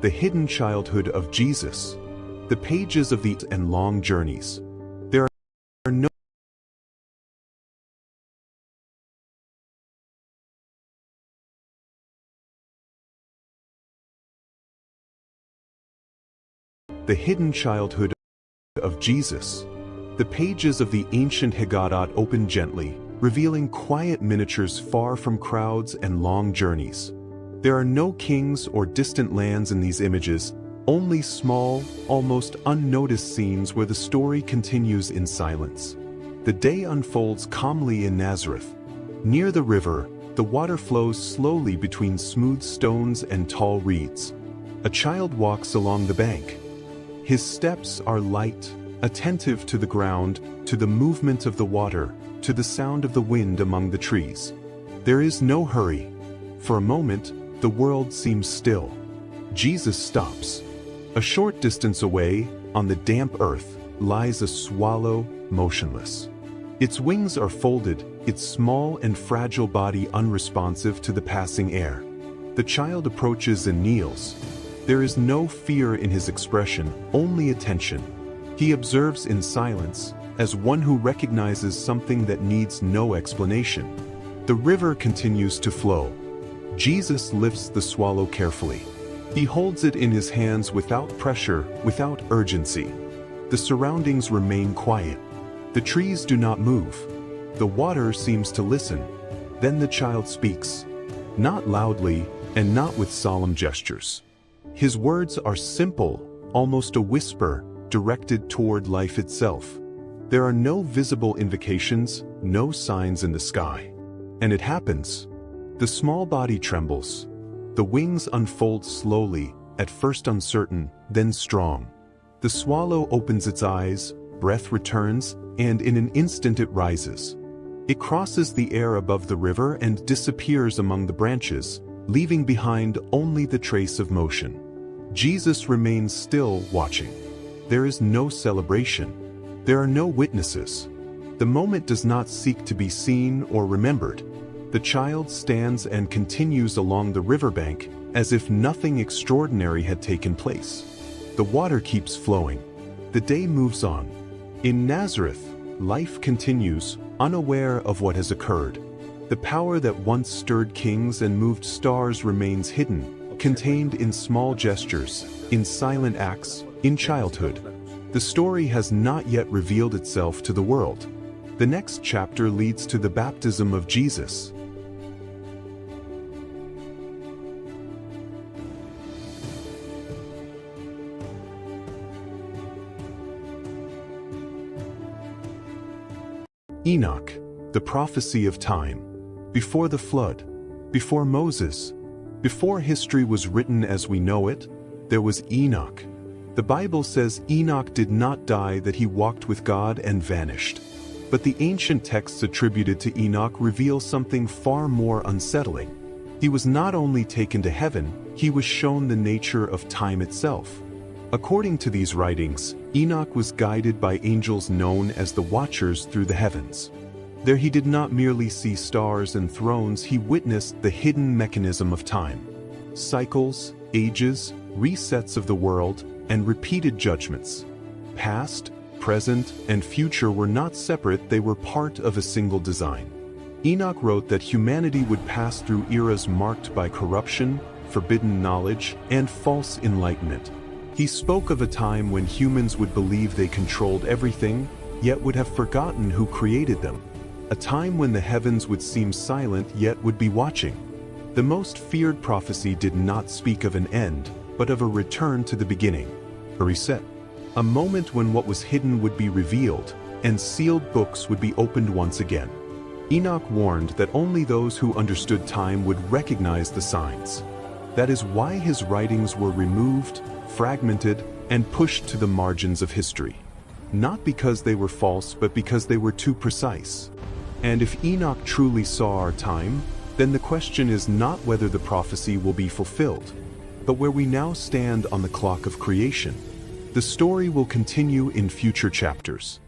The hidden childhood of Jesus. The pages of the and long journeys. There are no The hidden childhood of Jesus. The pages of the ancient Haggadah open gently, revealing quiet miniatures far from crowds and long journeys. There are no kings or distant lands in these images, only small, almost unnoticed scenes where the story continues in silence. The day unfolds calmly in Nazareth. Near the river, the water flows slowly between smooth stones and tall reeds. A child walks along the bank. His steps are light, attentive to the ground, to the movement of the water, to the sound of the wind among the trees. There is no hurry. For a moment, the world seems still. Jesus stops. A short distance away, on the damp earth, lies a swallow, motionless. Its wings are folded, its small and fragile body unresponsive to the passing air. The child approaches and kneels. There is no fear in his expression, only attention. He observes in silence, as one who recognizes something that needs no explanation. The river continues to flow. Jesus lifts the swallow carefully. He holds it in his hands without pressure, without urgency. The surroundings remain quiet. The trees do not move. The water seems to listen. Then the child speaks. Not loudly, and not with solemn gestures. His words are simple, almost a whisper, directed toward life itself. There are no visible invocations, no signs in the sky. And it happens. The small body trembles. The wings unfold slowly, at first uncertain, then strong. The swallow opens its eyes, breath returns, and in an instant it rises. It crosses the air above the river and disappears among the branches, leaving behind only the trace of motion. Jesus remains still, watching. There is no celebration. There are no witnesses. The moment does not seek to be seen or remembered. The child stands and continues along the riverbank, as if nothing extraordinary had taken place. The water keeps flowing. The day moves on. In Nazareth, life continues, unaware of what has occurred. The power that once stirred kings and moved stars remains hidden, contained in small gestures, in silent acts, in childhood. The story has not yet revealed itself to the world. The next chapter leads to the baptism of Jesus. Enoch, the prophecy of time. Before the flood, before Moses, before history was written as we know it, there was Enoch. The Bible says Enoch did not die, that he walked with God and vanished. But the ancient texts attributed to Enoch reveal something far more unsettling. He was not only taken to heaven, he was shown the nature of time itself. According to these writings, Enoch was guided by angels known as the Watchers through the heavens. There he did not merely see stars and thrones, he witnessed the hidden mechanism of time. Cycles, ages, resets of the world, and repeated judgments. Past, present, and future were not separate, they were part of a single design. Enoch wrote that humanity would pass through eras marked by corruption, forbidden knowledge, and false enlightenment. He spoke of a time when humans would believe they controlled everything, yet would have forgotten who created them. A time when the heavens would seem silent yet would be watching. The most feared prophecy did not speak of an end, but of a return to the beginning, a reset. A moment when what was hidden would be revealed, and sealed books would be opened once again. Enoch warned that only those who understood time would recognize the signs. That is why his writings were removed, fragmented, and pushed to the margins of history. Not because they were false, but because they were too precise. And if Enoch truly saw our time, then the question is not whether the prophecy will be fulfilled, but where we now stand on the clock of creation. The story will continue in future chapters.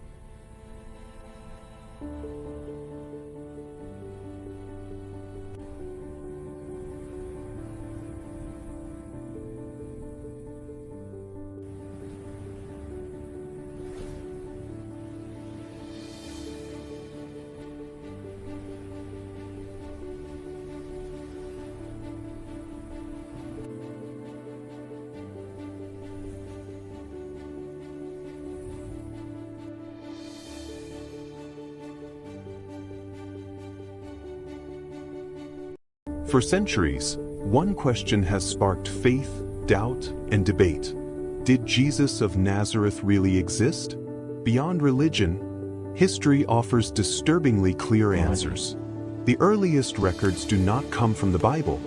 For centuries, one question has sparked faith, doubt, and debate. Did Jesus of Nazareth really exist? Beyond religion, history offers disturbingly clear answers. The earliest records do not come from the Bible,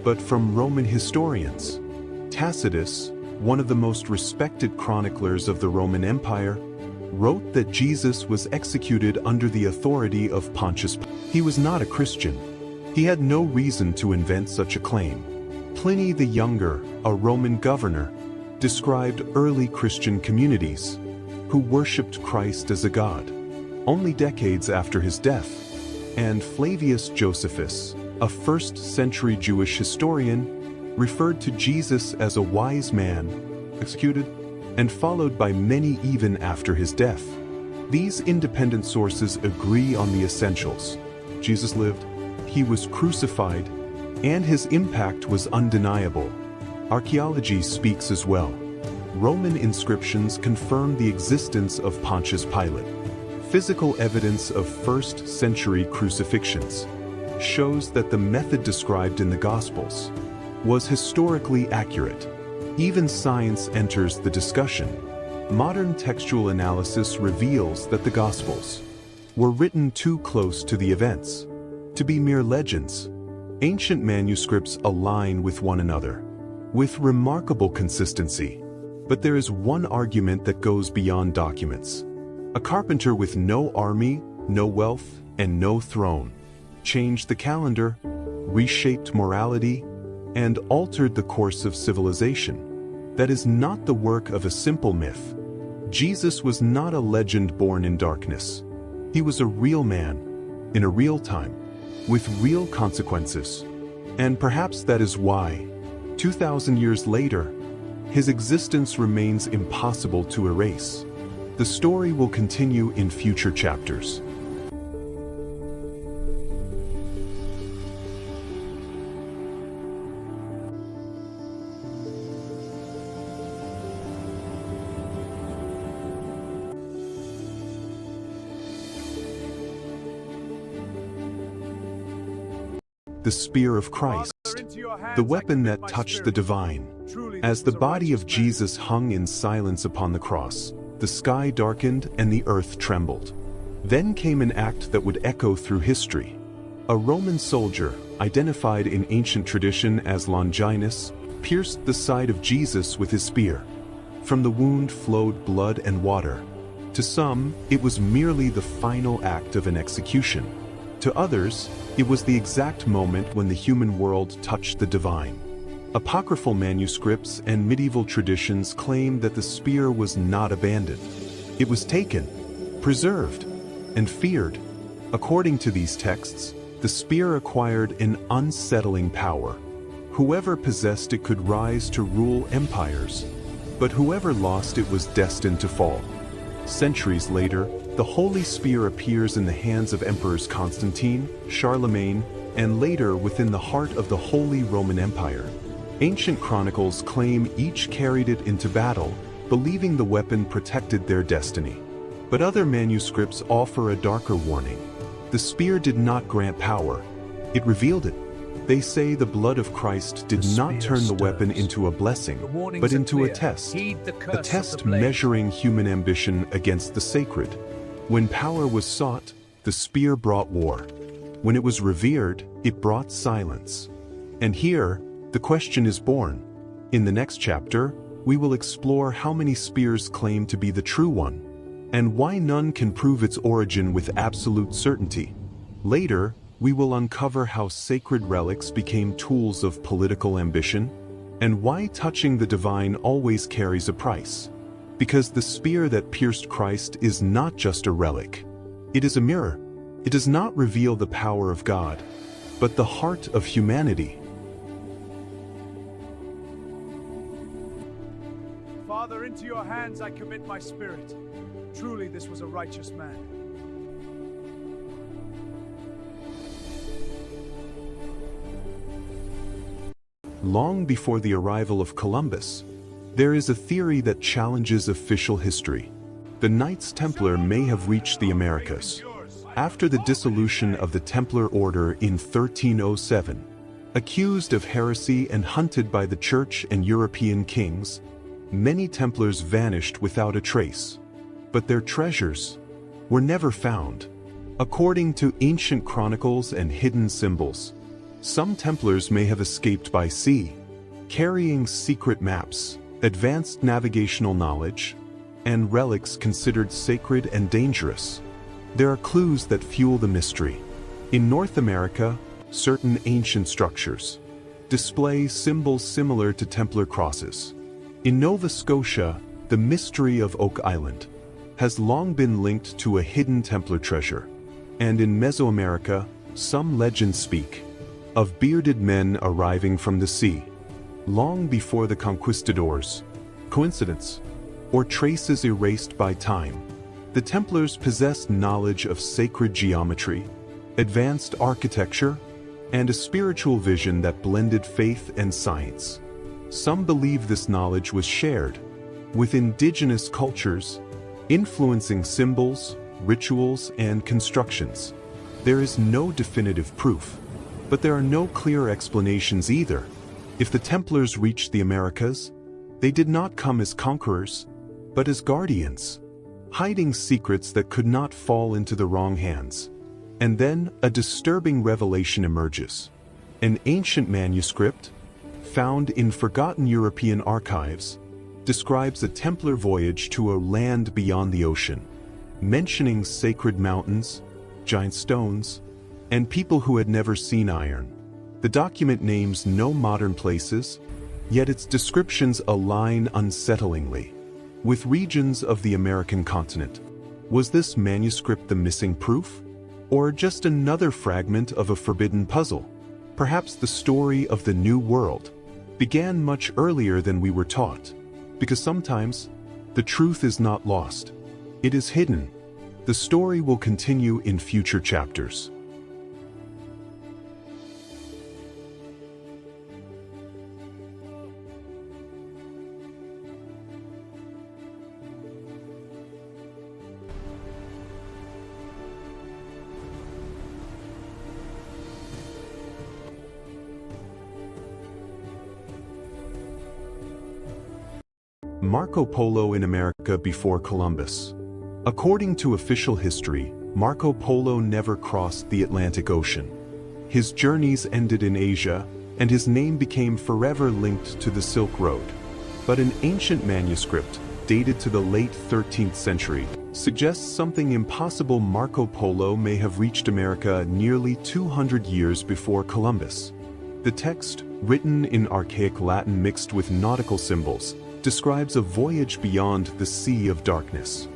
but from Roman historians. Tacitus, one of the most respected chroniclers of the Roman Empire, wrote that Jesus was executed under the authority of Pontius Pilate. He was not a Christian. He had no reason to invent such a claim. Pliny the Younger, a Roman governor, described early Christian communities who worshipped Christ as a god, only decades after his death. And Flavius Josephus, a first-century Jewish historian, referred to Jesus as a wise man, executed, and followed by many even after his death. These independent sources agree on the essentials. Jesus lived, he was crucified, and his impact was undeniable. Archaeology speaks as well. Roman inscriptions confirm the existence of Pontius Pilate. Physical evidence of first-century crucifixions shows that the method described in the Gospels was historically accurate. Even science enters the discussion. Modern textual analysis reveals that the Gospels were written too close to the events to be mere legends. Ancient manuscripts align with one another with remarkable consistency. But there is one argument that goes beyond documents. A carpenter with no army, no wealth, and no throne changed the calendar, reshaped morality, and altered the course of civilization. That is not the work of a simple myth. Jesus was not a legend born in darkness. He was a real man, in a real time, with real consequences. And perhaps that is why, 2,000 years later, his existence remains impossible to erase. The story will continue in future chapters. The spear of Christ, the weapon that touched the divine. As the body of Jesus hung in silence upon the cross, the sky darkened and the earth trembled. Then came an act that would echo through history. A Roman soldier, identified in ancient tradition as Longinus, pierced the side of Jesus with his spear. From the wound flowed blood and water. To some, it was merely the final act of an execution. To others, it was the exact moment when the human world touched the divine. Apocryphal manuscripts and medieval traditions claim that the spear was not abandoned. It was taken, preserved, and feared. According to these texts, the spear acquired an unsettling power. Whoever possessed it could rise to rule empires, but whoever lost it was destined to fall. Centuries later, the Holy Spear appears in the hands of Emperors Constantine, Charlemagne, and later within the heart of the Holy Roman Empire. Ancient chronicles claim each carried it into battle, believing the weapon protected their destiny. But other manuscripts offer a darker warning. The spear did not grant power, it revealed it. They say the blood of Christ did not turn the weapon into a blessing, but into a test. A test measuring human ambition against the sacred. When power was sought, the spear brought war. When it was revered, it brought silence. And here, the question is born. In the next chapter, we will explore how many spears claim to be the true one, and why none can prove its origin with absolute certainty. Later, we will uncover how sacred relics became tools of political ambition, and why touching the divine always carries a price. Because the spear that pierced Christ is not just a relic. It is a mirror. It does not reveal the power of God, but the heart of humanity. Father, into your hands I commit my spirit. Truly this was a righteous man. Long before the arrival of Columbus, there is a theory that challenges official history. The Knights Templar may have reached the Americas. After the dissolution of the Templar Order in 1307, Accused of heresy and hunted by the Church and European kings, many Templars vanished without a trace. But their treasures were never found. According to ancient chronicles and hidden symbols, some Templars may have escaped by sea, carrying secret maps, advanced navigational knowledge, and relics considered sacred and dangerous. There are clues that fuel the mystery. In North America, certain ancient structures display symbols similar to Templar crosses. In Nova Scotia, the mystery of Oak Island has long been linked to a hidden Templar treasure. And in Mesoamerica, some legends speak of bearded men arriving from the sea, long before the conquistadors. Coincidence? Or traces erased by time? The Templars possessed knowledge of sacred geometry, advanced architecture, and a spiritual vision that blended faith and science. Some believe this knowledge was shared with indigenous cultures, influencing symbols, rituals, and constructions. There is no definitive proof, but there are no clear explanations either. If the Templars reached the Americas, they did not come as conquerors, but as guardians, hiding secrets that could not fall into the wrong hands. And then a disturbing revelation emerges. An ancient manuscript, found in forgotten European archives, describes a Templar voyage to a land beyond the ocean, mentioning sacred mountains, giant stones, and people who had never seen iron. The document names no modern places, yet its descriptions align unsettlingly with regions of the American continent. Was this manuscript the missing proof? Or just another fragment of a forbidden puzzle? Perhaps the story of the New World began much earlier than we were taught, because sometimes the truth is not lost. It is hidden. The story will continue in future chapters. Marco Polo in America before Columbus. According to official history, Marco Polo never crossed the Atlantic Ocean. His journeys ended in Asia, and his name became forever linked to the Silk Road. But an ancient manuscript, dated to the late 13th century, suggests something impossible. Marco Polo may have reached America nearly 200 years before Columbus. The text, written in archaic Latin mixed with nautical symbols, describes a voyage beyond the Sea of Darkness.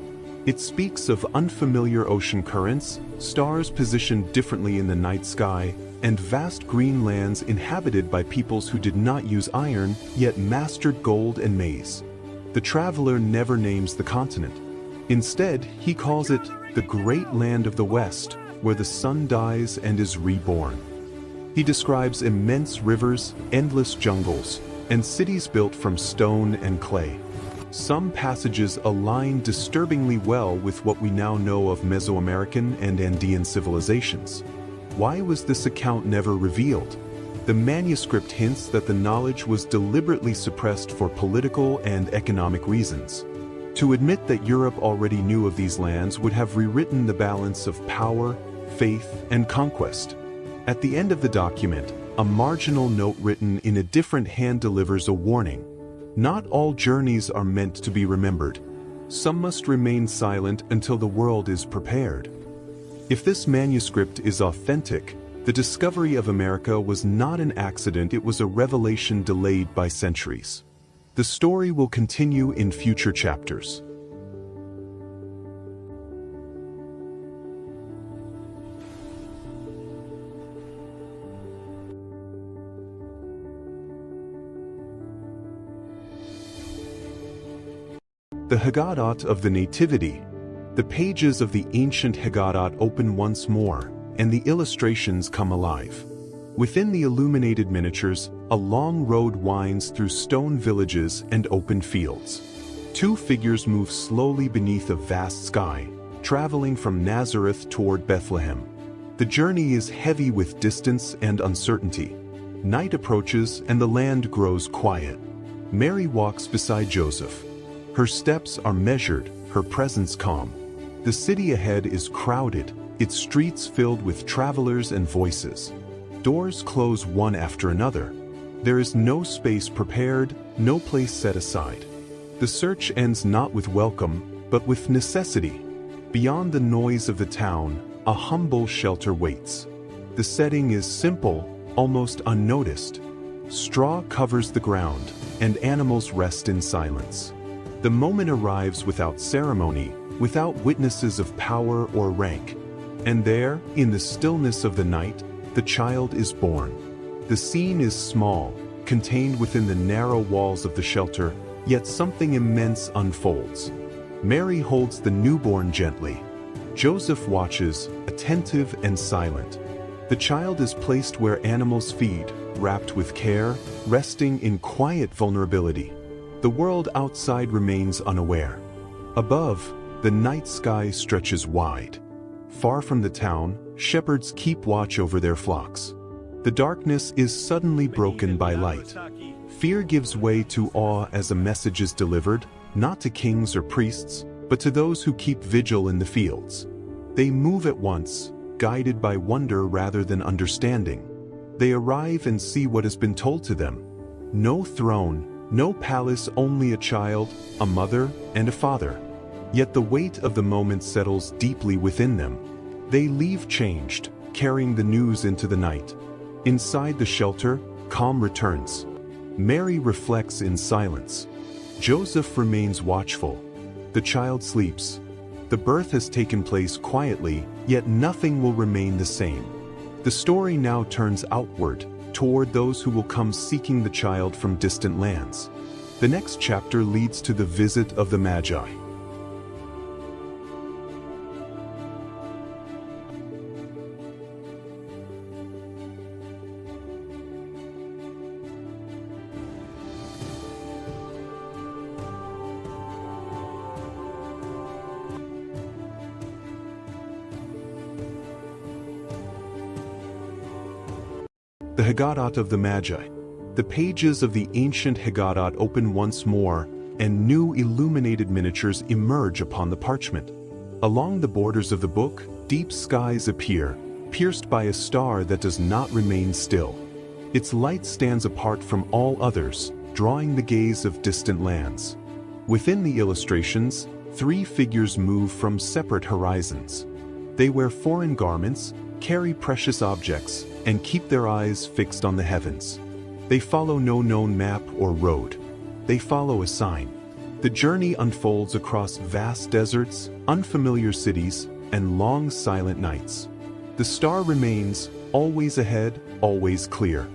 It speaks of unfamiliar ocean currents, stars positioned differently in the night sky, and vast green lands inhabited by peoples who did not use iron, yet mastered gold and maize. The traveler never names the continent. Instead, he calls it the Great Land of the West, where the sun dies and is reborn. He describes immense rivers, endless jungles, and cities built from stone and clay. Some passages align disturbingly well with what we now know of Mesoamerican and Andean civilizations. Why was this account never revealed? The manuscript hints that the knowledge was deliberately suppressed for political and economic reasons. To admit that Europe already knew of these lands would have rewritten the balance of power, faith, and conquest. At the end of the document, a marginal note written in a different hand delivers a warning. Not all journeys are meant to be remembered. Some must remain silent until the world is prepared. If this manuscript is authentic, the discovery of America was not an accident, it was a revelation delayed by centuries. The story will continue in future chapters. The Haggadah of the Nativity. The pages of the ancient Haggadah open once more, and the illustrations come alive. Within the illuminated miniatures, a long road winds through stone villages and open fields. Two figures move slowly beneath a vast sky, traveling from Nazareth toward Bethlehem. The journey is heavy with distance and uncertainty. Night approaches and the land grows quiet. Mary walks beside Joseph. Her steps are measured, her presence calm. The city ahead is crowded, its streets filled with travelers and voices. Doors close one after another. There is no space prepared, no place set aside. The search ends not with welcome, but with necessity. Beyond the noise of the town, a humble shelter waits. The setting is simple, almost unnoticed. Straw covers the ground, and animals rest in silence. The moment arrives without ceremony, without witnesses of power or rank. And there, in the stillness of the night, the child is born. The scene is small, contained within the narrow walls of the shelter, yet something immense unfolds. Mary holds the newborn gently. Joseph watches, attentive and silent. The child is placed where animals feed, wrapped with care, resting in quiet vulnerability. The world outside remains unaware. Above, the night sky stretches wide. Far from the town, shepherds keep watch over their flocks. The darkness is suddenly broken by light. Fear gives way to awe as a message is delivered, not to kings or priests, but to those who keep vigil in the fields. They move at once, guided by wonder rather than understanding. They arrive and see what has been told to them. No throne, no palace, only a child, a mother, and a father. Yet the weight of the moment settles deeply within them. They leave changed, carrying the news into the night. Inside the shelter, calm returns. Mary reflects in silence. Joseph remains watchful. The child sleeps. The birth has taken place quietly, yet nothing will remain the same. The story now turns outward, toward those who will come seeking the child from distant lands. The next chapter leads to the visit of the Magi. The Haggadah of the Magi. The pages of the ancient Haggadah open once more, and new illuminated miniatures emerge upon the parchment. Along the borders of the book, deep skies appear, pierced by a star that does not remain still. Its light stands apart from all others, drawing the gaze of distant lands. Within the illustrations, three figures move from separate horizons. They wear foreign garments, carry precious objects, and keep their eyes fixed on the heavens. They follow no known map or road. They follow a sign. The journey unfolds across vast deserts, unfamiliar cities, and long silent nights. The star remains, always ahead, always clear.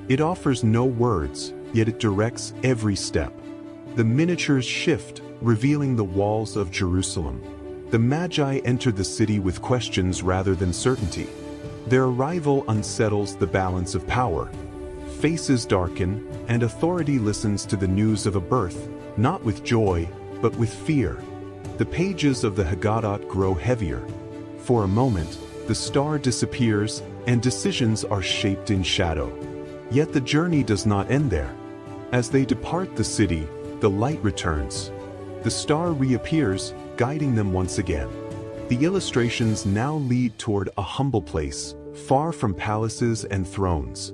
It offers no words, yet it directs every step. The miniatures shift, revealing the walls of Jerusalem. The Magi enter the city with questions rather than certainty. Their arrival unsettles the balance of power. Faces darken, and authority listens to the news of a birth, not with joy, but with fear. The pages of the Haggadah grow heavier. For a moment, the star disappears, and decisions are shaped in shadow. Yet the journey does not end there. As they depart the city, the light returns. The star reappears, guiding them once again. The illustrations now lead toward a humble place, far from palaces and thrones.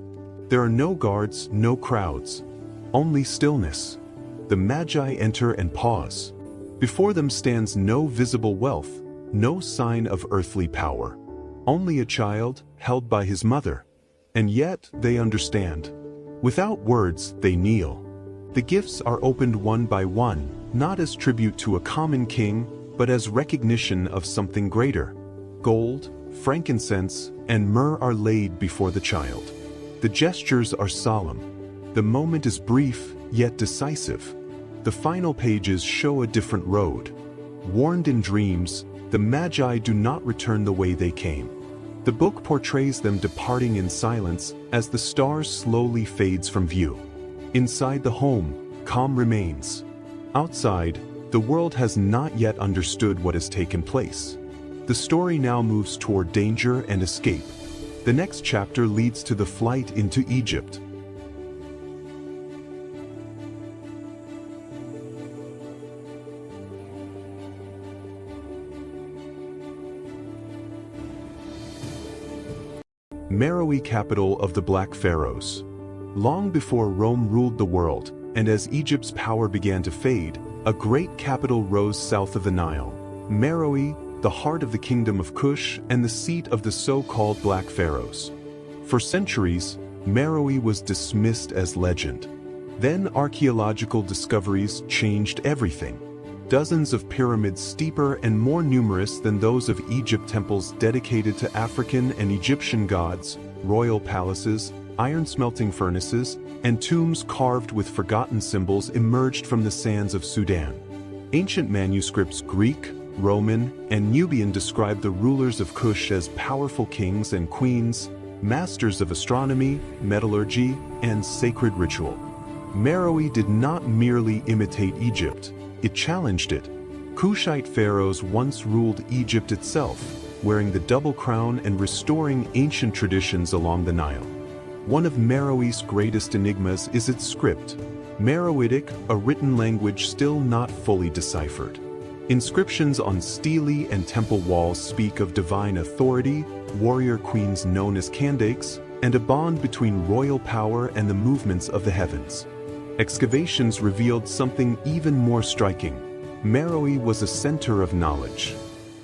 There are no guards, no crowds, only stillness. The Magi enter and pause. Before them stands no visible wealth, no sign of earthly power. Only a child, held by his mother. And yet, they understand. Without words, they kneel. The gifts are opened one by one, not as tribute to a common king, but as recognition of something greater. Gold, frankincense, and myrrh are laid before the child. The gestures are solemn. The moment is brief, yet decisive. The final pages show a different road. Warned in dreams, the Magi do not return the way they came. The book portrays them departing in silence as the star slowly fades from view. Inside the home, calm remains. Outside, the world has not yet understood what has taken place. The story now moves toward danger and escape. The next chapter leads to the flight into Egypt, Meroe, capital of the Black Pharaohs. Long before Rome ruled the world, and as Egypt's power began to fade, a great capital rose south of the Nile. Meroe, the heart of the kingdom of Kush and the seat of the so-called Black Pharaohs. For centuries, Meroe was dismissed as legend. Then archaeological discoveries changed everything. Dozens of pyramids steeper and more numerous than those of Egypt, temples dedicated to African and Egyptian gods, royal palaces, iron-smelting furnaces, and tombs carved with forgotten symbols emerged from the sands of Sudan. Ancient manuscripts, Greek, Roman, and Nubian, describe the rulers of Kush as powerful kings and queens, masters of astronomy, metallurgy, and sacred ritual. Meroe did not merely imitate Egypt, it challenged it. Kushite pharaohs once ruled Egypt itself, wearing the double crown and restoring ancient traditions along the Nile. One of Meroe's greatest enigmas is its script, Meroitic, a written language still not fully deciphered. Inscriptions on stele and temple walls speak of divine authority, warrior queens known as Kandakes, and a bond between royal power and the movements of the heavens. Excavations revealed something even more striking. Meroe was a center of knowledge.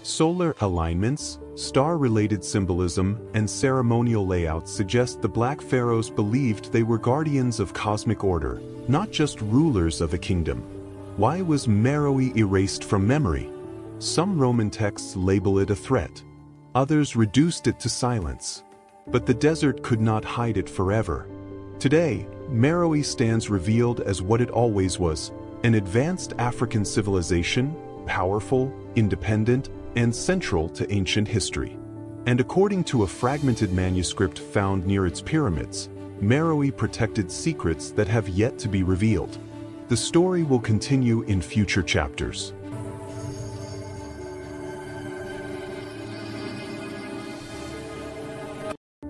Solar alignments, star-related symbolism, and ceremonial layouts suggest the Black Pharaohs believed they were guardians of cosmic order, not just rulers of a kingdom. Why was Meroe erased from memory? Some Roman texts label it a threat. Others reduced it to silence. But the desert could not hide it forever. Today, Meroe stands revealed as what it always was, an advanced African civilization, powerful, independent, and central to ancient history. And according to a fragmented manuscript found near its pyramids, Meroe protected secrets that have yet to be revealed. The story will continue in future chapters.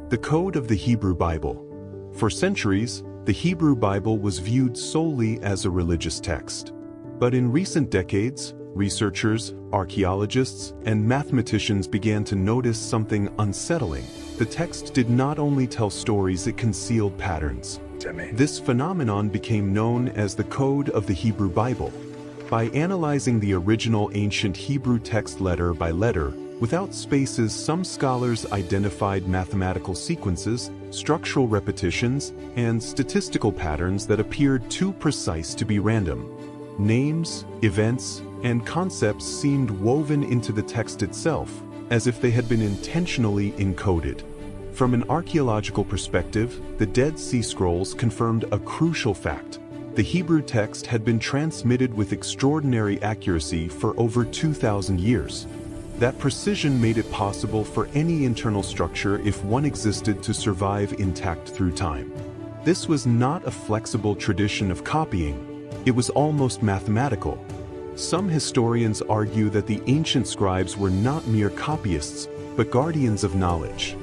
The Code of the Hebrew Bible. For centuries, the Hebrew Bible was viewed solely as a religious text. But in recent decades, researchers, archaeologists, and mathematicians began to notice something unsettling. The text did not only tell stories, it concealed patterns. This phenomenon became known as the Code of the Hebrew Bible. By analyzing the original ancient Hebrew text letter by letter, without spaces, some scholars identified mathematical sequences, structural repetitions, and statistical patterns that appeared too precise to be random. Names, events, and concepts seemed woven into the text itself, as if they had been intentionally encoded. From an archaeological perspective, the Dead Sea Scrolls confirmed a crucial fact. The Hebrew text had been transmitted with extraordinary accuracy for over 2,000 years. That precision made it possible for any internal structure, if one existed, to survive intact through time. This was not a flexible tradition of copying, it was almost mathematical. Some historians argue that the ancient scribes were not mere copyists, but guardians of knowledge.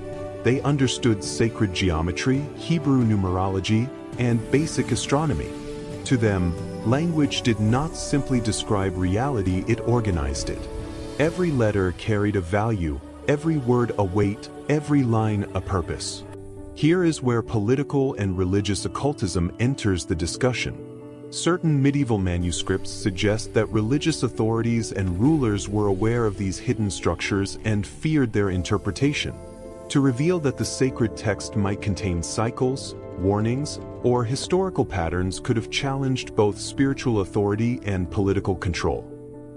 They understood sacred geometry, Hebrew numerology, and basic astronomy. To them, language did not simply describe reality, it organized it. Every letter carried a value, every word a weight, every line a purpose. Here is where political and religious occultism enters the discussion. Certain medieval manuscripts suggest that religious authorities and rulers were aware of these hidden structures and feared their interpretation. To reveal that the sacred text might contain cycles, warnings, or historical patterns could have challenged both spiritual authority and political control.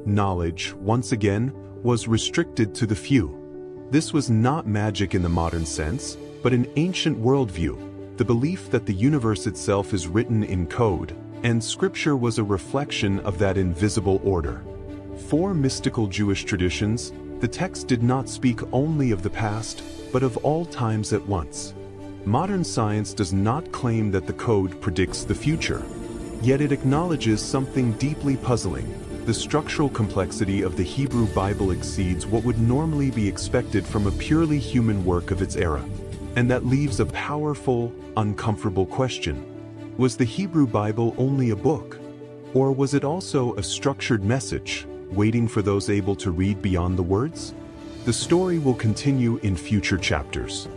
Knowledge, once again, was restricted to the few. This was not magic in the modern sense, but an ancient worldview, the belief that the universe itself is written in code, and scripture was a reflection of that invisible order. For mystical Jewish traditions, the text did not speak only of the past, but of all times at once. Modern science does not claim that the code predicts the future, yet it acknowledges something deeply puzzling. The structural complexity of the Hebrew Bible exceeds what would normally be expected from a purely human work of its era. And that leaves a powerful, uncomfortable question. Was the Hebrew Bible only a book? Or was it also a structured message, waiting for those able to read beyond the words? The story will continue in future chapters.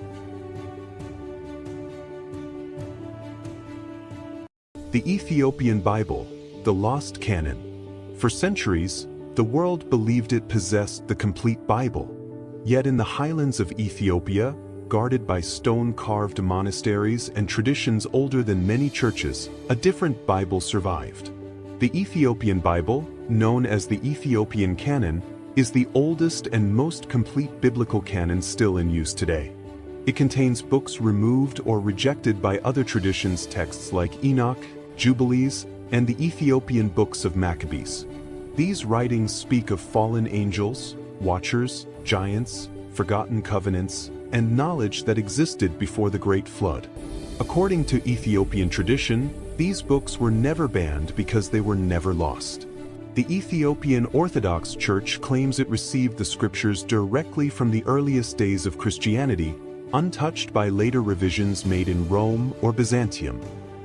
The Ethiopian Bible, the lost canon. For centuries, the world believed it possessed the complete Bible. Yet in the highlands of Ethiopia, guarded by stone-carved monasteries and traditions older than many churches, a different Bible survived. The Ethiopian Bible, known as the Ethiopian Canon, is the oldest and most complete biblical canon still in use today. It contains books removed or rejected by other traditions, texts like Enoch, Jubilees, and the Ethiopian books of Maccabees. These writings speak of fallen angels, watchers, giants, forgotten covenants, and knowledge that existed before the Great Flood. According to Ethiopian tradition, these books were never banned because they were never lost. The Ethiopian Orthodox Church claims it received the scriptures directly from the earliest days of Christianity, untouched by later revisions made in Rome or Byzantium.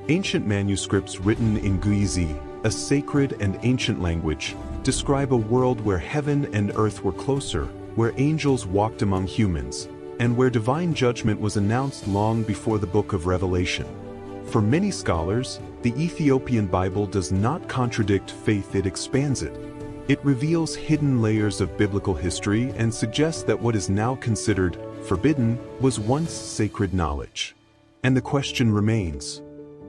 Ancient manuscripts written in Giizi, a sacred and ancient language, describe a world where heaven and earth were closer, where angels walked among humans, and where divine judgment was announced long before the Book of Revelation. For many scholars, the Ethiopian Bible does not contradict faith, it expands it. It reveals hidden layers of biblical history and suggests that what is now considered forbidden was once sacred knowledge. And the question remains,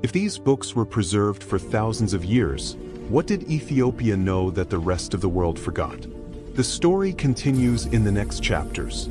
if these books were preserved for thousands of years, what did Ethiopia know that the rest of the world forgot? The story continues in the next chapters.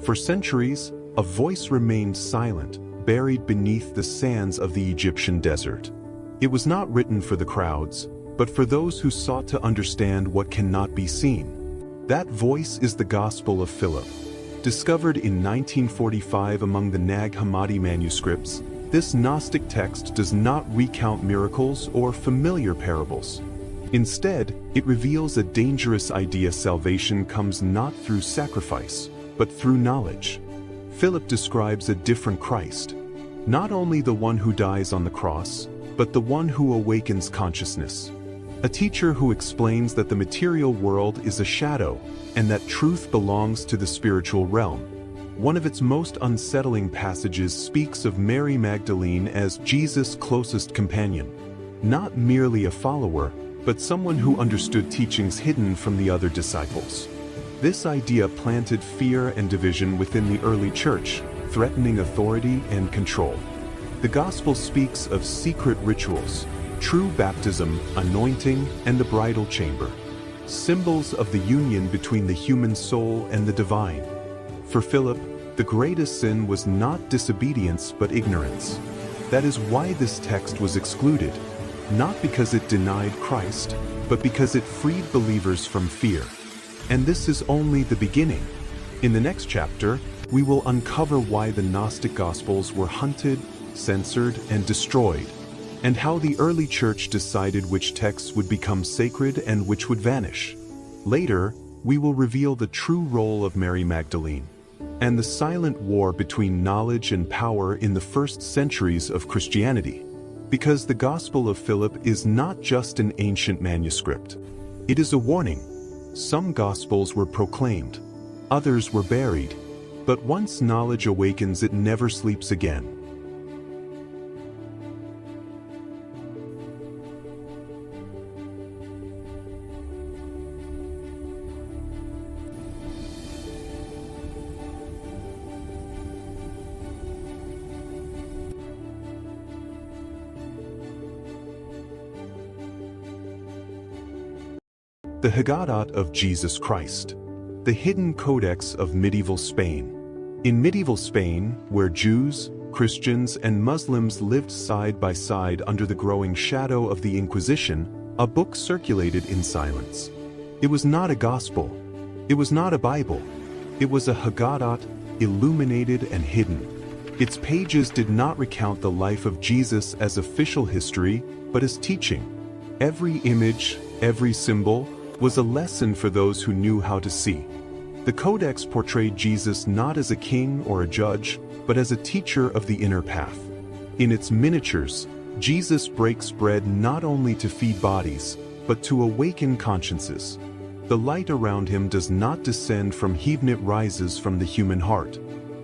For centuries, a voice remained silent, buried beneath the sands of the Egyptian desert. It was not written for the crowds, but for those who sought to understand what cannot be seen. That voice is the Gospel of Philip. Discovered in 1945 among the Nag Hammadi manuscripts, this Gnostic text does not recount miracles or familiar parables. Instead, it reveals a dangerous idea: salvation comes not through sacrifice, but through knowledge. Philip describes a different Christ, not only the one who dies on the cross, but the one who awakens consciousness. A teacher who explains that the material world is a shadow and that truth belongs to the spiritual realm. One of its most unsettling passages speaks of Mary Magdalene as Jesus' closest companion, not merely a follower, but someone who understood teachings hidden from the other disciples. This idea planted fear and division within the early church, threatening authority and control. The Gospel speaks of secret rituals, true baptism, anointing, and the bridal chamber, symbols of the union between the human soul and the divine. For Philip, the greatest sin was not disobedience but ignorance. That is why this text was excluded, not because it denied Christ, but because it freed believers from fear. And this is only the beginning. In the next chapter, we will uncover why the Gnostic Gospels were hunted, censored, and destroyed, and how the early church decided which texts would become sacred and which would vanish. Later, we will reveal the true role of Mary Magdalene and the silent war between knowledge and power in the first centuries of Christianity. Because the Gospel of Philip is not just an ancient manuscript. It is a warning. Some Gospels were proclaimed, others were buried, but once knowledge awakens, it never sleeps again. The Haggadah of Jesus Christ, the hidden codex of medieval Spain. In medieval Spain, where Jews, Christians, and Muslims lived side by side under the growing shadow of the Inquisition, a book circulated in silence. It was not a gospel. It was not a Bible. It was a Haggadah, illuminated and hidden. Its pages did not recount the life of Jesus as official history, but as teaching. Every image, every symbol, was a lesson for those who knew how to see. The Codex portrayed Jesus not as a king or a judge, but as a teacher of the inner path. In its miniatures, Jesus breaks bread not only to feed bodies, but to awaken consciences. The light around him does not descend from heaven, it rises from the human heart.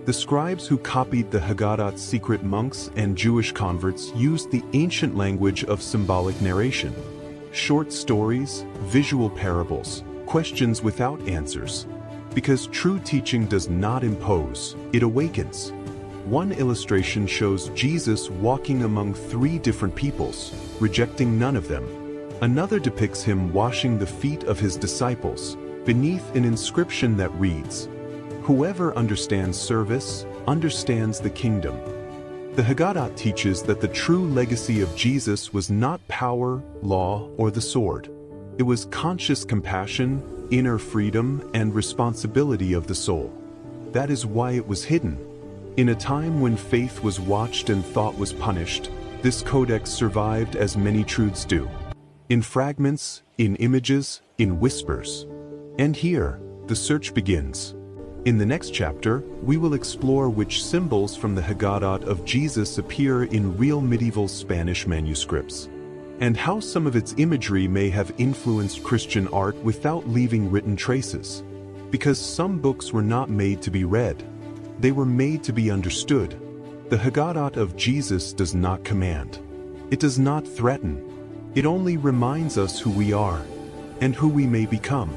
The scribes who copied the Haggadot secret monks and Jewish converts used the ancient language of symbolic narration. Short stories, visual parables, questions without answers. Because true teaching does not impose, it awakens. One illustration shows Jesus walking among 3 different peoples, rejecting none of them. Another depicts him washing the feet of his disciples, beneath an inscription that reads, "Whoever understands service, understands the kingdom." The Haggadah teaches that the true legacy of Jesus was not power, law, or the sword. It was conscious compassion, inner freedom, and responsibility of the soul. That is why it was hidden. In a time when faith was watched and thought was punished, this codex survived as many truths do. In fragments, in images, in whispers. And here, the search begins. In the next chapter, we will explore which symbols from the Haggadah of Jesus appear in real medieval Spanish manuscripts, and how some of its imagery may have influenced Christian art without leaving written traces. Because some books were not made to be read. They were made to be understood. The Haggadah of Jesus does not command. It does not threaten. It only reminds us who we are, and who we may become.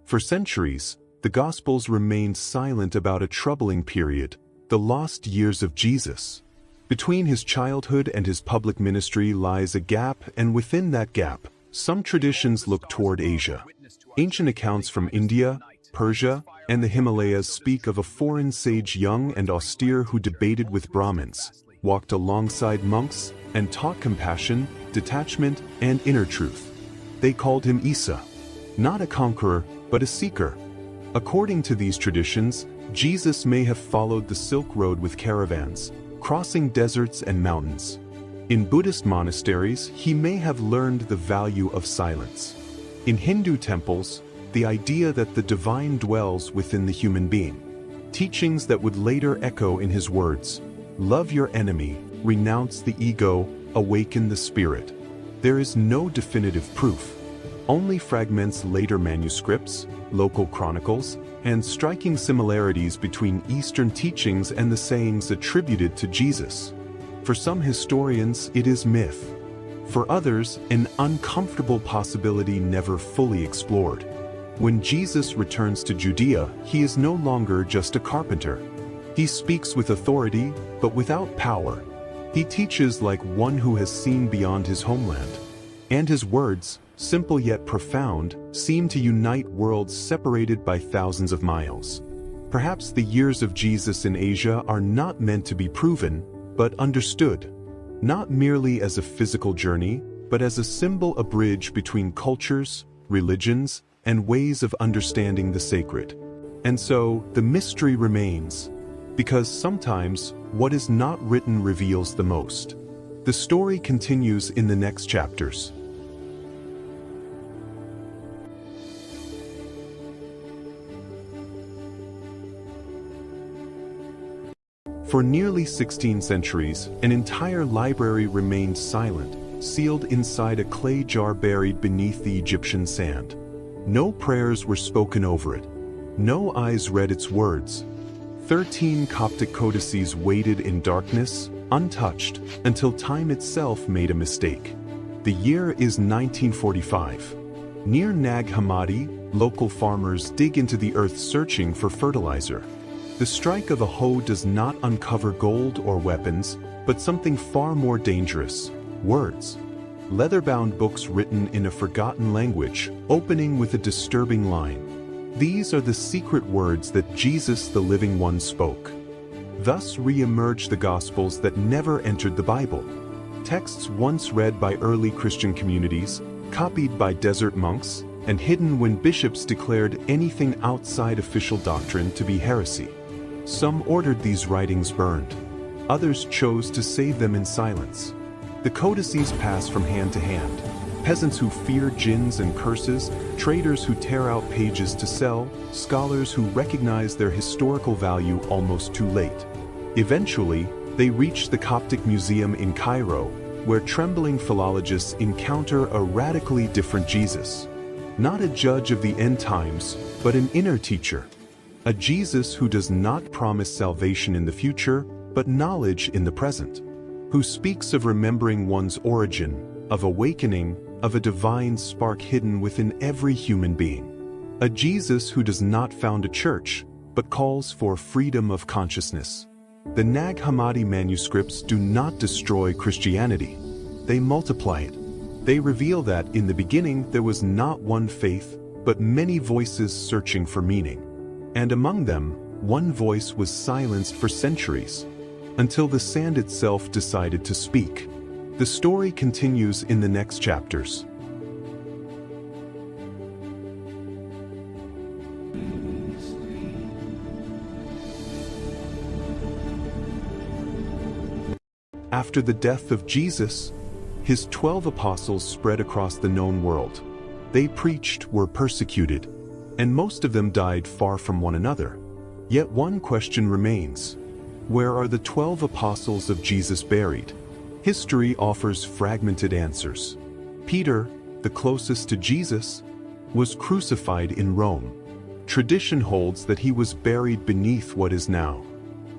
For centuries, the Gospels remained silent about a troubling period, the lost years of Jesus. Between his childhood and his public ministry lies a gap, and within that gap, some traditions look toward Asia. Ancient accounts from India, Persia, and the Himalayas speak of a foreign sage, young and austere, who debated with Brahmins, walked alongside monks, and taught compassion, detachment, and inner truth. They called him Isa. Not a conqueror, but a seeker. According to these traditions, Jesus may have followed the Silk Road with caravans, crossing deserts and mountains. In Buddhist monasteries, he may have learned the value of silence. In Hindu temples, the idea that the divine dwells within the human being. Teachings that would later echo in his words, "Love your enemy, renounce the ego, awaken the spirit." There is no definitive proof. Only fragments, later manuscripts, local chronicles, and striking similarities between Eastern teachings and the sayings attributed to Jesus. For some historians, it is myth. For others, an uncomfortable possibility never fully explored. When Jesus returns to Judea, he is no longer just a carpenter. He speaks with authority, but without power. He teaches like one who has seen beyond his homeland. And his words, simple yet profound, seem to unite worlds separated by thousands of miles. Perhaps the years of Jesus in Asia are not meant to be proven, but understood. Not merely as a physical journey, but as a symbol, a bridge between cultures, religions, and ways of understanding the sacred. And so, the mystery remains, because sometimes, what is not written reveals the most. The story continues in the next chapters. For nearly 16 centuries, an entire library remained silent, sealed inside a clay jar buried beneath the Egyptian sand. No prayers were spoken over it. No eyes read its words. 13 Coptic codices waited in darkness, untouched, until time itself made a mistake. The year is 1945. Near Nag Hammadi, local farmers dig into the earth searching for fertilizer. The strike of a hoe does not uncover gold or weapons, but something far more dangerous: words. Leather-bound books written in a forgotten language, opening with a disturbing line. These are the secret words that Jesus, the living one, spoke. Thus re-emerged the Gospels that never entered the Bible. Texts once read by early Christian communities, copied by desert monks, and hidden when bishops declared anything outside official doctrine to be heresy. Some ordered these writings burned. Others chose to save them in silence. The codices pass from hand to hand. Peasants who fear jinns and curses, traders who tear out pages to sell, scholars who recognize their historical value almost too late. Eventually, they reach the Coptic Museum in Cairo, where trembling philologists encounter a radically different Jesus. Not a judge of the end times, but an inner teacher. A Jesus who does not promise salvation in the future, but knowledge in the present. Who speaks of remembering one's origin, of awakening, of a divine spark hidden within every human being. A Jesus who does not found a church, but calls for freedom of consciousness. The Nag Hammadi manuscripts do not destroy Christianity. They multiply it. They reveal that in the beginning there was not one faith, but many voices searching for meaning. And among them, one voice was silenced for centuries, until the sand itself decided to speak. The story continues in the next chapters. After the death of Jesus, his 12 apostles spread across the known world. They preached, were persecuted, and most of them died far from one another. Yet one question remains: where are the 12 apostles of Jesus buried? History offers fragmented answers. Peter, the closest to Jesus, was crucified in Rome. Tradition holds that he was buried beneath what is now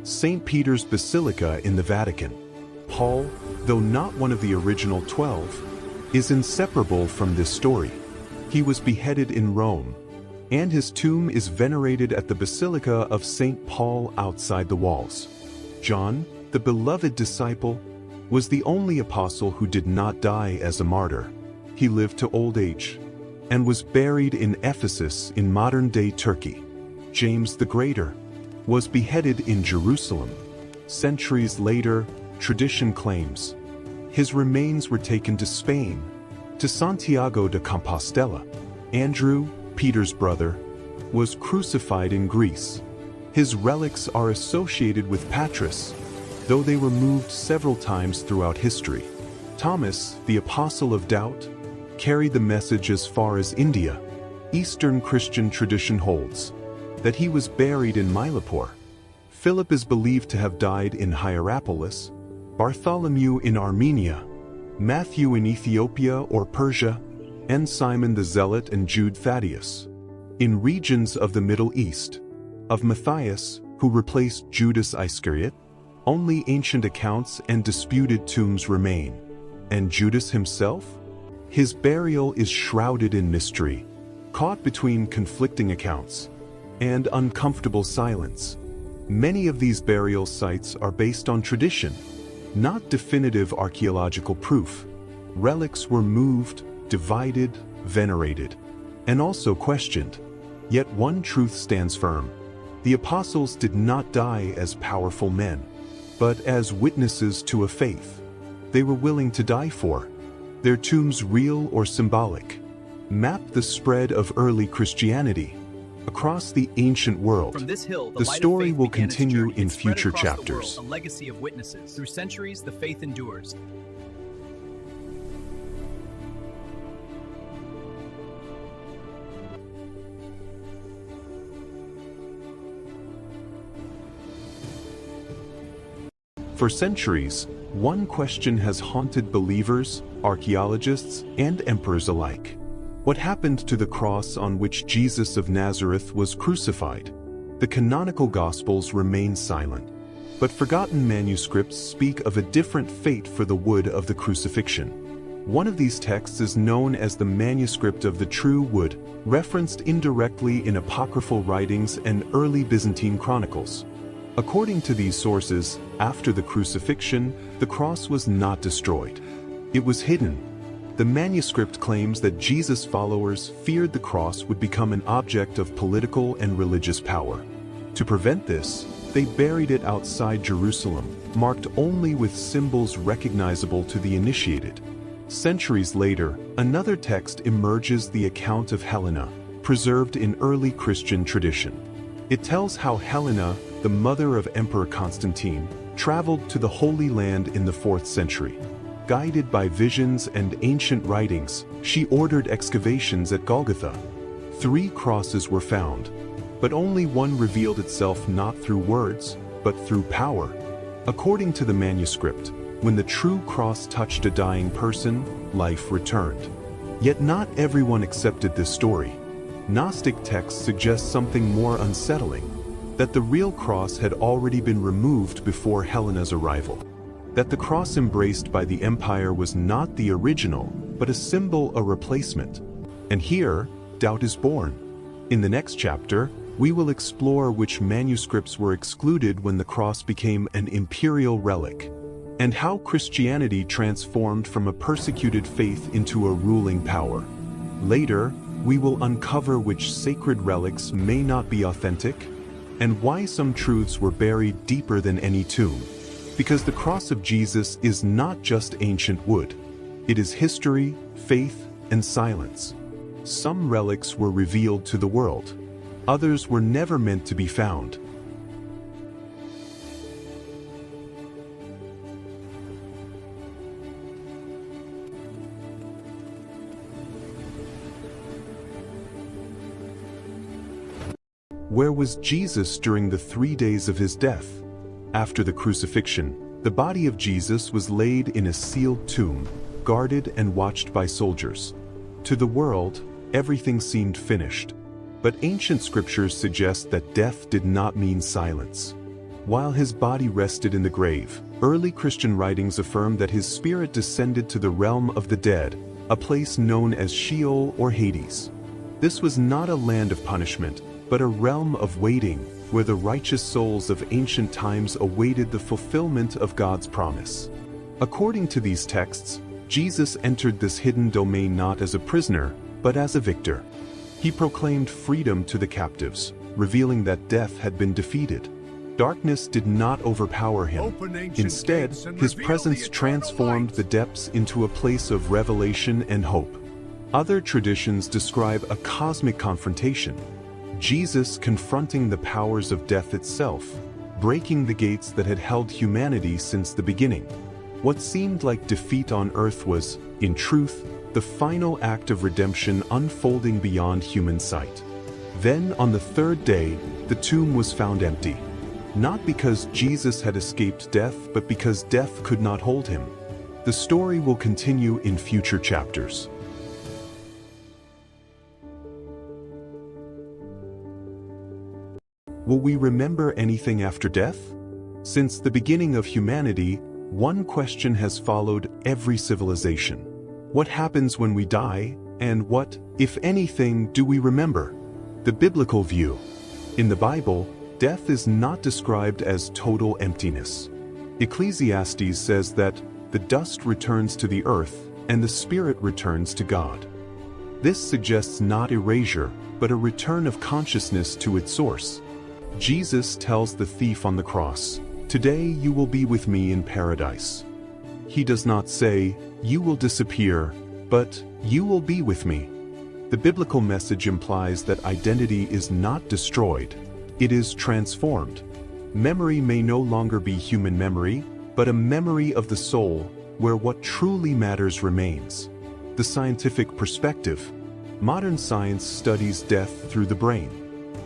St. Peter's Basilica in the Vatican. Paul, though not one of the original 12, is inseparable from this story. He was beheaded in Rome, and his tomb is venerated at the Basilica of St. Paul outside the walls. John, the beloved disciple, was the only apostle who did not die as a martyr. He lived to old age and was buried in Ephesus in modern-day Turkey. James the Greater was beheaded in Jerusalem. Centuries later, tradition claims his remains were taken to Spain, to Santiago de Compostela. Andrew, Peter's brother, was crucified in Greece. His relics are associated with Patras, though they were moved several times throughout history. Thomas, the apostle of doubt, carried the message as far as India. Eastern Christian tradition holds that he was buried in Mylapore. Philip is believed to have died in Hierapolis, Bartholomew in Armenia, Matthew in Ethiopia or Persia, and Simon the Zealot and Jude Thaddeus in regions of the Middle East. Of Matthias, who replaced Judas Iscariot, only ancient accounts and disputed tombs remain. And Judas himself? His burial is shrouded in mystery, caught between conflicting accounts and uncomfortable silence. Many of these burial sites are based on tradition, not definitive archaeological proof. Relics were moved, divided, venerated, and also questioned. Yet one truth stands firm. The apostles did not die as powerful men, but as witnesses to a faith they were willing to die for. Their tombs, real or symbolic, map the spread of early Christianity across the ancient world. From this hill, the story will continue in future chapters. A legacy of witnesses. Through centuries, the faith endures. For centuries, one question has haunted believers, archaeologists, and emperors alike. What happened to the cross on which Jesus of Nazareth was crucified? The canonical Gospels remain silent, but forgotten manuscripts speak of a different fate for the wood of the crucifixion. One of these texts is known as the Manuscript of the True Wood, referenced indirectly in apocryphal writings and early Byzantine chronicles. According to these sources, after the crucifixion, the cross was not destroyed. It was hidden. The manuscript claims that Jesus' followers feared the cross would become an object of political and religious power. To prevent this, They buried it outside Jerusalem, marked only with symbols recognizable to the initiated. Centuries later, another text emerges, the account of Helena, preserved in early Christian tradition. It tells how Helena, the mother of Emperor Constantine, traveled to the Holy Land in the 4th century. Guided by visions and ancient writings, she ordered excavations at Golgotha. 3 crosses were found, but only one revealed itself, not through words, but through power. According to the manuscript, when the true cross touched a dying person, life returned. Yet not everyone accepted this story. Gnostic texts suggest something more unsettling, that the real cross had already been removed before Helena's arrival. That the cross embraced by the empire was not the original, but a symbol, a replacement. And here, doubt is born. In the next chapter, we will explore which manuscripts were excluded when the cross became an imperial relic, and how Christianity transformed from a persecuted faith into a ruling power. Later, we will uncover which sacred relics may not be authentic, and why some truths were buried deeper than any tomb. Because the cross of Jesus is not just ancient wood. It is history, faith, and silence. Some relics were revealed to the world. Others were never meant to be found. Where was Jesus during the 3 days of his death? After the crucifixion, the body of Jesus was laid in a sealed tomb, guarded and watched by soldiers. To the world, everything seemed finished. But ancient scriptures suggest that death did not mean silence. While his body rested in the grave, early Christian writings affirm that his spirit descended to the realm of the dead, a place known as Sheol or Hades. This was not a land of punishment, but a realm of waiting, where the righteous souls of ancient times awaited the fulfillment of God's promise. According to these texts, Jesus entered this hidden domain not as a prisoner, but as a victor. He proclaimed freedom to the captives, revealing that death had been defeated. Darkness did not overpower him. Instead, his presence transformed the depths into a place of revelation and hope. Other traditions describe a cosmic confrontation, Jesus confronting the powers of death itself, breaking the gates that had held humanity since the beginning. What seemed like defeat on earth was, in truth, the final act of redemption unfolding beyond human sight. Then, on the 3rd day, the tomb was found empty. Not because Jesus had escaped death, but because death could not hold him. The story will continue in future chapters. Will we remember anything after death? Since the beginning of humanity, one question has followed every civilization. What happens when we die, and what, if anything, do we remember? The biblical view. In the Bible, death is not described as total emptiness. Ecclesiastes says that the dust returns to the earth, and the spirit returns to God. This suggests not erasure, but a return of consciousness to its source. Jesus tells the thief on the cross, "Today you will be with me in paradise." He does not say, "You will disappear," but "You will be with me." The biblical message implies that identity is not destroyed, it is transformed. Memory may no longer be human memory, but a memory of the soul, where what truly matters remains. The scientific perspective. Modern science studies death through the brain.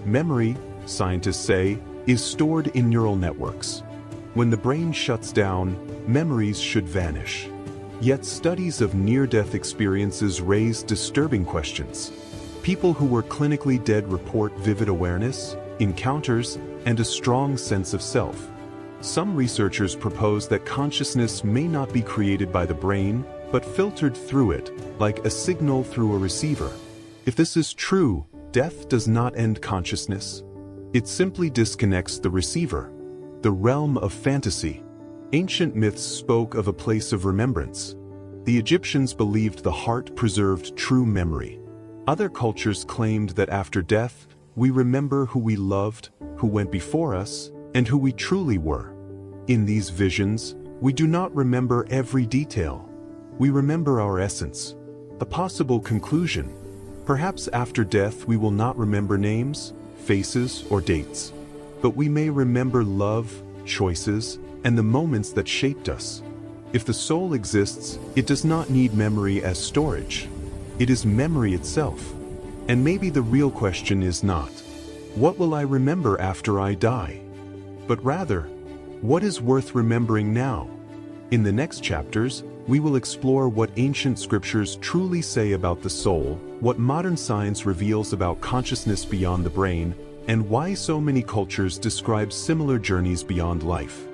Memory, scientists say, is stored in neural networks. When the brain shuts down, memories should vanish. Yet studies of near-death experiences raise disturbing questions. People who were clinically dead report vivid awareness, encounters, and a strong sense of self. Some researchers propose that consciousness may not be created by the brain, but filtered through it, like a signal through a receiver. If this is true, death does not end consciousness. It simply disconnects the receiver. The realm of fantasy. Ancient myths spoke of a place of remembrance. The Egyptians believed the heart preserved true memory. Other cultures claimed that after death, we remember who we loved, who went before us, and who we truly were. In these visions, we do not remember every detail. We remember our essence. A possible conclusion. Perhaps after death we will not remember names, faces, or dates. But we may remember love, choices, and the moments that shaped us. If the soul exists, it does not need memory as storage. It is memory itself. And maybe the real question is not, what will I remember after I die? But rather, what is worth remembering now? In the next chapters, we will explore what ancient scriptures truly say about the soul, what modern science reveals about consciousness beyond the brain, and why so many cultures describe similar journeys beyond life.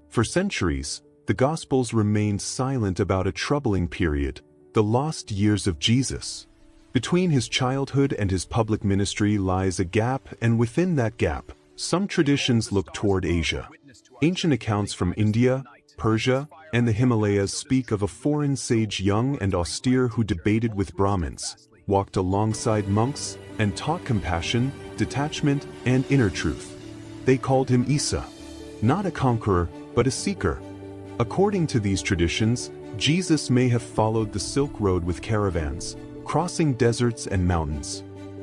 For centuries, the Gospels remained silent about a troubling period, the lost years of Jesus. Between his childhood and his public ministry lies a gap, and within that gap, some traditions look toward Asia. Ancient accounts from India, Persia, and the Himalayas speak of a foreign sage young and austere who debated with Brahmins, walked alongside monks, and taught compassion, detachment, and inner truth. They called him Isa. Not a conqueror, but a seeker. According to these traditions, Jesus may have followed the Silk Road with caravans, crossing deserts and mountains.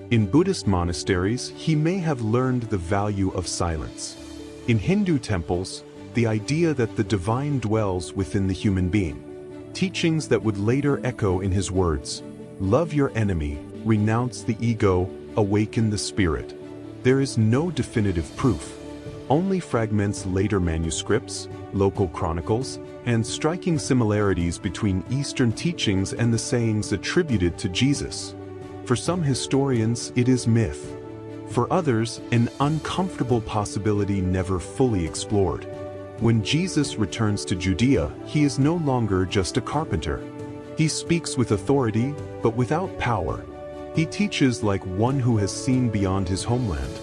In Buddhist monasteries, he may have learned the value of silence. In Hindu temples, the idea that the divine dwells within the human being. Teachings that would later echo in his words, "Love your enemy, renounce the ego, awaken the spirit." There is no definitive proof. Only fragments, later manuscripts, local chronicles, and striking similarities between Eastern teachings and the sayings attributed to Jesus. For some historians, it is myth. For others, an uncomfortable possibility never fully explored. When Jesus returns to Judea, he is no longer just a carpenter. He speaks with authority, but without power. He teaches like one who has seen beyond his homeland.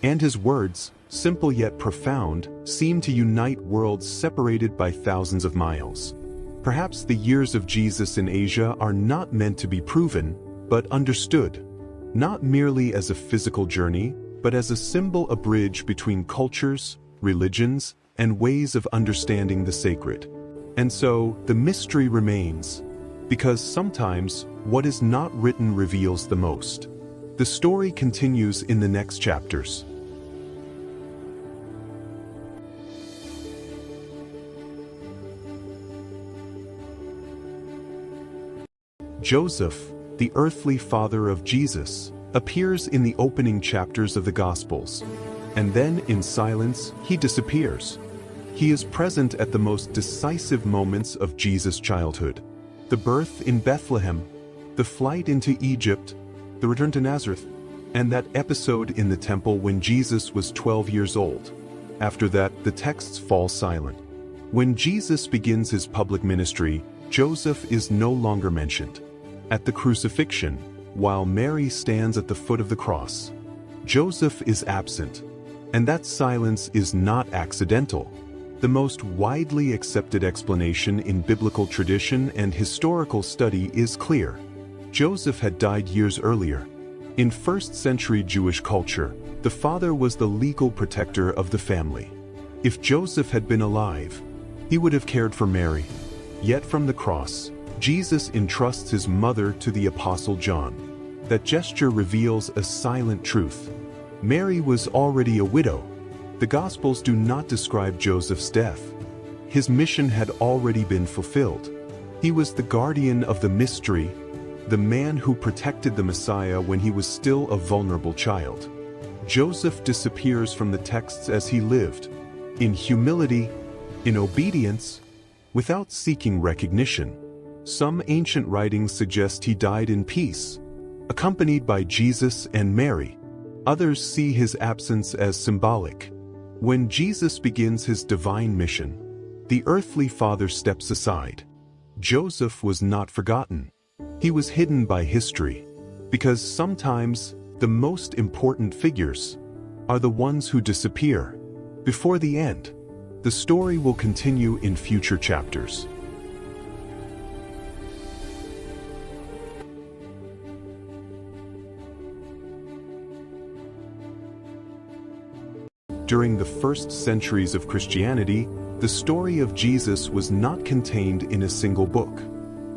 And his words, simple yet profound, seem to unite worlds separated by thousands of miles. Perhaps the years of Jesus in Asia are not meant to be proven, but understood. Not merely as a physical journey, but as a symbol, a bridge between cultures, religions, and ways of understanding the sacred. And so, the mystery remains, because sometimes what is not written reveals the most. The story continues in the next chapters. Joseph, the earthly father of Jesus, appears in the opening chapters of the Gospels, and then in silence he disappears. He is present at the most decisive moments of Jesus' childhood: the birth in Bethlehem, the flight into Egypt, the return to Nazareth, and that episode in the temple when Jesus was 12 years old. After that, the texts fall silent. When Jesus begins his public ministry, Joseph is no longer mentioned. At the crucifixion, while Mary stands at the foot of the cross, Joseph is absent. And that silence is not accidental. The most widely accepted explanation in biblical tradition and historical study is clear. Joseph had died years earlier. In first-century Jewish culture, the father was the legal protector of the family. If Joseph had been alive, he would have cared for Mary. Yet from the cross, Jesus entrusts his mother to the Apostle John. That gesture reveals a silent truth. Mary was already a widow. The Gospels do not describe Joseph's death. His mission had already been fulfilled. He was the guardian of the mystery, the man who protected the Messiah when he was still a vulnerable child. Joseph disappears from the texts as he lived, in humility, in obedience, without seeking recognition. Some ancient writings suggest he died in peace, accompanied by Jesus and Mary. Others see his absence as symbolic. When Jesus begins his divine mission, the earthly father steps aside. Joseph was not forgotten. He was hidden by history, because sometimes the most important figures are the ones who disappear. before the end. The story will continue in future chapters. During the first centuries of Christianity, the story of Jesus was not contained in a single book.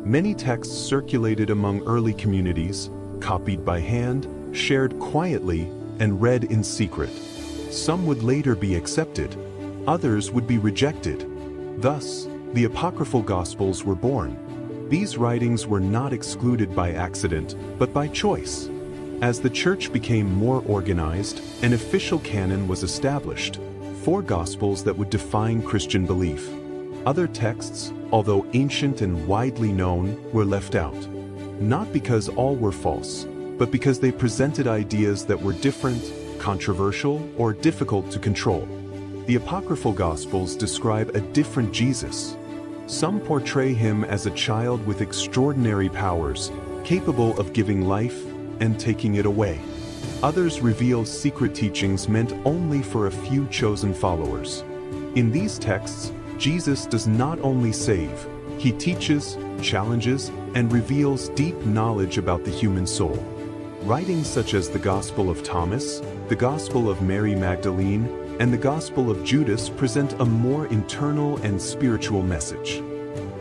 Many texts circulated among early communities, copied by hand, shared quietly, and read in secret. Some would later be accepted, others would be rejected. Thus, the apocryphal Gospels were born. These writings were not excluded by accident, but by choice. As the Church became more organized, an official canon was established, 4 Gospels that would define Christian belief. Other texts, although ancient and widely known, were left out. Not because all were false, but because they presented ideas that were different, controversial, or difficult to control. The apocryphal Gospels describe a different Jesus. Some portray him as a child with extraordinary powers, capable of giving life and taking it away. Others reveal secret teachings meant only for a few chosen followers. In these texts, Jesus does not only save, he teaches, challenges, and reveals deep knowledge about the human soul. Writings such as the Gospel of Thomas, the Gospel of Mary Magdalene, and the Gospel of Judas present a more internal and spiritual message.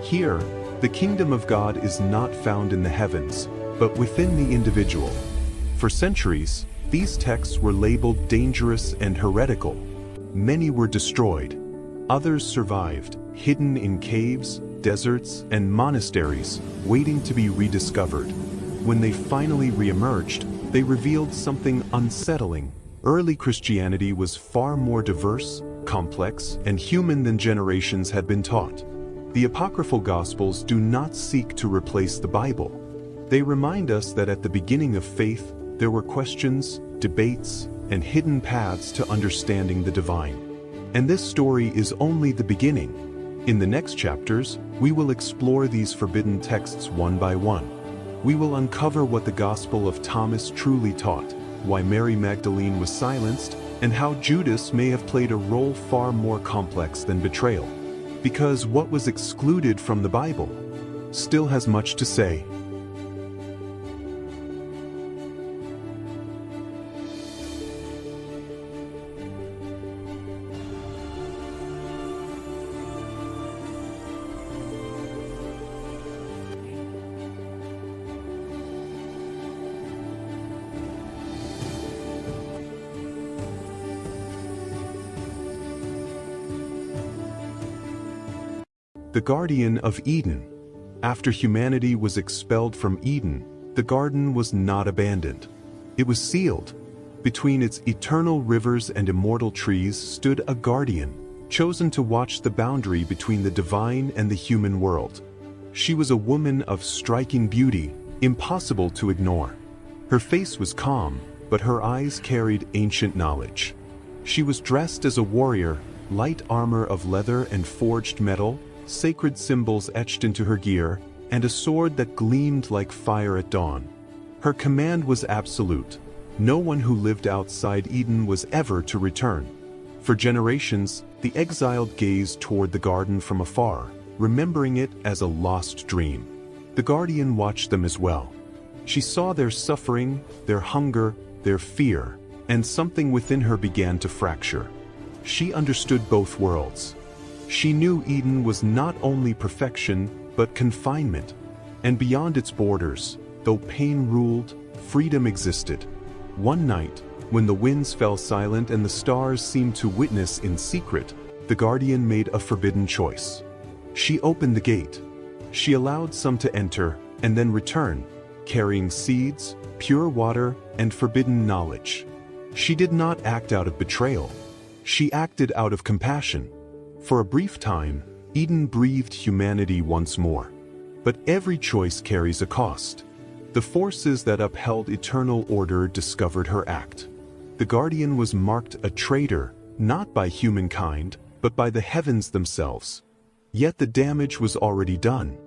Here, the kingdom of God is not found in the heavens, but within the individual. For centuries, these texts were labeled dangerous and heretical. Many were destroyed. Others survived, hidden in caves, deserts, and monasteries, waiting to be rediscovered. When they finally re-emerged, they revealed something unsettling. Early Christianity was far more diverse, complex, and human than generations had been taught. The apocryphal Gospels do not seek to replace the Bible. They remind us that at the beginning of faith, there were questions, debates, and hidden paths to understanding the divine. And this story is only the beginning. In the next chapters, we will explore these forbidden texts one by one. We will uncover what the Gospel of Thomas truly taught, why Mary Magdalene was silenced, and how Judas may have played a role far more complex than betrayal. Because what was excluded from the Bible still has much to say. The Guardian of Eden. After humanity was expelled from Eden, the garden was not abandoned. It was sealed. Between its eternal rivers and immortal trees stood a guardian, chosen to watch the boundary between the divine and the human world. She was a woman of striking beauty, impossible to ignore. Her face was calm, but her eyes carried ancient knowledge. She was dressed as a warrior, light armor of leather and forged metal, sacred symbols etched into her gear, and a sword that gleamed like fire at dawn. Her command was absolute. No one who lived outside Eden was ever to return. For generations, the exiled gazed toward the garden from afar, remembering it as a lost dream. The guardian watched them as well. She saw their suffering, their hunger, their fear, and something within her began to fracture. She understood both worlds. She knew Eden was not only perfection, but confinement. And beyond its borders, though pain ruled, freedom existed. One night, when the winds fell silent and the stars seemed to witness in secret, the guardian made a forbidden choice. She opened the gate. She allowed some to enter, and then return, carrying seeds, pure water, and forbidden knowledge. She did not act out of betrayal. She acted out of compassion. For a brief time, Eden breathed humanity once more. But every choice carries a cost. The forces that upheld eternal order discovered her act. The guardian was marked a traitor, not by humankind, but by the heavens themselves. Yet the damage was already done.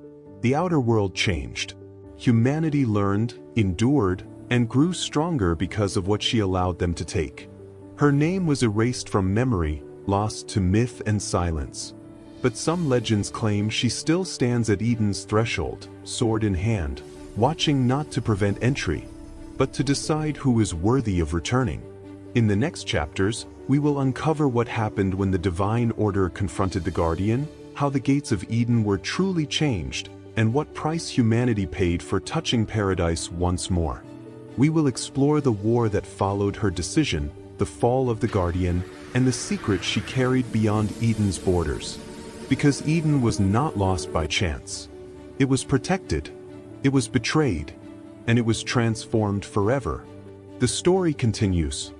The outer world changed. Humanity learned, endured, and grew stronger because of what she allowed them to take. Her name was erased from memory, lost to myth and silence. But some legends claim she still stands at Eden's threshold, sword in hand, watching not to prevent entry, but to decide who is worthy of returning. In the next chapters, we will uncover what happened when the divine order confronted the Guardian, how the gates of Eden were truly changed, and what price humanity paid for touching paradise once more. We will explore the war that followed her decision, the fall of the Guardian, and the secret she carried beyond Eden's borders. Because Eden was not lost by chance. It was protected, it was betrayed, and it was transformed forever. The story continues.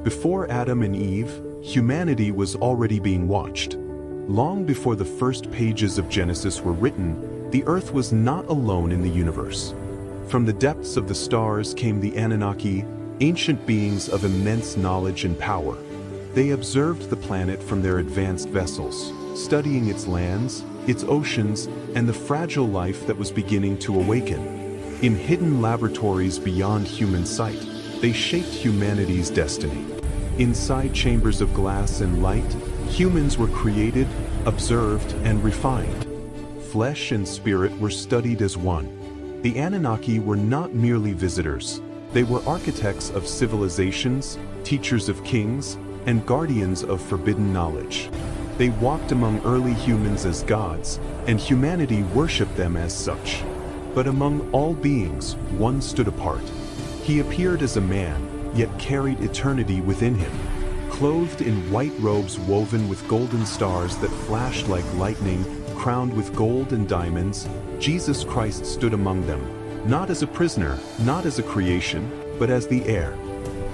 Before Adam and Eve, humanity was already being watched. Long before the first pages of Genesis were written, the earth was not alone in the universe. From the depths of the stars came the Anunnaki, ancient beings of immense knowledge and power. They observed the planet from their advanced vessels, studying its lands, its oceans, and the fragile life that was beginning to awaken. In hidden laboratories beyond human sight, they shaped humanity's destiny. Inside chambers of glass and light, humans were created, observed, and refined. Flesh and spirit were studied as one. The Anunnaki were not merely visitors. They were architects of civilizations, teachers of kings, and guardians of forbidden knowledge. They walked among early humans as gods, and humanity worshipped them as such. But among all beings, one stood apart. He appeared as a man, yet carried eternity within him. Clothed in white robes woven with golden stars that flashed like lightning, crowned with gold and diamonds, Jesus Christ stood among them, not as a prisoner, not as a creation, but as the heir.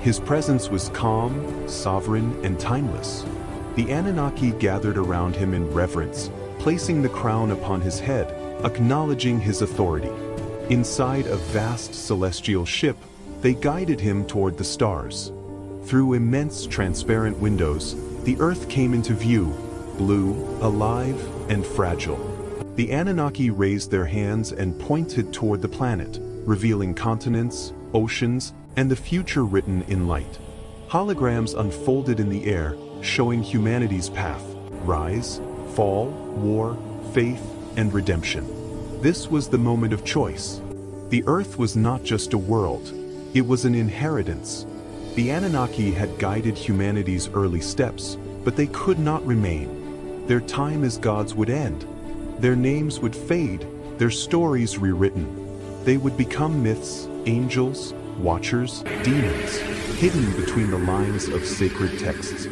His presence was calm, sovereign, and timeless. The Anunnaki gathered around him in reverence, placing the crown upon his head, acknowledging his authority. Inside a vast celestial ship, they guided him toward the stars. Through immense transparent windows, the earth came into view, blue, alive, and fragile. The Anunnaki raised their hands and pointed toward the planet, revealing continents, oceans, and the future written in light. Holograms unfolded in the air, showing humanity's path: rise, fall, war, faith, and redemption. This was the moment of choice. The earth was not just a world, it was an inheritance. The Anunnaki had guided humanity's early steps, but they could not remain. Their time as gods would end. Their names would fade, their stories rewritten. They would become myths, angels, watchers, demons, hidden between the lines of sacred texts.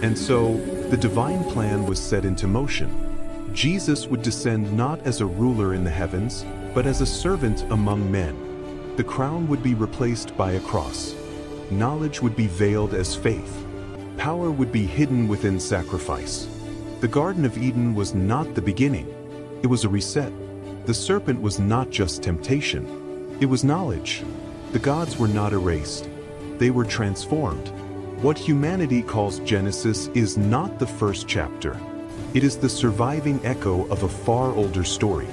And so, the divine plan was set into motion. Jesus would descend not as a ruler in the heavens, but as a servant among men. The crown would be replaced by a cross. Knowledge would be veiled as faith. Power would be hidden within sacrifice. The Garden of Eden was not the beginning. It was a reset. The serpent was not just temptation. It was knowledge. The gods were not erased. They were transformed. What humanity calls Genesis is not the first chapter. It is the surviving echo of a far older story.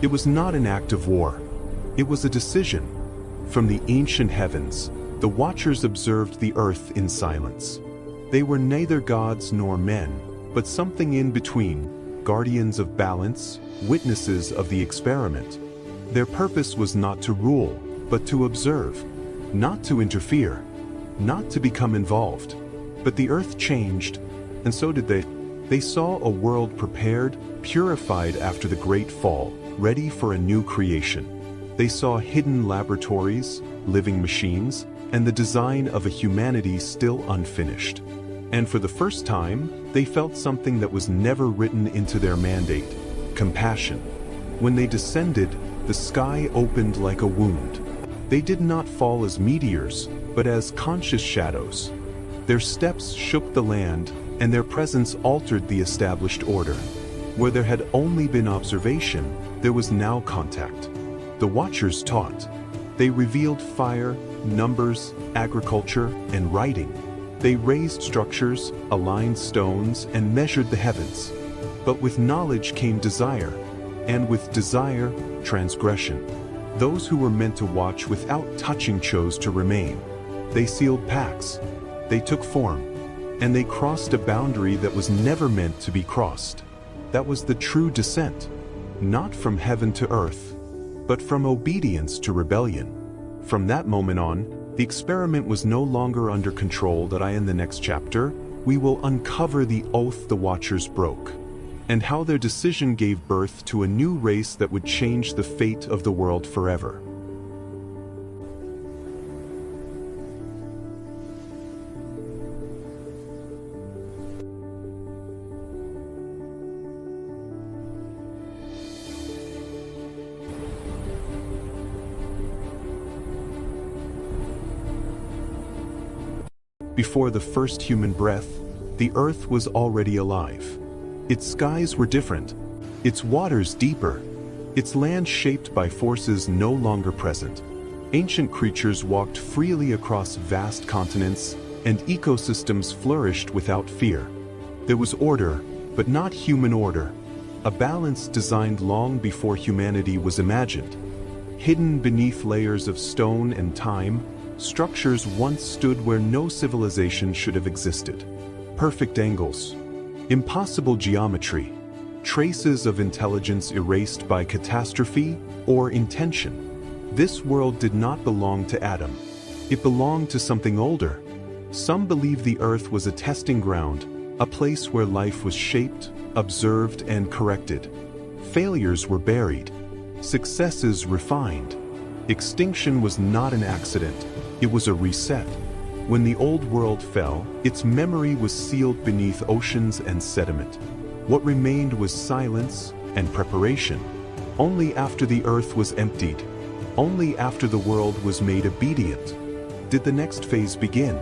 It was not an act of war. It was a decision. From the ancient heavens, the Watchers observed the earth in silence. They were neither gods nor men, but something in between, guardians of balance, witnesses of the experiment. Their purpose was not to rule, but to observe, not to interfere, not to become involved. But the earth changed, and so did they. They saw a world prepared, purified after the great fall, ready for a new creation. They saw hidden laboratories, living machines, and the design of a humanity still unfinished. And for the first time, they felt something that was never written into their mandate: compassion. When they descended, the sky opened like a wound. They did not fall as meteors, but as conscious shadows. Their steps shook the land, and their presence altered the established order. Where there had only been observation, there was now contact. The Watchers taught. They revealed fire, numbers, agriculture, and writing. They raised structures, aligned stones, and measured the heavens. But with knowledge came desire, and with desire, transgression. Those who were meant to watch without touching chose to remain. They sealed pacts. They took form. And they crossed a boundary that was never meant to be crossed. That was the true descent, not from heaven to earth, but from obedience to rebellion. From that moment on, the experiment was no longer under control. That in the next chapter, we will uncover the oath the Watchers broke, and how their decision gave birth to a new race that would change the fate of the world forever. Before the first human breath, the earth was already alive. Its skies were different, its waters deeper, its land shaped by forces no longer present. Ancient creatures walked freely across vast continents, and ecosystems flourished without fear. There was order, but not human order, a balance designed long before humanity was imagined. Hidden beneath layers of stone and time, structures once stood where no civilization should have existed. Perfect angles, impossible geometry, traces of intelligence erased by catastrophe or intention. This world did not belong to Adam. It belonged to something older. Some believe the earth was a testing ground, a place where life was shaped, observed, and corrected. Failures were buried, successes refined. Extinction was not an accident, it was a reset. When the old world fell, its memory was sealed beneath oceans and sediment. What remained was silence and preparation. Only after the earth was emptied, only after the world was made obedient, did the next phase begin.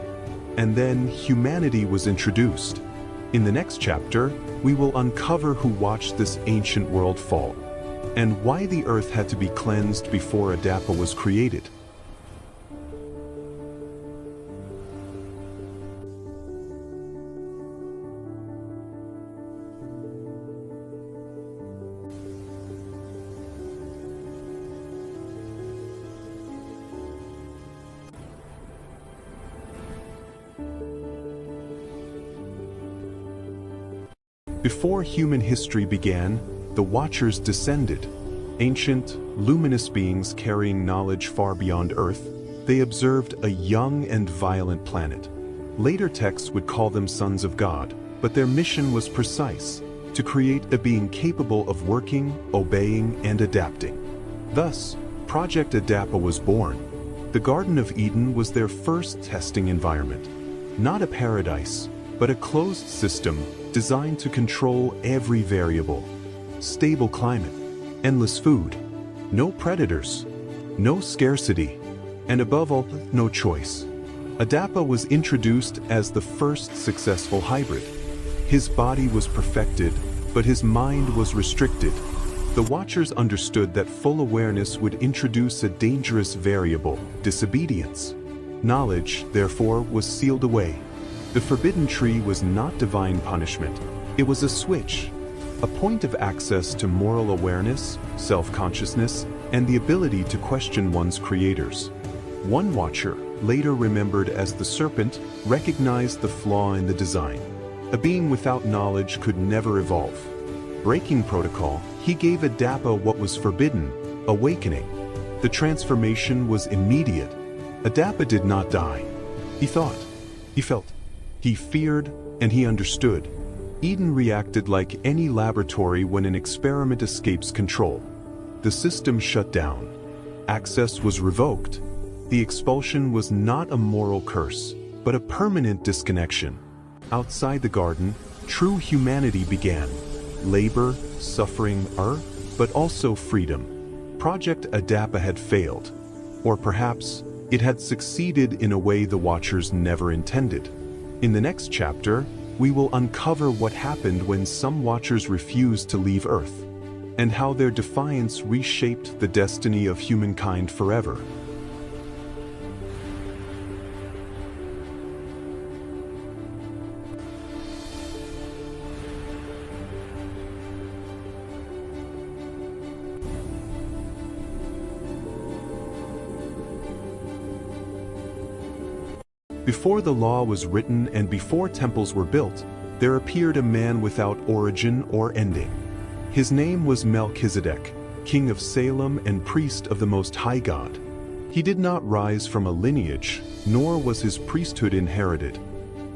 And then humanity was introduced. In the next chapter, we will uncover who watched this ancient world fall, and why the earth had to be cleansed before Adapa was created. Before human history began, the Watchers descended. Ancient, luminous beings carrying knowledge far beyond Earth, they observed a young and violent planet. Later texts would call them sons of God, but their mission was precise: to create a being capable of working, obeying, and adapting. Thus, Project Adapa was born. The Garden of Eden was their first testing environment. Not a paradise, but a closed system designed to control every variable. Stable climate, endless food, no predators, no scarcity, and above all, no choice. Adapa was introduced as the first successful hybrid. His body was perfected, but his mind was restricted. The Watchers understood that full awareness would introduce a dangerous variable: disobedience. Knowledge, therefore, was sealed away. The forbidden tree was not divine punishment. It was a switch, a point of access to moral awareness, self-consciousness, and the ability to question one's creators. One Watcher, later remembered as the Serpent, recognized the flaw in the design. A being without knowledge could never evolve. Breaking protocol, he gave Adapa what was forbidden: awakening. The transformation was immediate. Adapa did not die. He thought. He felt. He feared, and he understood. Eden reacted like any laboratory when an experiment escapes control. The system shut down. Access was revoked. The expulsion was not a moral curse, but a permanent disconnection. Outside the garden, true humanity began. Labor, suffering, but also freedom. Project Adapa had failed. Or perhaps, it had succeeded in a way the Watchers never intended. In the next chapter, we will uncover what happened when some Watchers refused to leave Earth, and how their defiance reshaped the destiny of humankind forever. Before the law was written and before temples were built, there appeared a man without origin or ending. His name was Melchizedek, king of Salem and priest of the Most High God. He did not rise from a lineage, nor was his priesthood inherited.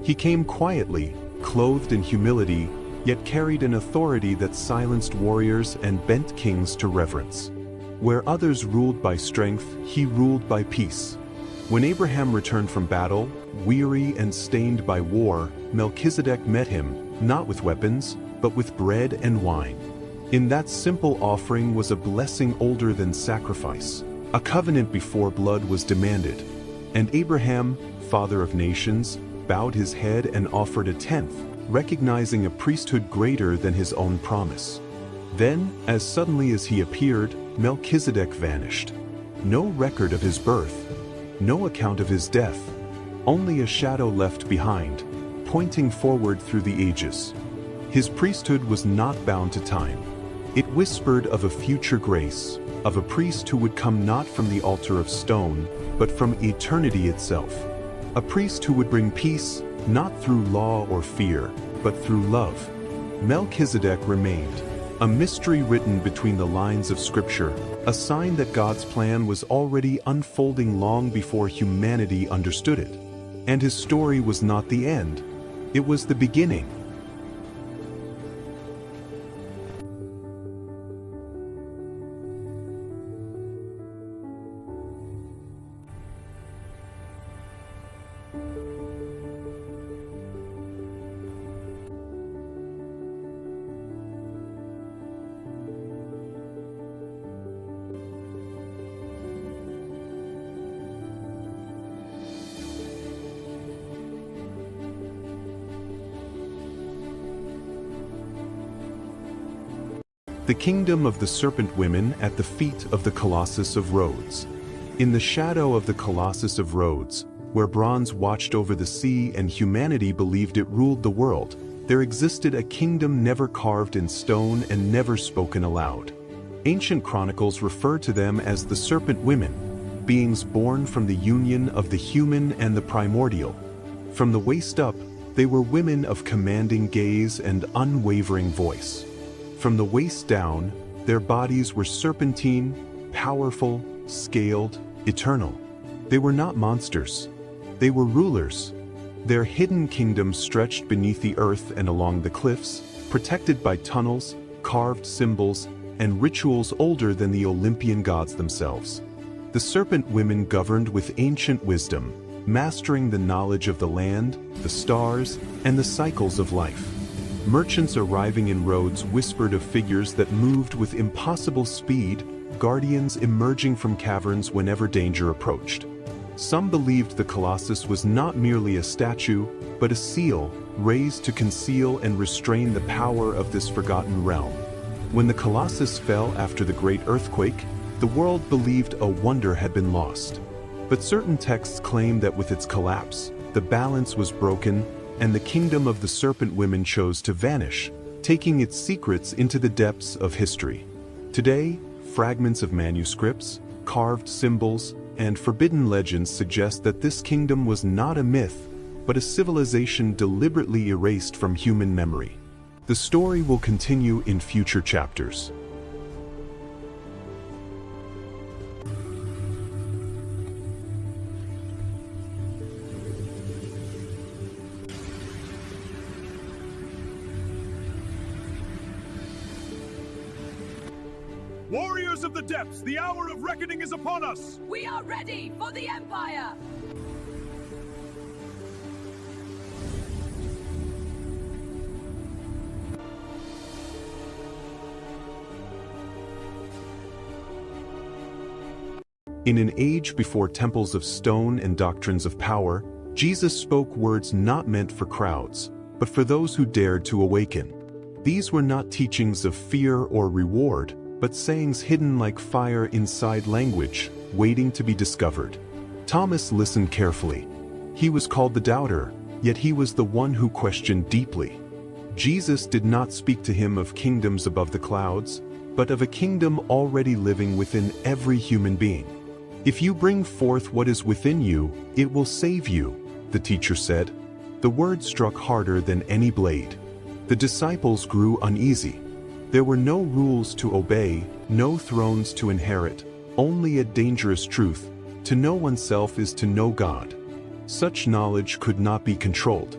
He came quietly, clothed in humility, yet carried an authority that silenced warriors and bent kings to reverence. Where others ruled by strength, he ruled by peace. When Abraham returned from battle, weary and stained by war, Melchizedek met him, not with weapons, but with bread and wine. In that simple offering was a blessing older than sacrifice, a covenant before blood was demanded. And Abraham, father of nations, bowed his head and offered a tenth, recognizing a priesthood greater than his own promise. Then, as suddenly as he appeared, Melchizedek vanished. No record of his birth, no account of his death, only a shadow left behind, pointing forward through the ages. His priesthood was not bound to time. It whispered of a future grace, of a priest who would come not from the altar of stone, but from eternity itself. A priest who would bring peace, not through law or fear, but through love. Melchizedek remained, a mystery written between the lines of Scripture, a sign that God's plan was already unfolding long before humanity understood it. And his story was not the end, it was the beginning. The kingdom of the serpent women at the feet of the Colossus of Rhodes. In the shadow of the Colossus of Rhodes, where bronze watched over the sea and humanity believed it ruled the world, there existed a kingdom never carved in stone and never spoken aloud. Ancient chronicles refer to them as the serpent women, beings born from the union of the human and the primordial. From the waist up, they were women of commanding gaze and unwavering voice. From the waist down, their bodies were serpentine, powerful, scaled, eternal. They were not monsters. They were rulers. Their hidden kingdom stretched beneath the earth and along the cliffs, protected by tunnels, carved symbols, and rituals older than the Olympian gods themselves. The serpent women governed with ancient wisdom, mastering the knowledge of the land, the stars, and the cycles of life. Merchants arriving in Rhodes whispered of figures that moved with impossible speed, guardians emerging from caverns whenever danger approached. Some believed the Colossus was not merely a statue, but a seal, raised to conceal and restrain the power of this forgotten realm. When the Colossus fell after the great earthquake, the world believed a wonder had been lost. But certain texts claim that with its collapse, the balance was broken, and the kingdom of the serpent women chose to vanish, taking its secrets into the depths of history. Today, fragments of manuscripts, carved symbols, and forbidden legends suggest that this kingdom was not a myth, but a civilization deliberately erased from human memory. The story will continue in future chapters. Warriors of the depths, the hour of reckoning is upon us! We are ready for the Empire! In an age before temples of stone and doctrines of power, Jesus spoke words not meant for crowds, but for those who dared to awaken. These were not teachings of fear or reward, but sayings hidden like fire inside language, waiting to be discovered. Thomas listened carefully. He was called the doubter, yet he was the one who questioned deeply. Jesus did not speak to him of kingdoms above the clouds, but of a kingdom already living within every human being. If you bring forth what is within you, it will save you, the teacher said. The word struck harder than any blade. The disciples grew uneasy. There were no rules to obey, no thrones to inherit, only a dangerous truth: to know oneself is to know God. Such knowledge could not be controlled.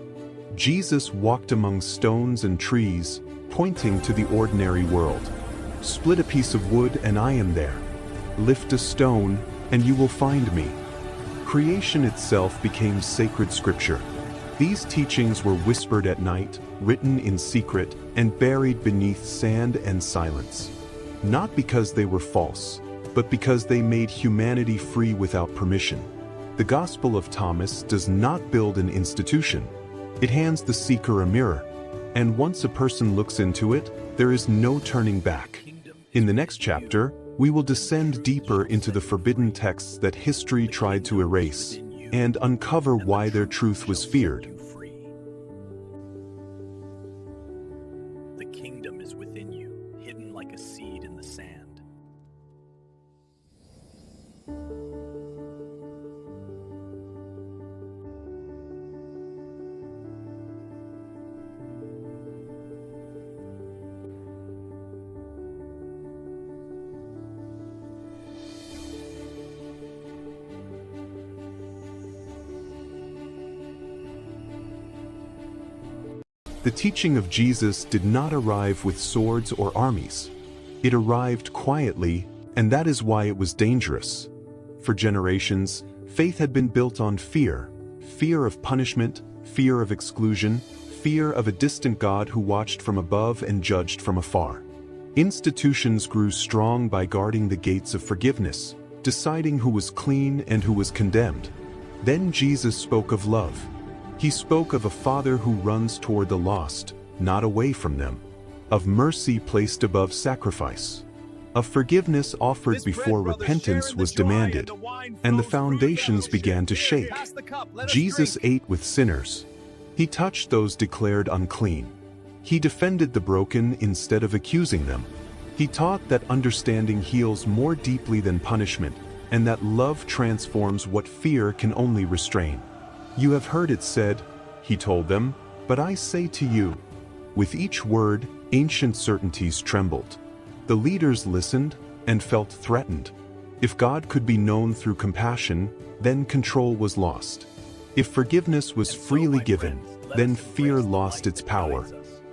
Jesus walked among stones and trees, pointing to the ordinary world. Split a piece of wood and I am there. Lift a stone, and you will find me. Creation itself became sacred scripture. These teachings were whispered at night, written in secret, and buried beneath sand and silence. Not because they were false, but because they made humanity free without permission. The Gospel of Thomas does not build an institution. It hands the seeker a mirror, and once a person looks into it, there is no turning back. In the next chapter, we will descend deeper into the forbidden texts that history tried to erase, and uncover why their truth was feared. The kingdom is within you, hidden like a seed in the sand. The teaching of Jesus did not arrive with swords or armies. It arrived quietly, and that is why it was dangerous. For generations, faith had been built on fear: fear of punishment, fear of exclusion, fear of a distant God who watched from above and judged from afar. Institutions grew strong by guarding the gates of forgiveness, deciding who was clean and who was condemned. Then Jesus spoke of love. He spoke of a Father who runs toward the lost, not away from them; of mercy placed above sacrifice; of forgiveness offered before repentance was demanded, and the foundations began to shake. Jesus ate with sinners. He touched those declared unclean. He defended the broken instead of accusing them. He taught that understanding heals more deeply than punishment, and that love transforms what fear can only restrain. You have heard it said, he told them, but I say to you. With each word, ancient certainties trembled. The leaders listened and felt threatened. If God could be known through compassion, then control was lost. If forgiveness was freely given, then fear lost its power.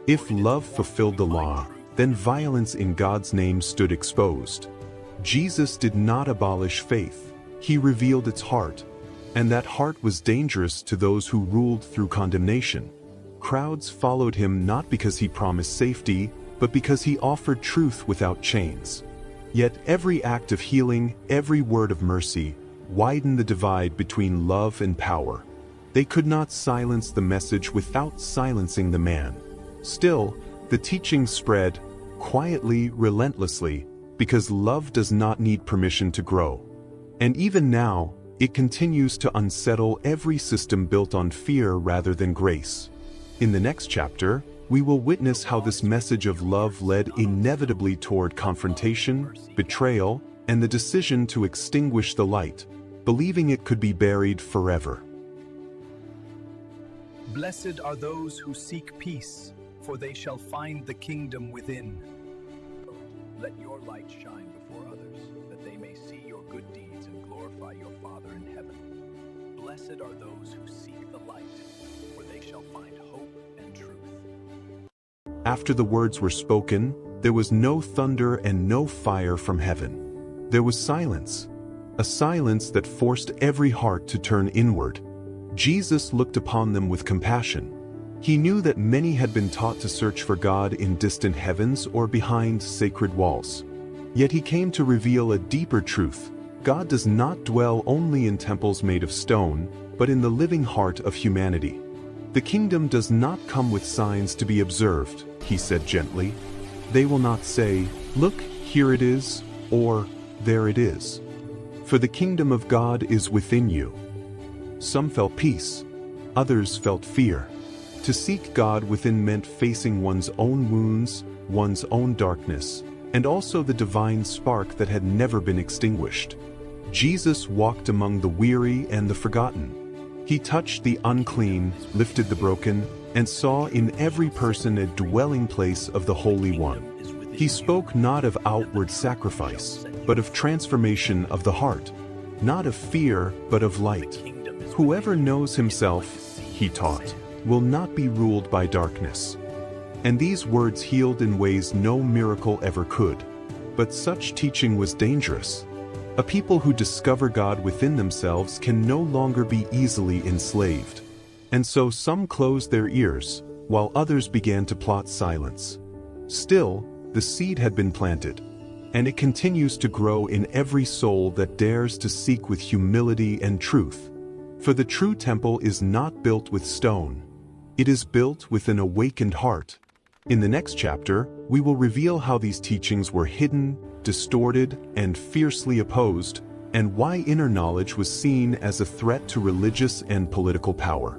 If love fulfilled the law, then violence in God's name stood exposed. Jesus did not abolish faith. He revealed its heart. And that heart was dangerous to those who ruled through condemnation. Crowds followed him not because he promised safety, but because he offered truth without chains. Yet every act of healing, every word of mercy, widened the divide between love and power. They could not silence the message without silencing the man. Still, the teaching spread, quietly, relentlessly, because love does not need permission to grow. And even now, it continues to unsettle every system built on fear rather than grace. In the next chapter, we will witness how this message of love led inevitably toward confrontation, betrayal, and the decision to extinguish the light, believing it could be buried forever. Blessed are those who seek peace, for they shall find the kingdom within. Let your light shine before others, that they may see your good deeds and glorify your Father in heaven. Blessed are those who seek the light, for they shall find hope and truth. After the words were spoken, There was no thunder and no fire from heaven. There was silence, a silence that forced every heart to turn inward. Jesus looked upon them with compassion. He knew that many had been taught to search for God in distant heavens or behind sacred walls. Yet he came to reveal a deeper truth. God does not dwell only in temples made of stone, but in the living heart of humanity. The kingdom does not come with signs to be observed, he said gently. They will not say, "Look, here it is," or "There it is." For the kingdom of God is within you. Some felt peace, others felt fear. To seek God within meant facing one's own wounds, one's own darkness, and also the divine spark that had never been extinguished. Jesus walked among the weary and the forgotten. He touched the unclean, lifted the broken, and saw in every person a dwelling place of the Holy One. He spoke not of outward sacrifice, but of transformation of the heart, not of fear, but of light. Whoever knows himself, he taught, will not be ruled by darkness. And these words healed in ways no miracle ever could. But such teaching was dangerous. A people who discover God within themselves can no longer be easily enslaved. And so some closed their ears, while others began to plot silence. Still, the seed had been planted, and it continues to grow in every soul that dares to seek with humility and truth. For the true temple is not built with stone. It is built with an awakened heart. In the next chapter, we will reveal how these teachings were hidden, distorted, and fiercely opposed, and why inner knowledge was seen as a threat to religious and political power.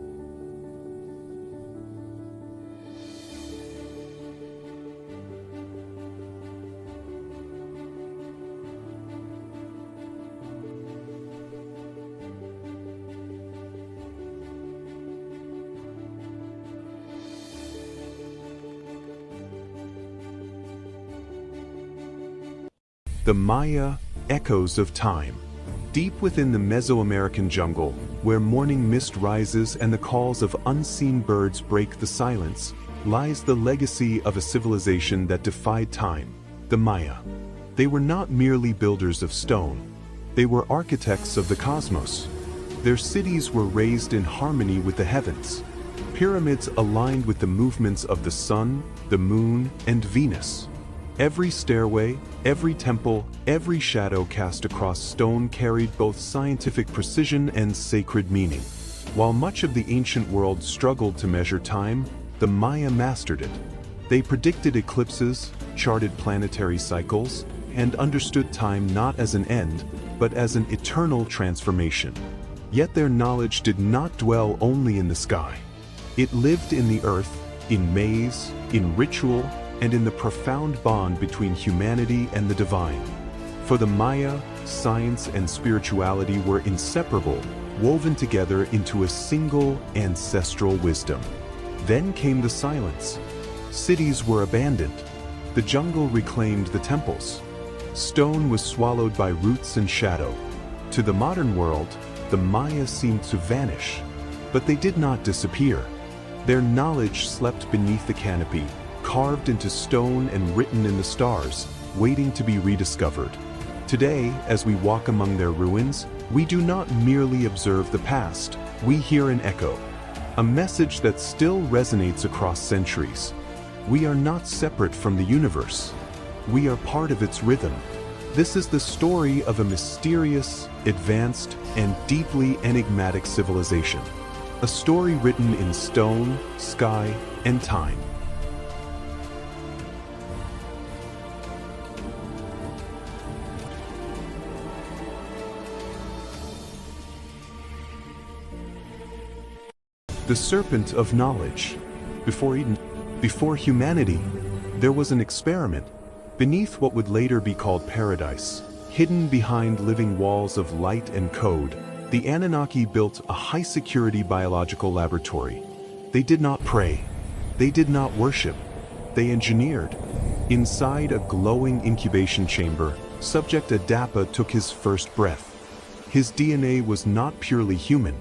The Maya, echoes of time. Deep within the Mesoamerican jungle, where morning mist rises and the calls of unseen birds break the silence, lies the legacy of a civilization that defied time, the Maya. They were not merely builders of stone. They were architects of the cosmos. Their cities were raised in harmony with the heavens. Pyramids aligned with the movements of the sun, the moon, and Venus. Every stairway, every temple, every shadow cast across stone carried both scientific precision and sacred meaning. While much of the ancient world struggled to measure time, the Maya mastered it. They predicted eclipses, charted planetary cycles, and understood time not as an end, but as an eternal transformation. Yet their knowledge did not dwell only in the sky. It lived in the earth, in maze, in ritual, and in the profound bond between humanity and the divine. For the Maya, science and spirituality were inseparable, woven together into a single ancestral wisdom. Then came the silence. Cities were abandoned. The jungle reclaimed the temples. Stone was swallowed by roots and shadow. To the modern world, the Maya seemed to vanish. But they did not disappear. Their knowledge slept beneath the canopy, carved into stone and written in the stars, waiting to be rediscovered. Today, as we walk among their ruins, we do not merely observe the past, we hear an echo, a message that still resonates across centuries. We are not separate from the universe. We are part of its rhythm. This is the story of a mysterious, advanced, and deeply enigmatic civilization. A story written in stone, sky, and time. The serpent of knowledge. Before Eden, before humanity, there was an experiment beneath what would later be called paradise. Hidden behind living walls of light and code, the Anunnaki built a high-security biological laboratory. They did not pray. They did not worship. They engineered. Inside a glowing incubation chamber, Subject Adapa took his first breath. His DNA was not purely human.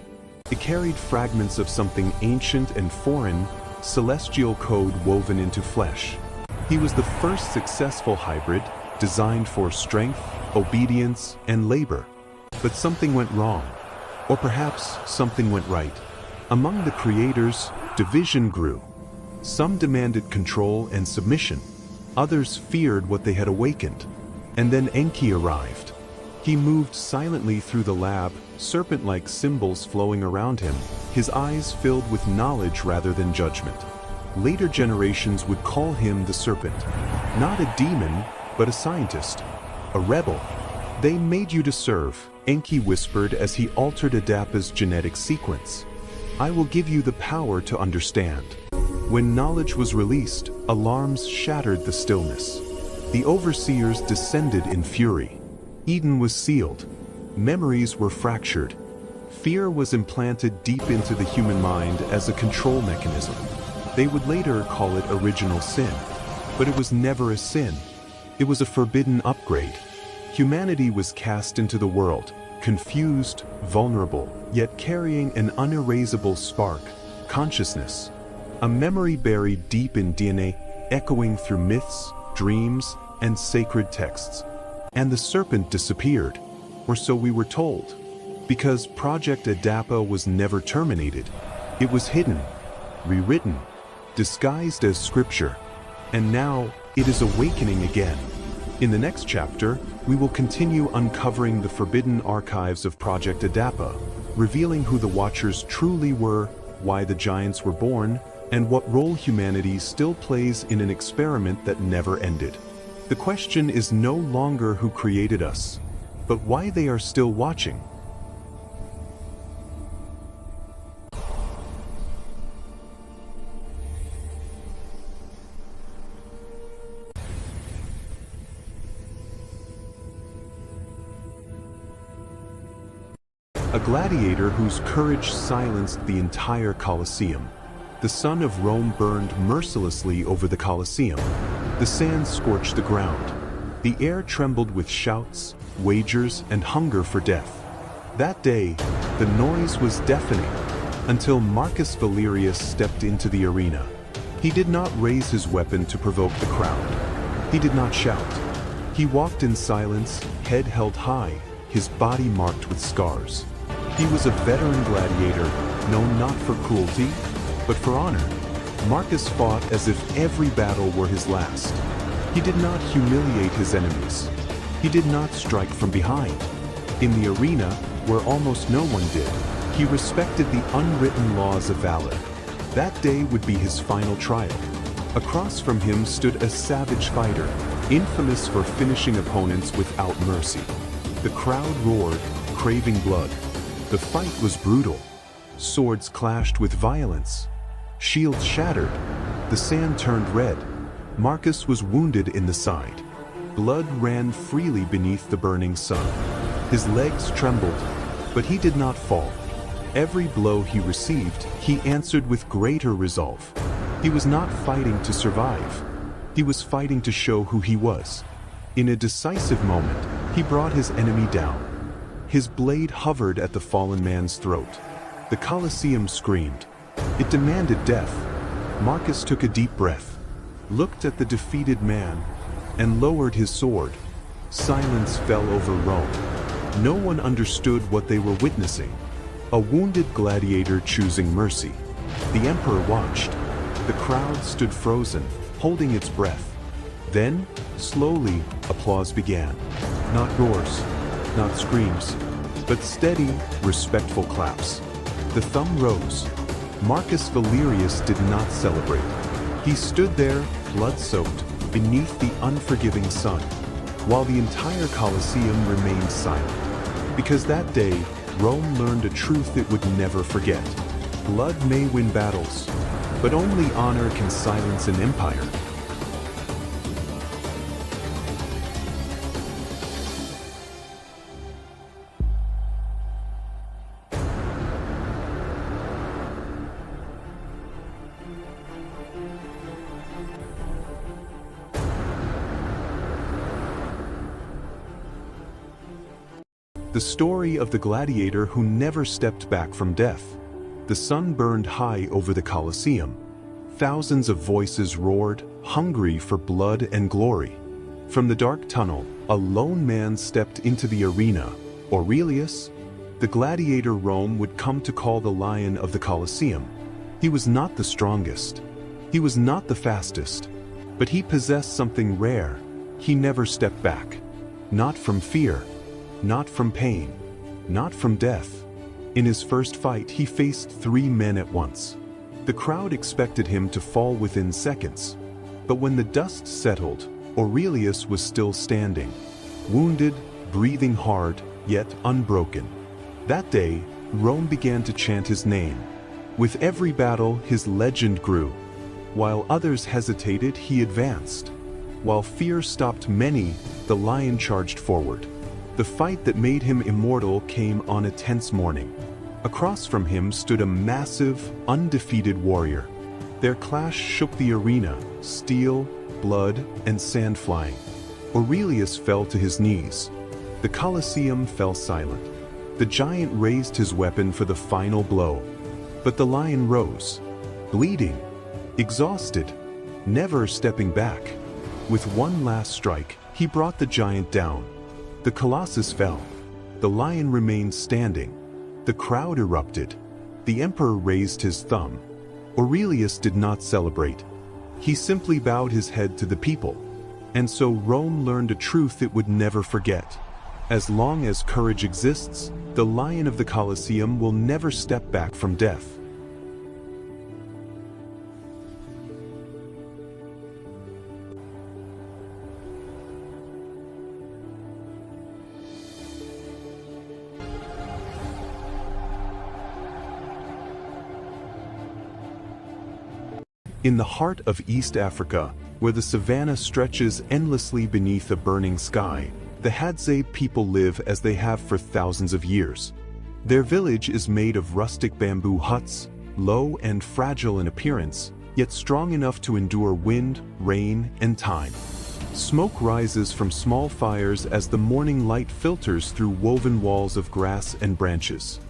It carried fragments of something ancient and foreign, celestial code woven into flesh. He was the first successful hybrid designed for strength, obedience, and labor. But something went wrong. Or perhaps something went right. Among the creators, division grew. Some demanded control and submission. Others feared what they had awakened. And then Enki arrived. He moved silently through the lab, serpent-like symbols flowing around him, his eyes filled with knowledge rather than judgment. Later generations would call him the Serpent. Not a demon, but a scientist. A rebel. They made you to serve, Enki whispered as he altered Adapa's genetic sequence. I will give you the power to understand. When knowledge was released, alarms shattered the stillness. The overseers descended in fury. Eden was sealed. Memories were fractured. Fear was implanted deep into the human mind as a control mechanism. They would later call it original sin. But it was never a sin. It was a forbidden upgrade. Humanity was cast into the world, confused, vulnerable, yet carrying an unerasable spark, consciousness. A memory buried deep in DNA, echoing through myths, dreams, and sacred texts. And the serpent disappeared, or so we were told. Because Project Adapa was never terminated. It was hidden, rewritten, disguised as scripture. And now, it is awakening again. In the next chapter, we will continue uncovering the forbidden archives of Project Adapa, revealing who the Watchers truly were, why the Giants were born, and what role humanity still plays in an experiment that never ended. The question is no longer who created us, but why they are still watching. A gladiator whose courage silenced the entire Colosseum. The sun of Rome burned mercilessly over the Colosseum. The sand scorched the ground. The air trembled with shouts, wagers, and hunger for death. That day, the noise was deafening, until Marcus Valerius stepped into the arena. He did not raise his weapon to provoke the crowd. He did not shout. He walked in silence, head held high, his body marked with scars. He was a veteran gladiator, known not for cruelty, but for honor. Marcus fought as if every battle were his last. He did not humiliate his enemies. He did not strike from behind. In the arena, where almost no one did, he respected the unwritten laws of valor. That day would be his final trial. Across from him stood a savage fighter, infamous for finishing opponents without mercy. The crowd roared, craving blood. The fight was brutal. Swords clashed with violence. Shields shattered. The sand turned red. Marcus was wounded in the side. Blood ran freely beneath the burning sun. His legs trembled, but he did not fall. Every blow he received, he answered with greater resolve. He was not fighting to survive. He was fighting to show who he was. In a decisive moment, he brought his enemy down. His blade hovered at the fallen man's throat. The Colosseum screamed. It demanded death. Marcus took a deep breath, looked at the defeated man, and lowered his sword. Silence fell over Rome. No one understood what they were witnessing. A wounded gladiator choosing mercy. The emperor watched. The crowd stood frozen, holding its breath. Then, slowly, applause began. Not roars, not screams, but steady, respectful claps. The thumb rose. Marcus Valerius did not celebrate. He stood there, blood-soaked, beneath the unforgiving sun, while the entire Colosseum remained silent. Because that day, Rome learned a truth it would never forget. Blood may win battles, but only honor can silence an empire. The story of the gladiator who never stepped back from death. The sun burned high over the Colosseum. Thousands of voices roared, hungry for blood and glory. From the dark tunnel, a lone man stepped into the arena. Aurelius, the gladiator Rome would come to call the lion of the Colosseum. He was not the strongest. He was not the fastest. But he possessed something rare. He never stepped back. Not from fear. Not from pain. Not from death. In his first fight, he faced 3 men at once. The crowd expected him to fall within seconds. But when the dust settled, Aurelius was still standing. Wounded, breathing hard, yet unbroken. That day, Rome began to chant his name. With every battle, his legend grew. While others hesitated, he advanced. While fear stopped many, the lion charged forward. The fight that made him immortal came on a tense morning. Across from him stood a massive, undefeated warrior. Their clash shook the arena, steel, blood, and sand flying. Aurelius fell to his knees. The Colosseum fell silent. The giant raised his weapon for the final blow. But the lion rose, bleeding, exhausted, never stepping back. With one last strike, he brought the giant down. The colossus fell. The lion remained standing. The crowd erupted. The emperor raised his thumb. Aurelius did not celebrate. He simply bowed his head to the people. And so Rome learned a truth it would never forget. As long as courage exists, the lion of the Colosseum will never step back from death. In the heart of East Africa, where the savanna stretches endlessly beneath a burning sky, the Hadza people live as they have for thousands of years. Their village is made of rustic bamboo huts, low and fragile in appearance, yet strong enough to endure wind, rain, and time. Smoke rises from small fires as the morning light filters through woven walls of grass and branches.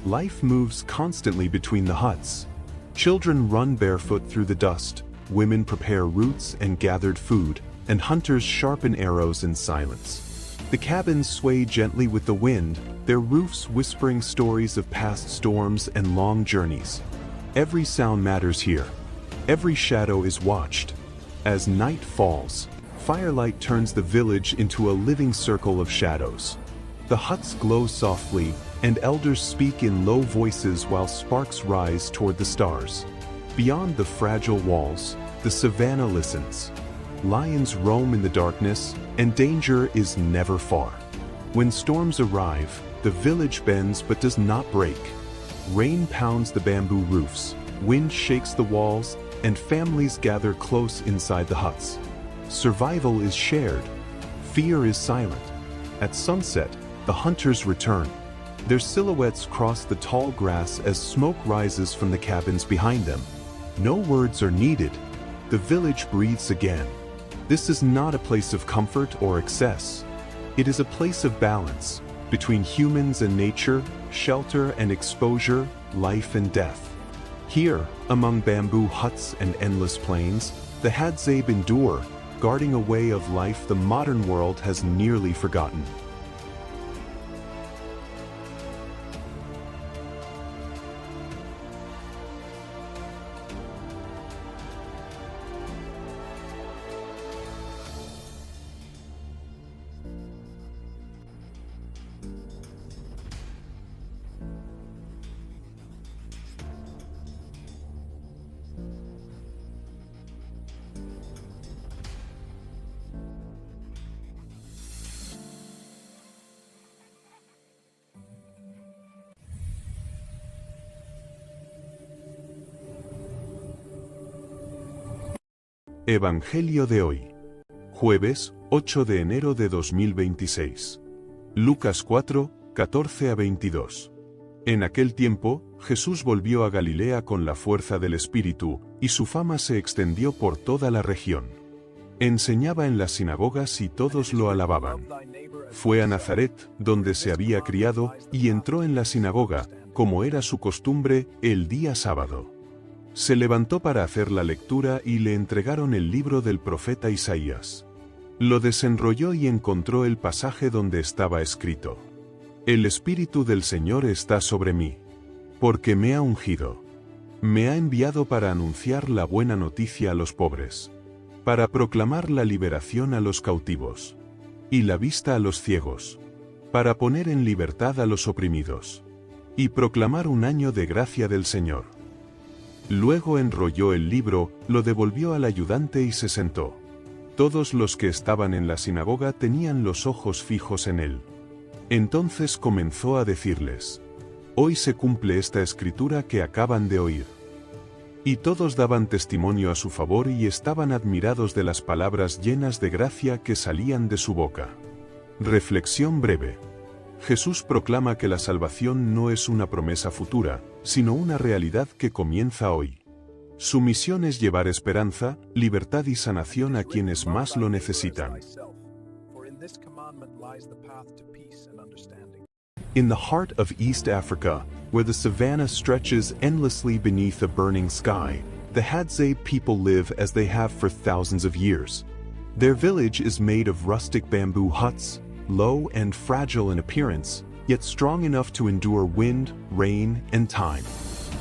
Life moves constantly between the huts. Children run barefoot through the dust, women prepare roots and gathered food, and hunters sharpen arrows in silence. The cabins sway gently with the wind, their roofs whispering stories of past storms and long journeys. Every sound matters here. Every shadow is watched. As night falls, firelight turns the village into a living circle of shadows. The huts glow softly, and elders speak in low voices while sparks rise toward the stars. Beyond the fragile walls, the savanna listens. Lions roam in the darkness, and danger is never far. When storms arrive, the village bends but does not break. Rain pounds the bamboo roofs, wind shakes the walls, and families gather close inside the huts. Survival is shared. Fear is silent. At sunset, the hunters return. Their silhouettes cross the tall grass as smoke rises from the cabins behind them. No words are needed. The village breathes again. This is not a place of comfort or excess. It is a place of balance, between humans and nature, shelter and exposure, life and death. Here, among bamboo huts and endless plains, the Hadza endure, guarding a way of life the modern world has nearly forgotten. Evangelio de hoy, jueves 8 de enero de 2026. Lucas 4, 14 a 22. En aquel tiempo, Jesús volvió a Galilea con la fuerza del Espíritu, y su fama se extendió por toda la región. Enseñaba en las sinagogas y todos lo alababan. Fue a Nazaret, donde se había criado, y entró en la sinagoga, como era su costumbre, el día sábado. Se levantó para hacer la lectura y le entregaron el libro del profeta Isaías. Lo desenrolló y encontró el pasaje donde estaba escrito: El Espíritu del Señor está sobre mí, porque me ha ungido. Me ha enviado para anunciar la buena noticia a los pobres, para proclamar la liberación a los cautivos, y la vista a los ciegos, para poner en libertad a los oprimidos, y proclamar un año de gracia del Señor. Luego enrolló el libro, lo devolvió al ayudante y se sentó. Todos los que estaban en la sinagoga tenían los ojos fijos en él. Entonces comenzó a decirles: Hoy se cumple esta escritura que acaban de oír. Y todos daban testimonio a su favor y estaban admirados de las palabras llenas de gracia que salían de su boca. Reflexión breve. Jesús proclama que la salvación no es una promesa futura, sino una realidad que comienza hoy. Su misión es llevar esperanza, libertad y sanación a quienes más lo necesitan. In the heart of East Africa, where the savanna stretches endlessly beneath a burning sky, the Hadza people live as they have for thousands of years. Their village is made of rustic bamboo huts, low and fragile in appearance, yet strong enough to endure wind, rain, and time.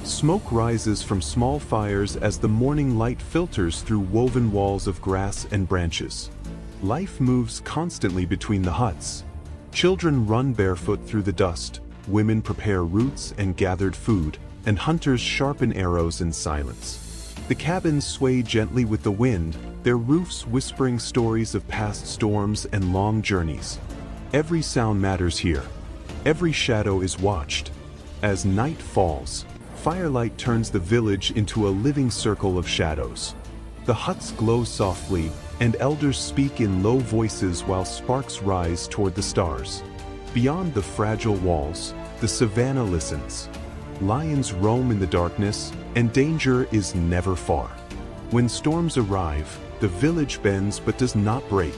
Smoke rises from small fires as the morning light filters through woven walls of grass and branches. Life moves constantly between the huts. Children run barefoot through the dust, women prepare roots and gathered food, and hunters sharpen arrows in silence. The cabins sway gently with the wind, their roofs whispering stories of past storms and long journeys. Every sound matters here. Every shadow is watched. As night falls, firelight turns the village into a living circle of shadows. The huts glow softly, and elders speak in low voices while sparks rise toward the stars. Beyond the fragile walls, the savanna listens. Lions roam in the darkness, and danger is never far. When storms arrive, the village bends but does not break.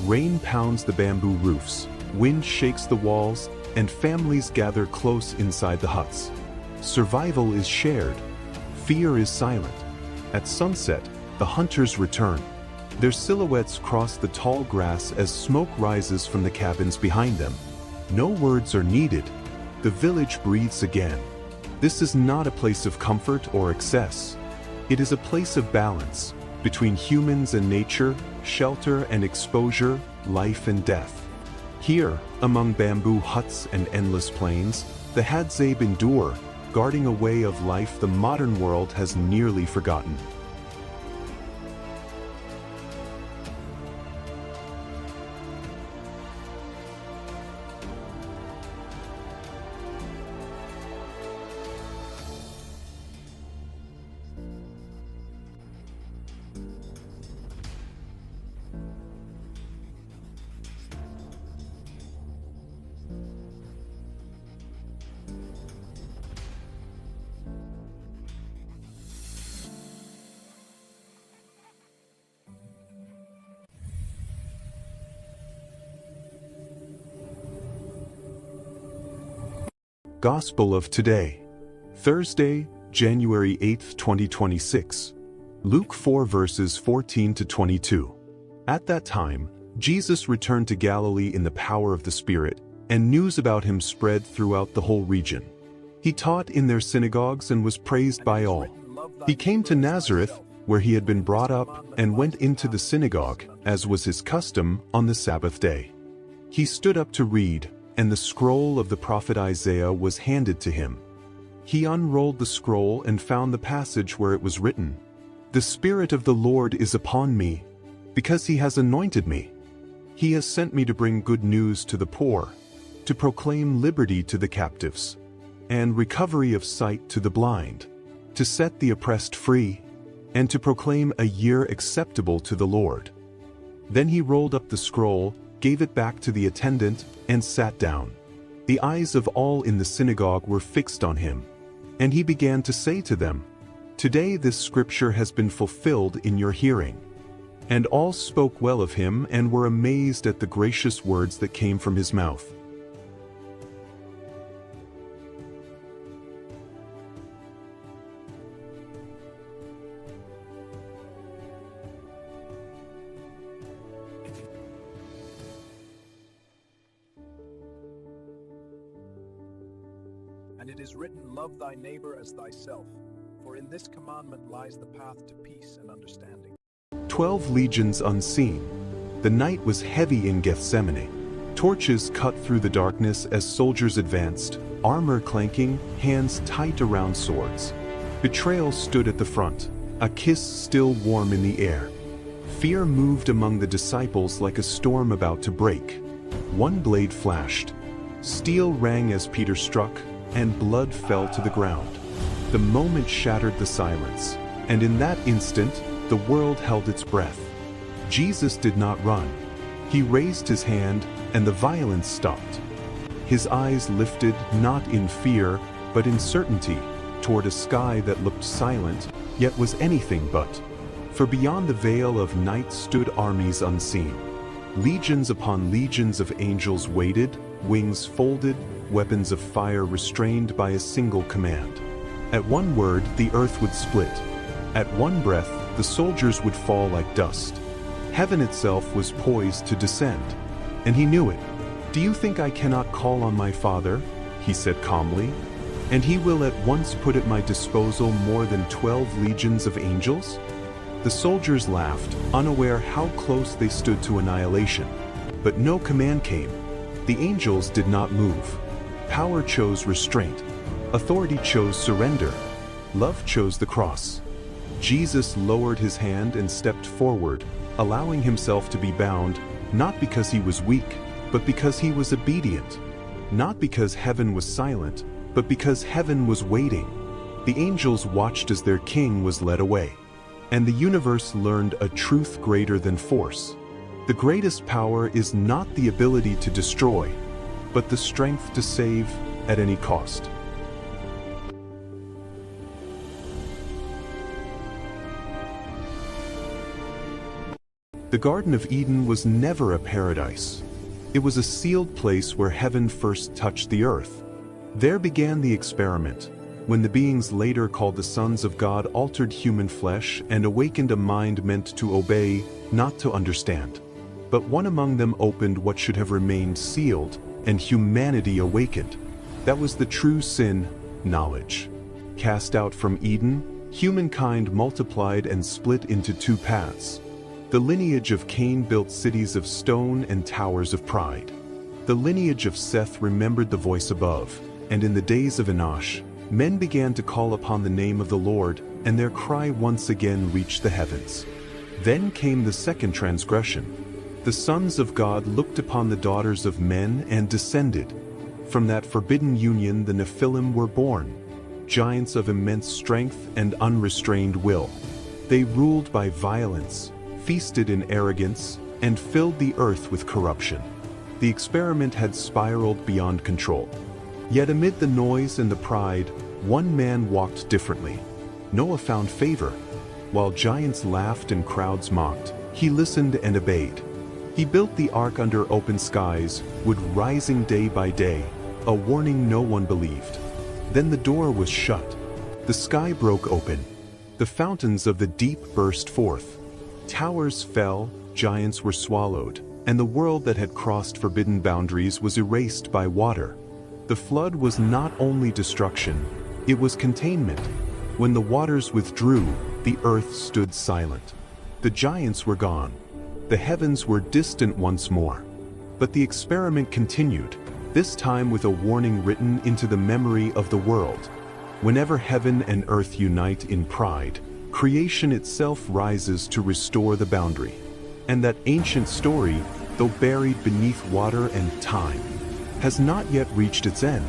Rain pounds the bamboo roofs, wind shakes the walls, and families gather close inside the huts. Survival is shared. Fear is silent. At sunset, the hunters return. Their silhouettes cross the tall grass as smoke rises from the cabins behind them. No words are needed. The village breathes again. This is not a place of comfort or excess. It is a place of balance, between humans and nature, shelter and exposure, life and death. Here, among bamboo huts and endless plains, the Hadza endure, guarding a way of life the modern world has nearly forgotten. Gospel of today, Thursday, January 8, 2026. Luke 4 verses 14 to 22. At that time, Jesus returned to Galilee in the power of the Spirit, and news about him spread throughout the whole region. He taught in their synagogues and was praised by all. He came to Nazareth, where he had been brought up, and went into the synagogue, as was his custom, on the Sabbath day. He stood up to read, and the scroll of the prophet Isaiah was handed to him. He unrolled the scroll and found the passage where it was written, "The Spirit of the Lord is upon me, because he has anointed me. He has sent me to bring good news to the poor, to proclaim liberty to the captives, and recovery of sight to the blind, to set the oppressed free, and to proclaim a year acceptable to the Lord." Then he rolled up the scroll, gave it back to the attendant, and sat down. The eyes of all in the synagogue were fixed on him, and he began to say to them, "Today this scripture has been fulfilled in your hearing." And all spoke well of him and were amazed at the gracious words that came from his mouth. And it is written, love thy neighbor as thyself. For in this commandment lies the path to peace and understanding. 12 legions unseen. The night was heavy in Gethsemane. Torches cut through the darkness as soldiers advanced, armor clanking, hands tight around swords. Betrayal stood at the front, a kiss still warm in the air. Fear moved among the disciples like a storm about to break. One blade flashed. Steel rang as Peter struck, and blood fell to the ground. The moment shattered the silence, and in that instant, the world held its breath. Jesus did not run. He raised his hand, and the violence stopped. His eyes lifted not in fear, but in certainty, toward a sky that looked silent, yet was anything but. For beyond the veil of night stood armies unseen. Legions upon legions of angels waited, wings folded, weapons of fire restrained by a single command. At one word, the earth would split. At one breath, the soldiers would fall like dust. Heaven itself was poised to descend. And he knew it. "Do you think I cannot call on my Father?" he said calmly. "And he will at once put at my disposal more than 12 legions of angels?" The soldiers laughed, unaware how close they stood to annihilation. But no command came. The angels did not move. Power chose restraint. Authority chose surrender. Love chose the cross. Jesus lowered his hand and stepped forward, allowing himself to be bound, not because he was weak, but because he was obedient. Not because heaven was silent, but because heaven was waiting. The angels watched as their king was led away. And the universe learned a truth greater than force. The greatest power is not the ability to destroy, but the strength to save at any cost. The Garden of Eden was never a paradise. It was a sealed place where heaven first touched the earth. There began the experiment, when the beings later called the sons of God altered human flesh and awakened a mind meant to obey, not to understand. But one among them opened what should have remained sealed, and humanity awakened. That was the true sin, knowledge. Cast out from Eden, humankind multiplied and split into two paths. The lineage of Cain built cities of stone and towers of pride. The lineage of Seth remembered the voice above, and in the days of Enosh, men began to call upon the name of the Lord, and their cry once again reached the heavens. Then came the second transgression. The sons of God looked upon the daughters of men and descended. From that forbidden union the Nephilim were born, giants of immense strength and unrestrained will. They ruled by violence, feasted in arrogance, and filled the earth with corruption. The experiment had spiraled beyond control. Yet amid the noise and the pride, one man walked differently. Noah found favor. While giants laughed and crowds mocked, he listened and obeyed. He built the ark under open skies, wood rising day by day, a warning no one believed. Then the door was shut. The sky broke open. The fountains of the deep burst forth. Towers fell, giants were swallowed, and the world that had crossed forbidden boundaries was erased by water. The flood was not only destruction, it was containment. When the waters withdrew, the earth stood silent. The giants were gone. The heavens were distant once more. But the experiment continued, this time with a warning written into the memory of the world. Whenever heaven and earth unite in pride, creation itself rises to restore the boundary. And that ancient story, though buried beneath water and time, has not yet reached its end.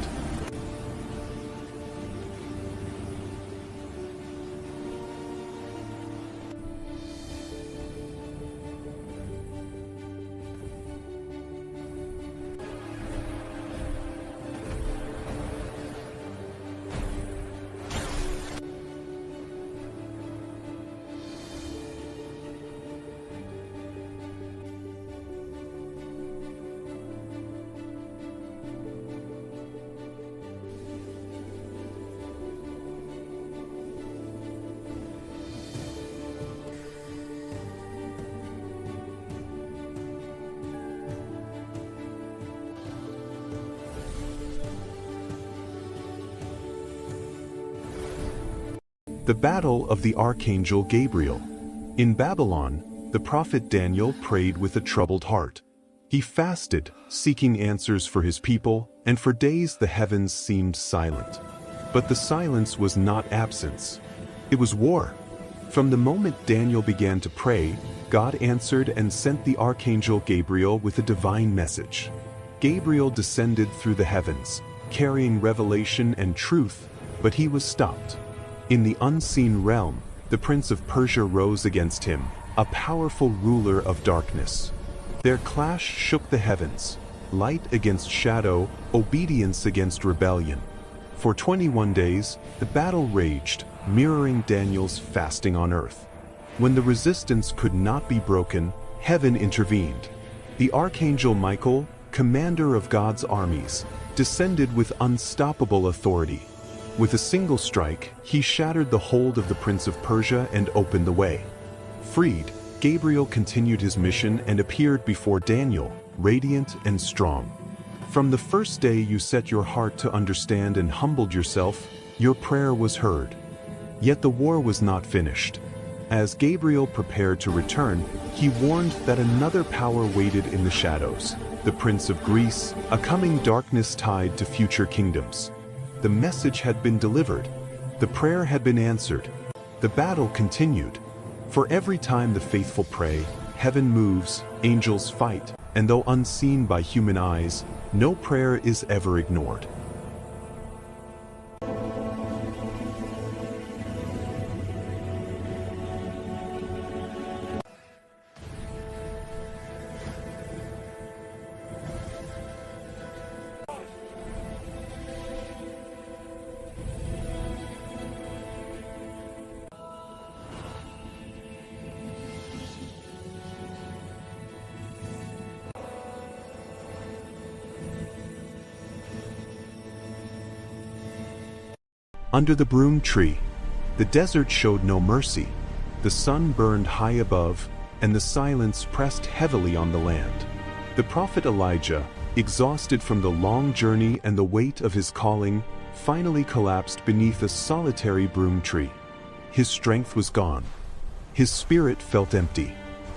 The Battle of the Archangel Gabriel. In Babylon, the prophet Daniel prayed with a troubled heart. He fasted, seeking answers for his people, and for days the heavens seemed silent. But the silence was not absence. It was war. From the moment Daniel began to pray, God answered and sent the Archangel Gabriel with a divine message. Gabriel descended through the heavens, carrying revelation and truth, but he was stopped. In the unseen realm, the prince of Persia rose against him, a powerful ruler of darkness. Their clash shook the heavens, light against shadow, obedience against rebellion. For 21 days, the battle raged, mirroring Daniel's fasting on earth. When the resistance could not be broken, heaven intervened. The Archangel Michael, commander of God's armies, descended with unstoppable authority. With a single strike, he shattered the hold of the Prince of Persia and opened the way. Freed, Gabriel continued his mission and appeared before Daniel, radiant and strong. From the first day you set your heart to understand and humbled yourself, your prayer was heard. Yet the war was not finished. As Gabriel prepared to return, he warned that another power waited in the shadows, the Prince of Greece, a coming darkness tied to future kingdoms. The message had been delivered. The prayer had been answered. The battle continued. For every time the faithful pray, heaven moves, angels fight, and though unseen by human eyes, no prayer is ever ignored. Under the broom tree, the desert showed no mercy. The sun burned high above, and the silence pressed heavily on the land. The prophet Elijah, exhausted from the long journey and the weight of his calling, finally collapsed beneath a solitary broom tree. His strength was gone. His spirit felt empty.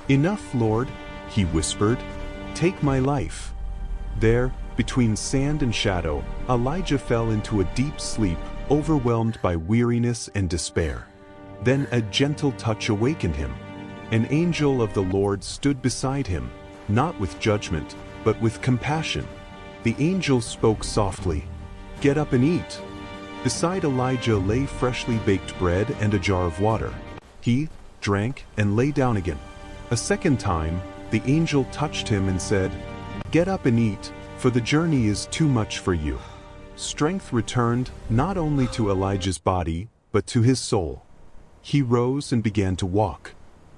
"Enough, Lord," he whispered. "Take my life." There, between sand and shadow, Elijah fell into a deep sleep, overwhelmed by weariness and despair. Then a gentle touch awakened him. An angel of the Lord stood beside him, not with judgment, but with compassion. The angel spoke softly, "Get up and eat." Beside Elijah lay freshly baked bread and a jar of water. He drank and lay down again. A second time, the angel touched him and said, "Get up and eat, for the journey is too much for you." Strength returned not only to Elijah's body, but to his soul. He rose and began to walk.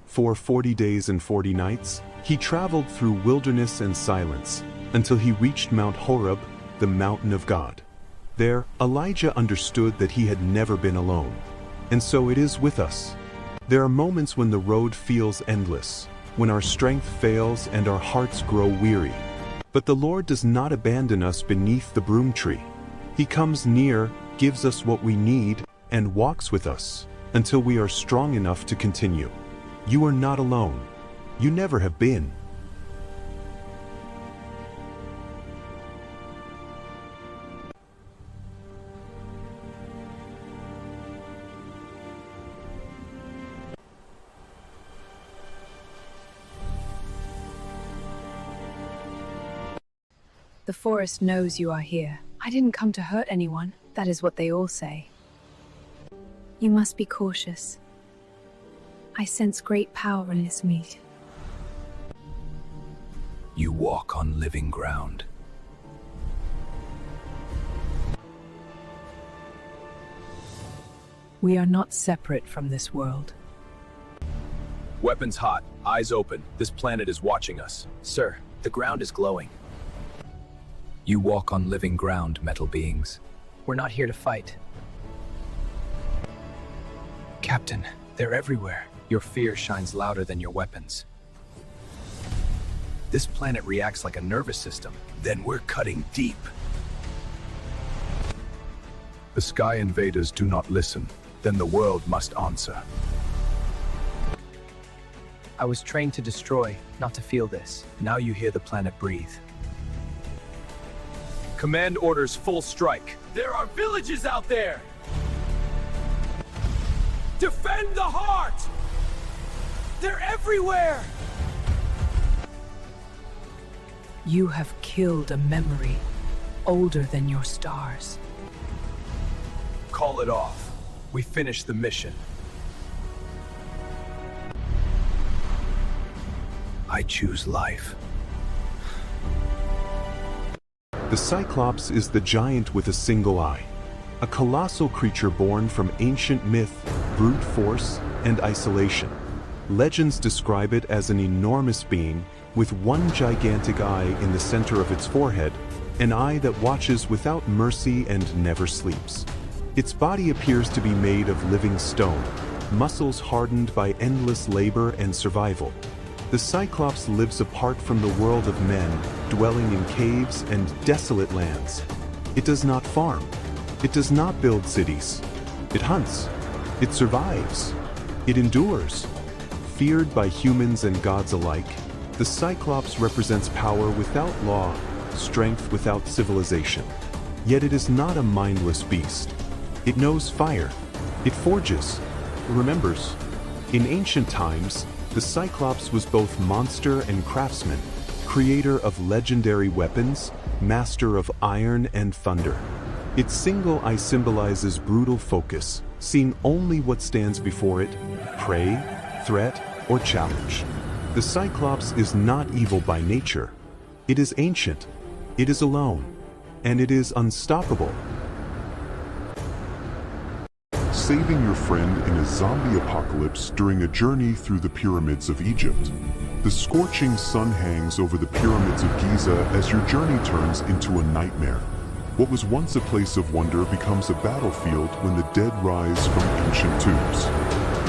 For 40 days and 40 nights, he traveled through wilderness and silence, until he reached Mount Horeb, the mountain of God. There, Elijah understood that he had never been alone. And so it is with us. There are moments when the road feels endless, when our strength fails and our hearts grow weary. But the Lord does not abandon us beneath the broom tree. He comes near, gives us what we need, and walks with us, until we are strong enough to continue. You are not alone. You never have been. The forest knows you are here. I didn't come to hurt anyone. That is what they all say. You must be cautious. I sense great power in this meat. You walk on living ground. We are not separate from this world. Weapons hot, eyes open. This planet is watching us. Sir, the ground is glowing. You walk on living ground, metal beings. We're not here to fight. Captain, they're everywhere. Your fear shines louder than your weapons. This planet reacts like a nervous system. Then we're cutting deep. The Sky Invaders do not listen. then the world must answer. I was trained to destroy, not to feel this. Now you hear the planet breathe. Command orders full strike. There are villages out there! Defend the heart! They're everywhere! You have killed a memory older than your stars. Call it off. We finished the mission. I choose life. The Cyclops is the giant with a single eye, a colossal creature born from ancient myth, brute force, and isolation. Legends describe it as an enormous being with one gigantic eye in the center of its forehead, an eye that watches without mercy and never sleeps. Its body appears to be made of living stone, muscles hardened by endless labor and survival. The Cyclops lives apart from the world of men, dwelling in caves and desolate lands. It does not farm. It does not build cities. It hunts. It survives. It endures. Feared by humans and gods alike, the Cyclops represents power without law, strength without civilization. Yet it is not a mindless beast. It knows fire. It forges, remembers. In ancient times, the Cyclops was both monster and craftsman, creator of legendary weapons, master of iron and thunder. Its single eye symbolizes brutal focus, seeing only what stands before it, prey, threat, or challenge. The Cyclops is not evil by nature. It is ancient, it is alone, and it is unstoppable. Saving your friend in a zombie apocalypse during a journey through the pyramids of Egypt. The scorching sun hangs over the pyramids of Giza as your journey turns into a nightmare. What was once a place of wonder becomes a battlefield when the dead rise from ancient tombs.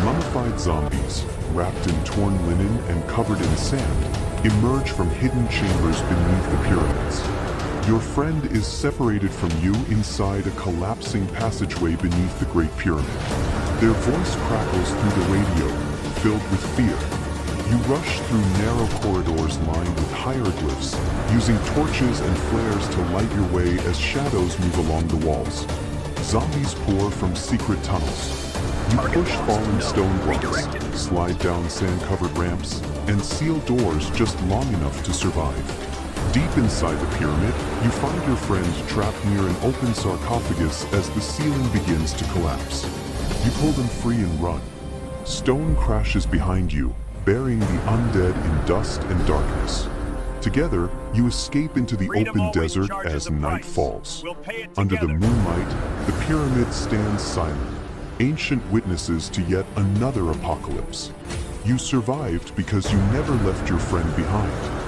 Mummified zombies, wrapped in torn linen and covered in sand, emerge from hidden chambers beneath the pyramids. Your friend is separated from you inside a collapsing passageway beneath the Great Pyramid. Their voice crackles through the radio, filled with fear. You rush through narrow corridors lined with hieroglyphs, using torches and flares to light your way as shadows move along the walls. Zombies pour from secret tunnels. You push falling stone blocks, slide down sand-covered ramps, and seal doors just long enough to survive. Deep inside the pyramid, you find your friend trapped near an open sarcophagus as the ceiling begins to collapse. You pull them free and run. Stone crashes behind you, burying the undead in dust and darkness. Together, you escape into the open desert as night falls. Under the moonlight, the pyramid stands silent, ancient witnesses to yet another apocalypse. You survived because you never left your friend behind.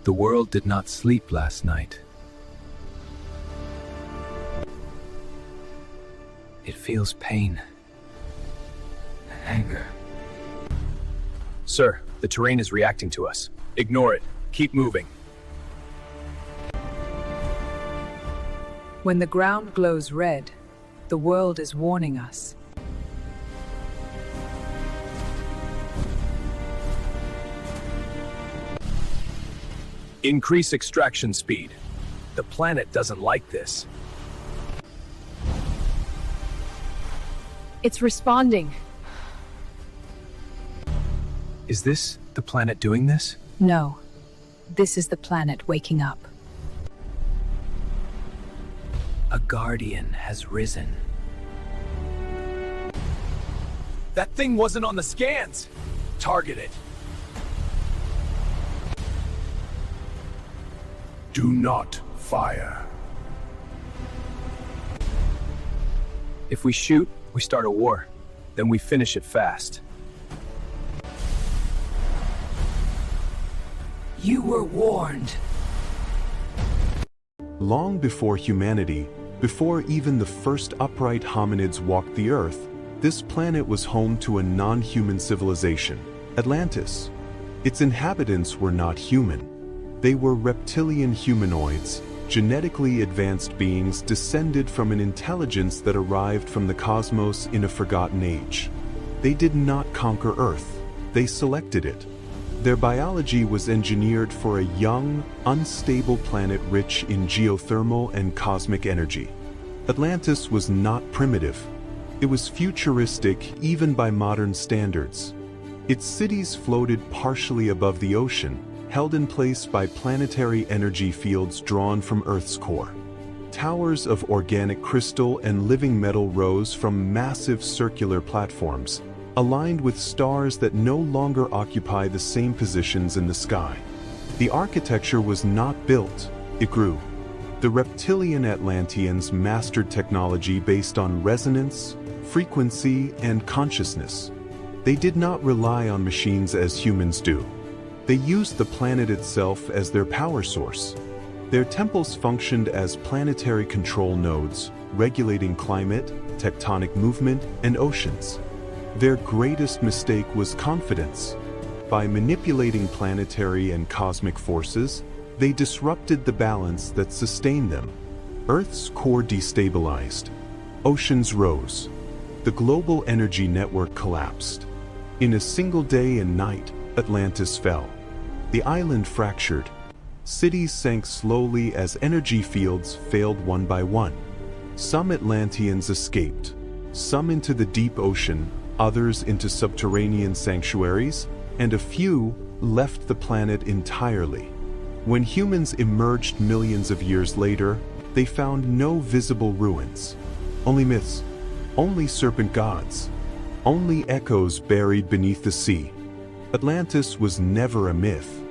The world did not sleep last night. It feels pain. anger. Sir, the terrain is reacting to us. Ignore it. Keep moving. When the ground glows red, the world is warning us. Increase extraction speed. The planet doesn't like this. It's responding. Is this the planet doing this? No, this is the planet waking up. A guardian has risen. That thing wasn't on the scans! Target it. Do not fire. If we shoot, we start a war. Then we finish it fast. You were warned. Long before humanity, before even the first upright hominids walked the Earth, this planet was home to a non-human civilization, Atlantis. Its inhabitants were not human. They were reptilian humanoids, genetically advanced beings descended from an intelligence that arrived from the cosmos in a forgotten age. They did not conquer Earth, they selected it. Their biology was engineered for a young, unstable planet rich in geothermal and cosmic energy. Atlantis was not primitive. It was futuristic even by modern standards. Its cities floated partially above the ocean, held in place by planetary energy fields drawn from Earth's core. Towers of organic crystal and living metal rose from massive circular platforms, aligned with stars that no longer occupy the same positions in the sky. The architecture was not built, it grew. The reptilian Atlanteans mastered technology based on resonance, frequency, and consciousness. They did not rely on machines as humans do. They used the planet itself as their power source. Their temples functioned as planetary control nodes, regulating climate, tectonic movement, and oceans. Their greatest mistake was confidence. By manipulating planetary and cosmic forces, they disrupted the balance that sustained them. Earth's core destabilized. Oceans rose. The global energy network collapsed. In a single day and night, Atlantis fell. The island fractured. Cities sank slowly as energy fields failed one by one. Some Atlanteans escaped, some into the deep ocean, others into subterranean sanctuaries, and a few left the planet entirely. When humans emerged millions of years later, they found no visible ruins. Only myths, only serpent gods, only echoes buried beneath the sea. Atlantis was never a myth.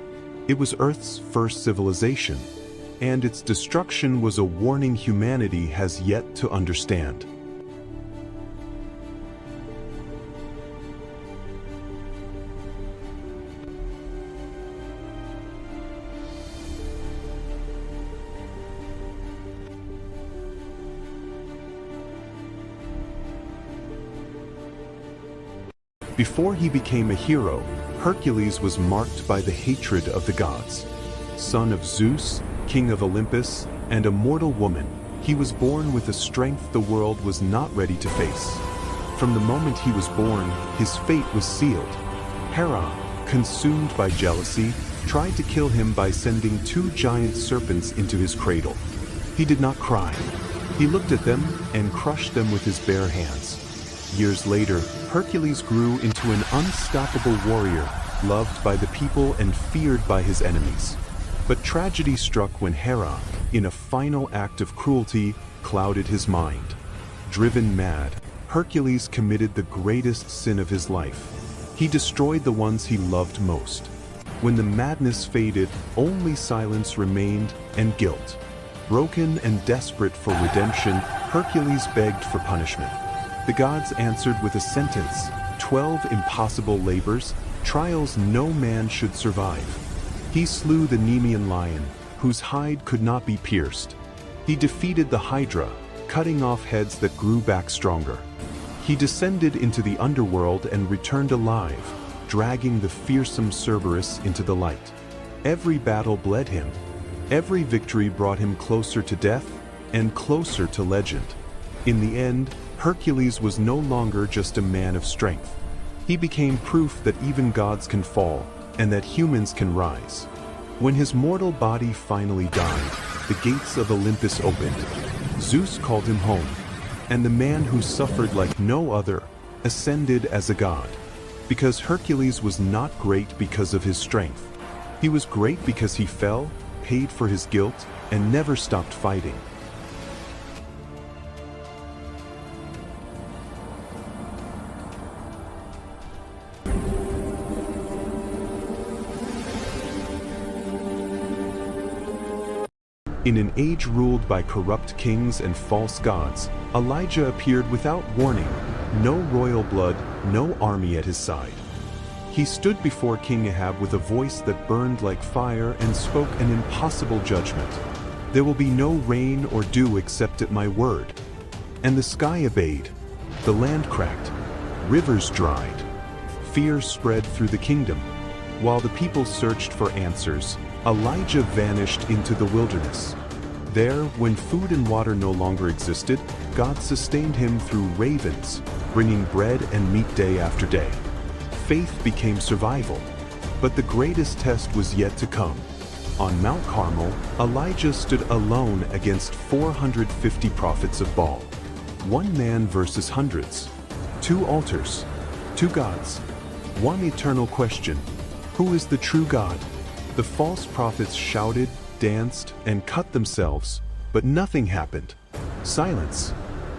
It was Earth's first civilization, and its destruction was a warning humanity has yet to understand. Before he became a hero, Hercules was marked by the hatred of the gods. Son of Zeus, king of Olympus, and a mortal woman, he was born with a strength the world was not ready to face. From the moment he was born, his fate was sealed. Hera, consumed by jealousy, tried to kill him by sending 2 giant serpents into his cradle. He did not cry. He looked at them and crushed them with his bare hands. Years later, Hercules grew into an unstoppable warrior, loved by the people and feared by his enemies. But tragedy struck when Hera, in a final act of cruelty, clouded his mind. Driven mad, Hercules committed the greatest sin of his life. He destroyed the ones he loved most. When the madness faded, only silence remained and guilt. Broken and desperate for redemption, Hercules begged for punishment. The gods answered with a sentence: 12 impossible labors, trials no man should survive. He slew the Nemean lion, whose hide could not be pierced. He defeated the Hydra, cutting off heads that grew back stronger. He descended into the underworld and returned alive, dragging the fearsome Cerberus into the light. Every battle bled him. Every victory brought him closer to death and closer to legend. In the end, Hercules was no longer just a man of strength. He became proof that even gods can fall and that humans can rise. When his mortal body finally died, the gates of Olympus opened. Zeus called him home, and the man who suffered like no other ascended as a god. Because Hercules was not great because of his strength. He was great because he fell, paid for his guilt, and never stopped fighting. In an age ruled by corrupt kings and false gods, Elijah appeared without warning, no royal blood, no army at his side. He stood before King Ahab with a voice that burned like fire and spoke an impossible judgment. There will be no rain or dew except at my word. And the sky obeyed, the land cracked, rivers dried. Fear spread through the kingdom. While the people searched for answers, Elijah vanished into the wilderness. There, when food and water no longer existed, God sustained him through ravens, bringing bread and meat day after day. Faith became survival. But the greatest test was yet to come. On Mount Carmel, Elijah stood alone against 450 prophets of Baal. One man versus hundreds. Two altars. Two gods. One eternal question. Who is the true God? The false prophets shouted, danced, and cut themselves, but nothing happened. Silence.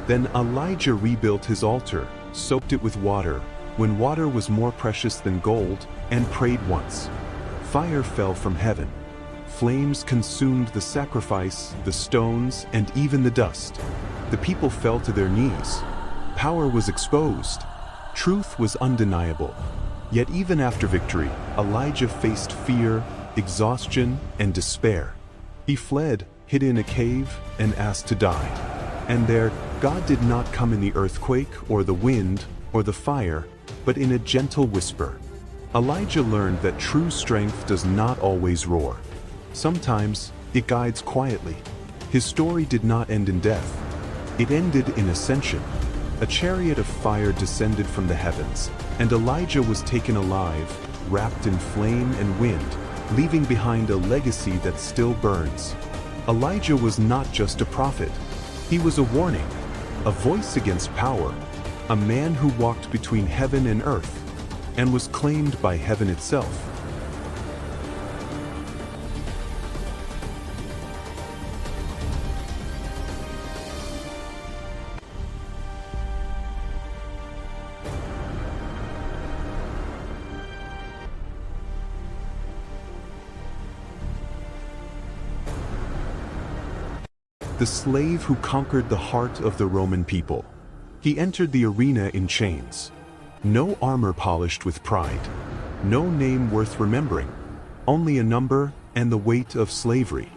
Then Elijah rebuilt his altar, soaked it with water, when water was more precious than gold, and prayed once. Fire fell from heaven. Flames consumed the sacrifice, the stones, and even the dust. The people fell to their knees. Power was exposed. Truth was undeniable. Yet even after victory, Elijah faced fear, exhaustion, and despair. He fled, hid in a cave, and asked to die. And there, God did not come in the earthquake, or the wind, or the fire, but in a gentle whisper. Elijah learned that true strength does not always roar. Sometimes, it guides quietly. His story did not end in death. It ended in ascension. A chariot of fire descended from the heavens, and Elijah was taken alive, wrapped in flame and wind, leaving behind a legacy that still burns. Elijah was not just a prophet. He was a warning, a voice against power, a man who walked between heaven and earth, and was claimed by heaven itself. The slave who conquered the heart of the Roman people. He entered the arena in chains. No armor polished with pride. No name worth remembering. Only a number and the weight of slavery.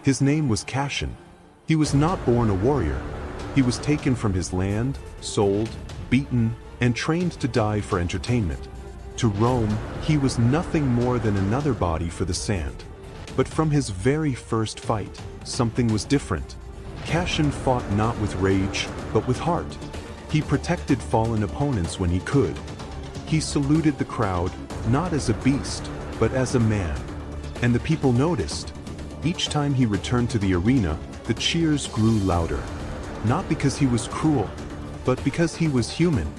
His name was Cassion. He was not born a warrior. He was taken from his land, sold, beaten, and trained to die for entertainment. To Rome, he was nothing more than another body for the sand. But from his very first fight, something was different. Cassion fought not with rage, but with heart. He protected fallen opponents when he could. He saluted the crowd, not as a beast, but as a man. And the people noticed. Each time he returned to the arena, the cheers grew louder. Not because he was cruel, but because he was human.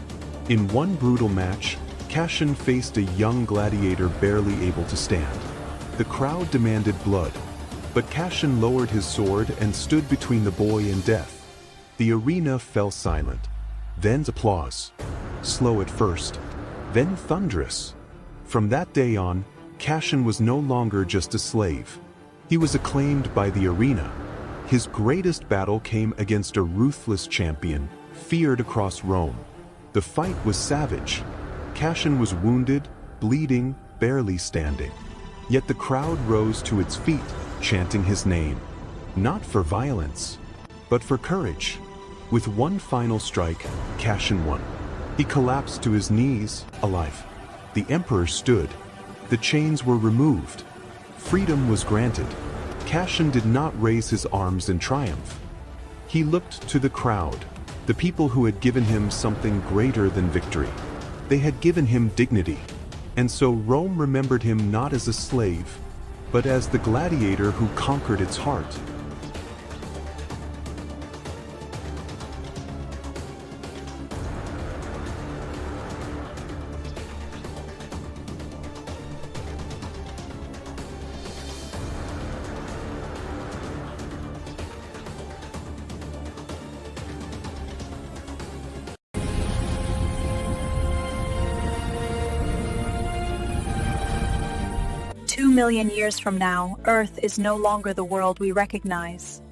In one brutal match, Cassion faced a young gladiator barely able to stand. The crowd demanded blood. But Cassion lowered his sword and stood between the boy and death. The arena fell silent. Then applause. Slow at first, then thunderous. From that day on, Cassion was no longer just a slave. He was acclaimed by the arena. His greatest battle came against a ruthless champion, feared across Rome. The fight was savage. Cassion was wounded, bleeding, barely standing. Yet the crowd rose to its feet, chanting his name. Not for violence, but for courage. With one final strike, Cashin won. He collapsed to his knees, alive. The Emperor stood. The chains were removed. Freedom was granted. Cashin did not raise his arms in triumph. He looked to the crowd, the people who had given him something greater than victory. They had given him dignity. And so Rome remembered him not as a slave, but as the gladiator who conquered its heart. "2 million years from now, Earth is no longer the world we recognize.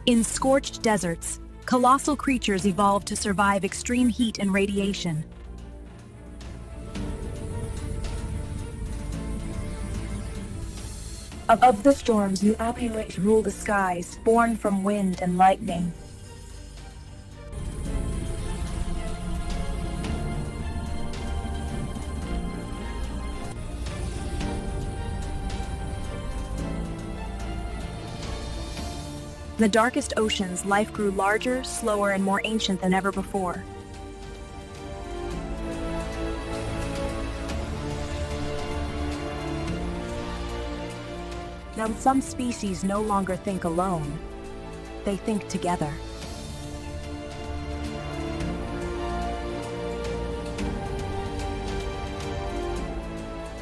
In scorched deserts, colossal creatures evolved to survive extreme heat and radiation. Of the storms, new Apulets rule the skies, born from wind and lightning. In the darkest oceans, life grew larger, slower, and more ancient than ever before. Now, some species no longer think alone. They think together.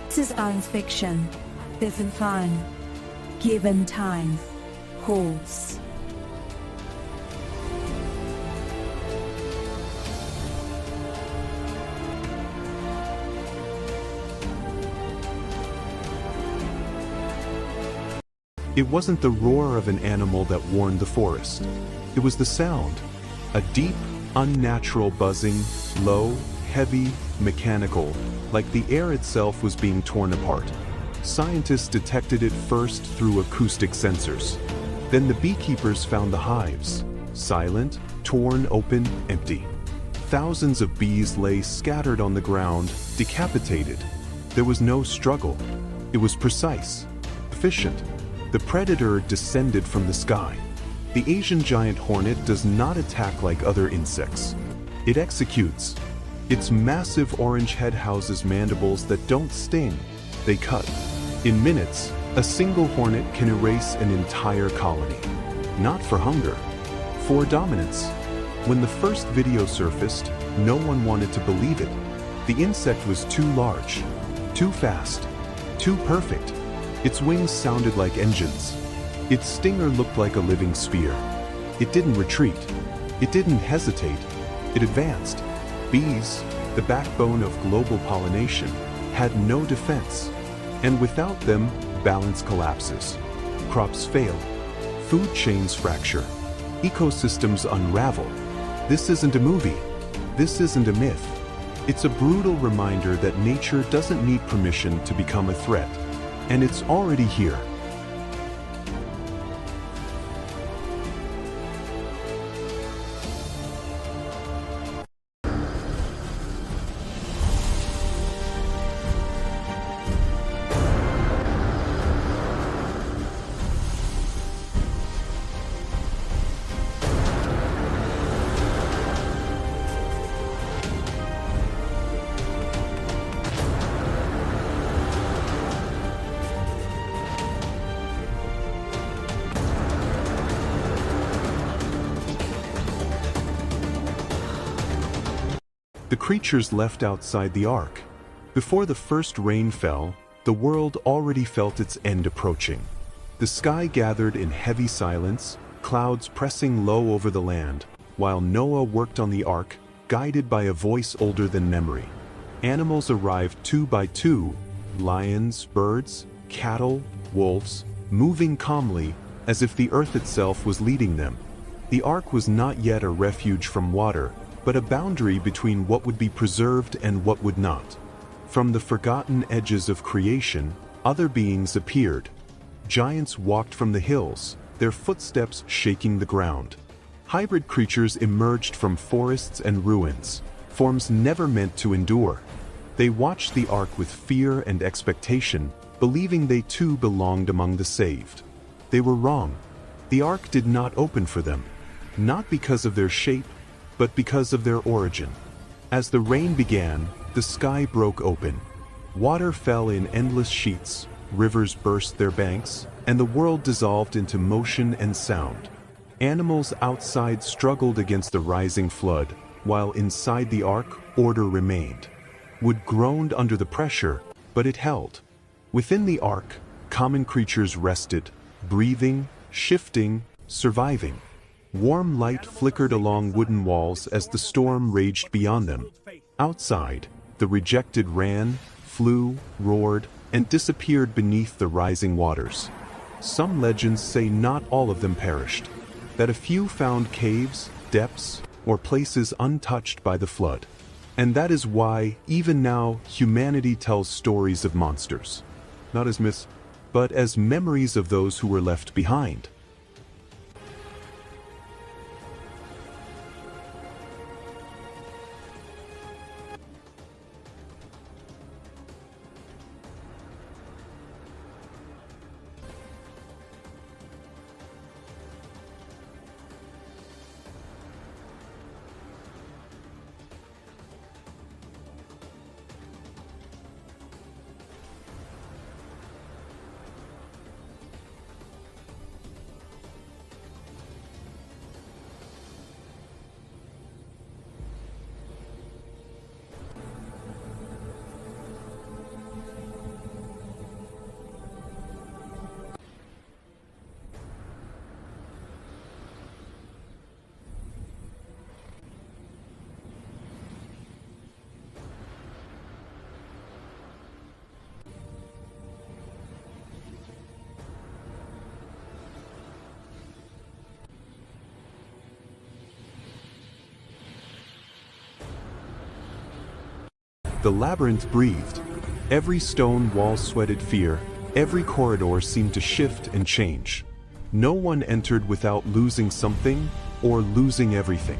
This is science fiction. This is fun. Given time holds. It wasn't the roar of an animal that warned the forest. It was the sound. A deep, unnatural buzzing, low, heavy, mechanical, like the air itself was being torn apart. Scientists detected it first through acoustic sensors. Then the beekeepers found the hives. Silent, torn open, empty. Thousands of bees lay scattered on the ground, decapitated. There was no struggle. It was precise, efficient. The predator descended from the sky. The Asian giant hornet does not attack like other insects. It executes. Its massive orange head houses mandibles that don't sting, they cut. In minutes, a single hornet can erase an entire colony. Not for hunger, for dominance. When the first video surfaced, no one wanted to believe it. The insect was too large, too fast, too perfect. Its wings sounded like engines. Its stinger looked like a living spear. It didn't retreat. It didn't hesitate. It advanced. Bees, the backbone of global pollination, had no defense. And without them, balance collapses. Crops fail. Food chains fracture. Ecosystems unravel. This isn't a movie. This isn't a myth. It's a brutal reminder that nature doesn't need permission to become a threat. And it's already here. The creatures left outside the ark. Before the first rain fell, the world already felt its end approaching. The sky gathered in heavy silence, clouds pressing low over the land, while Noah worked on the ark, guided by a voice older than memory. Animals arrived 2 by 2, lions, birds, cattle, wolves, moving calmly, as if the earth itself was leading them. The ark was not yet a refuge from water, but a boundary between what would be preserved and what would not. From the forgotten edges of creation, other beings appeared. Giants walked from the hills, their footsteps shaking the ground. Hybrid creatures emerged from forests and ruins, forms never meant to endure. They watched the Ark with fear and expectation, believing they too belonged among the saved. They were wrong. The Ark did not open for them, not because of their shape, but because of their origin. As the rain began, the sky broke open. Water fell in endless sheets, rivers burst their banks, and the world dissolved into motion and sound. Animals outside struggled against the rising flood, while inside the Ark, order remained. Wood groaned under the pressure, but it held. Within the Ark, common creatures rested, breathing, shifting, surviving. Warm light flickered along wooden walls as the storm raged beyond them. Outside, the rejected ran, flew, roared, and disappeared beneath the rising waters. Some legends say not all of them perished, that a few found caves, depths, or places untouched by the flood. And that is why, even now, humanity tells stories of monsters. Not as myths, but as memories of those who were left behind. The labyrinth breathed. Every stone wall sweated fear, every corridor seemed to shift and change. No one entered without losing something, or losing everything.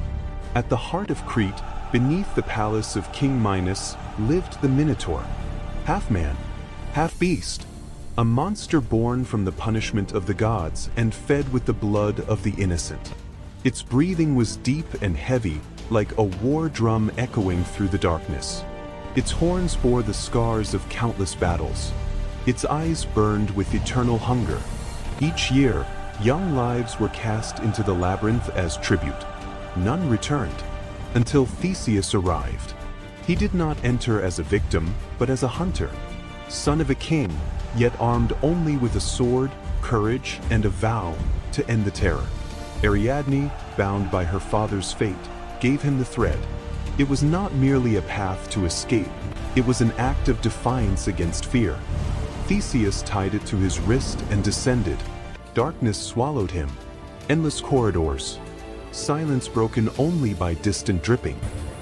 At the heart of Crete, beneath the palace of King Minos, lived the Minotaur. Half man, half beast. A monster born from the punishment of the gods and fed with the blood of the innocent. Its breathing was deep and heavy, like a war drum echoing through the darkness. Its horns bore the scars of countless battles. Its eyes burned with eternal hunger. Each year, young lives were cast into the labyrinth as tribute. None returned, until Theseus arrived. He did not enter as a victim, but as a hunter. Son of a king, yet armed only with a sword, courage, and a vow to end the terror. Ariadne, bound by her father's fate, gave him the thread. It was not merely a path to escape, it was an act of defiance against fear. Theseus tied it to his wrist and descended. Darkness swallowed him. Endless corridors. Silence broken only by distant dripping.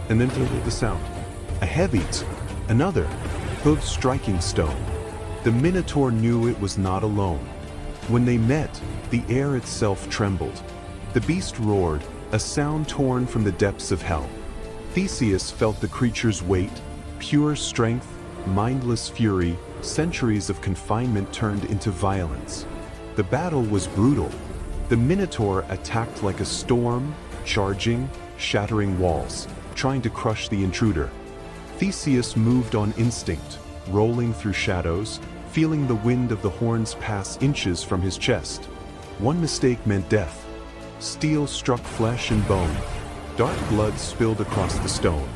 And then the sound. A heavy another, hoof striking stone. The Minotaur knew it was not alone. When they met, the air itself trembled. The beast roared, a sound torn from the depths of hell. Theseus felt the creature's weight, pure strength, mindless fury, centuries of confinement turned into violence. The battle was brutal. The Minotaur attacked like a storm, charging, shattering walls, trying to crush the intruder. Theseus moved on instinct, rolling through shadows, feeling the wind of the horns pass inches from his chest. One mistake meant death. Steel struck flesh and bone. Dark blood spilled across the stone.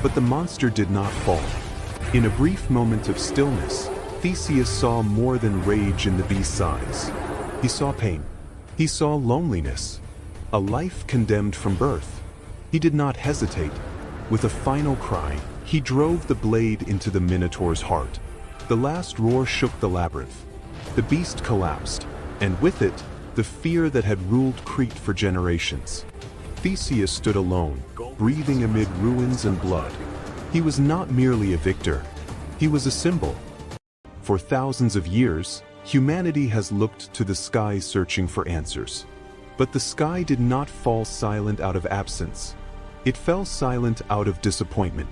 But the monster did not fall. In a brief moment of stillness, Theseus saw more than rage in the beast's eyes. He saw pain. He saw loneliness. A life condemned from birth. He did not hesitate. With a final cry, he drove the blade into the Minotaur's heart. The last roar shook the labyrinth. The beast collapsed, and with it, the fear that had ruled Crete for generations. Theseus stood alone, breathing amid ruins and blood. He was not merely a victor. He was a symbol. For thousands of years, humanity has looked to the sky searching for answers. But the sky did not fall silent out of absence. It fell silent out of disappointment.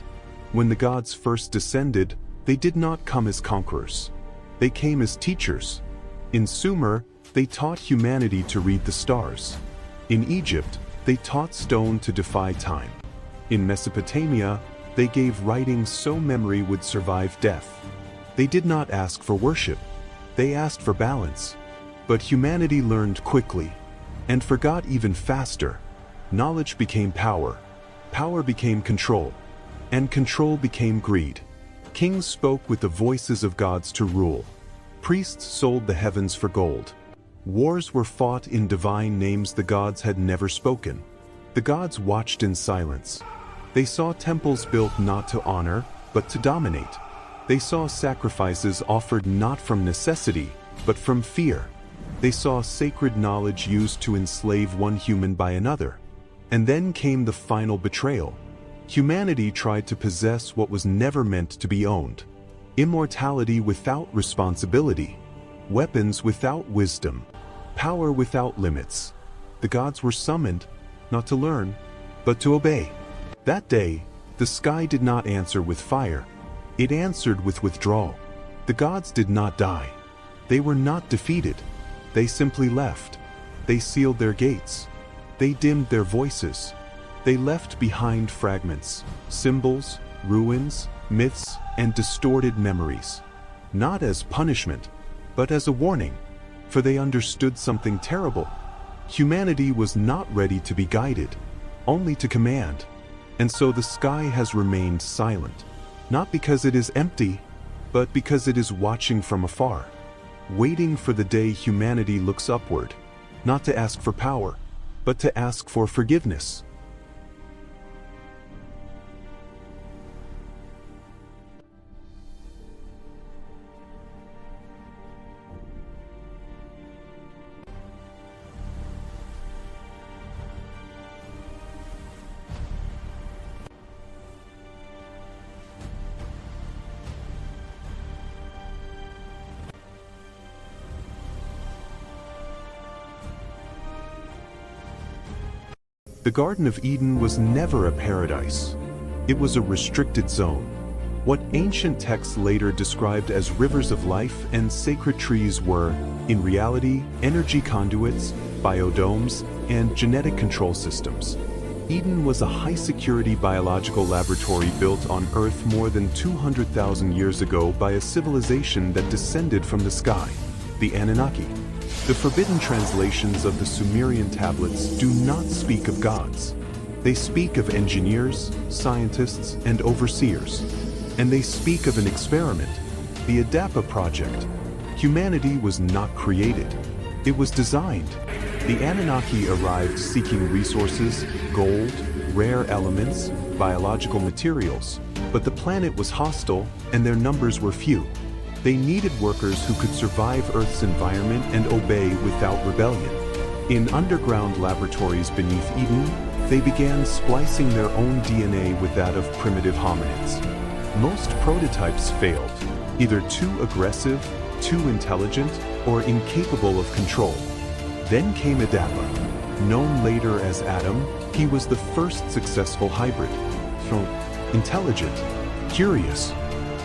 When the gods first descended, they did not come as conquerors. They came as teachers. In Sumer, they taught humanity to read the stars. In Egypt, they taught stone to defy time. In Mesopotamia, they gave writing so memory would survive death. They did not ask for worship. They asked for balance. But humanity learned quickly and forgot even faster. Knowledge became power. Power became control. And control became greed. Kings spoke with the voices of gods to rule. Priests sold the heavens for gold. Wars were fought in divine names the gods had never spoken. The gods watched in silence. They saw temples built not to honor, but to dominate. They saw sacrifices offered not from necessity, but from fear. They saw sacred knowledge used to enslave one human by another. And then came the final betrayal. Humanity tried to possess what was never meant to be owned. Immortality without responsibility. Weapons without wisdom. Power without limits. The gods were summoned, not to learn, but to obey. That day, the sky did not answer with fire. It answered with withdrawal. The gods did not die. They were not defeated. They simply left. They sealed their gates. They dimmed their voices. They left behind fragments, symbols, ruins, myths, and distorted memories. Not as punishment, but as a warning, for they understood something terrible. Humanity was not ready to be guided, only to command. And so the sky has remained silent, not because it is empty, but because it is watching from afar, waiting for the day humanity looks upward, not to ask for power, but to ask for forgiveness. The Garden of Eden was never a paradise. It was a restricted zone. What ancient texts later described as rivers of life and sacred trees were, in reality, energy conduits, biodomes, and genetic control systems. Eden was a high-security biological laboratory built on Earth more than 200,000 years ago by a civilization that descended from the sky, the Anunnaki. The forbidden translations of the Sumerian tablets do not speak of gods. They speak of engineers, scientists, and overseers. And they speak of an experiment, the Adapa Project. Humanity was not created. It was designed. The Anunnaki arrived seeking resources, gold, rare elements, biological materials. But the planet was hostile, and their numbers were few. They needed workers who could survive Earth's environment and obey without rebellion. In underground laboratories beneath Eden, they began splicing their own DNA with that of primitive hominids. Most prototypes failed, either too aggressive, too intelligent, or incapable of control. Then came Adapa. Known later as Adam, he was the first successful hybrid. Intelligent, curious,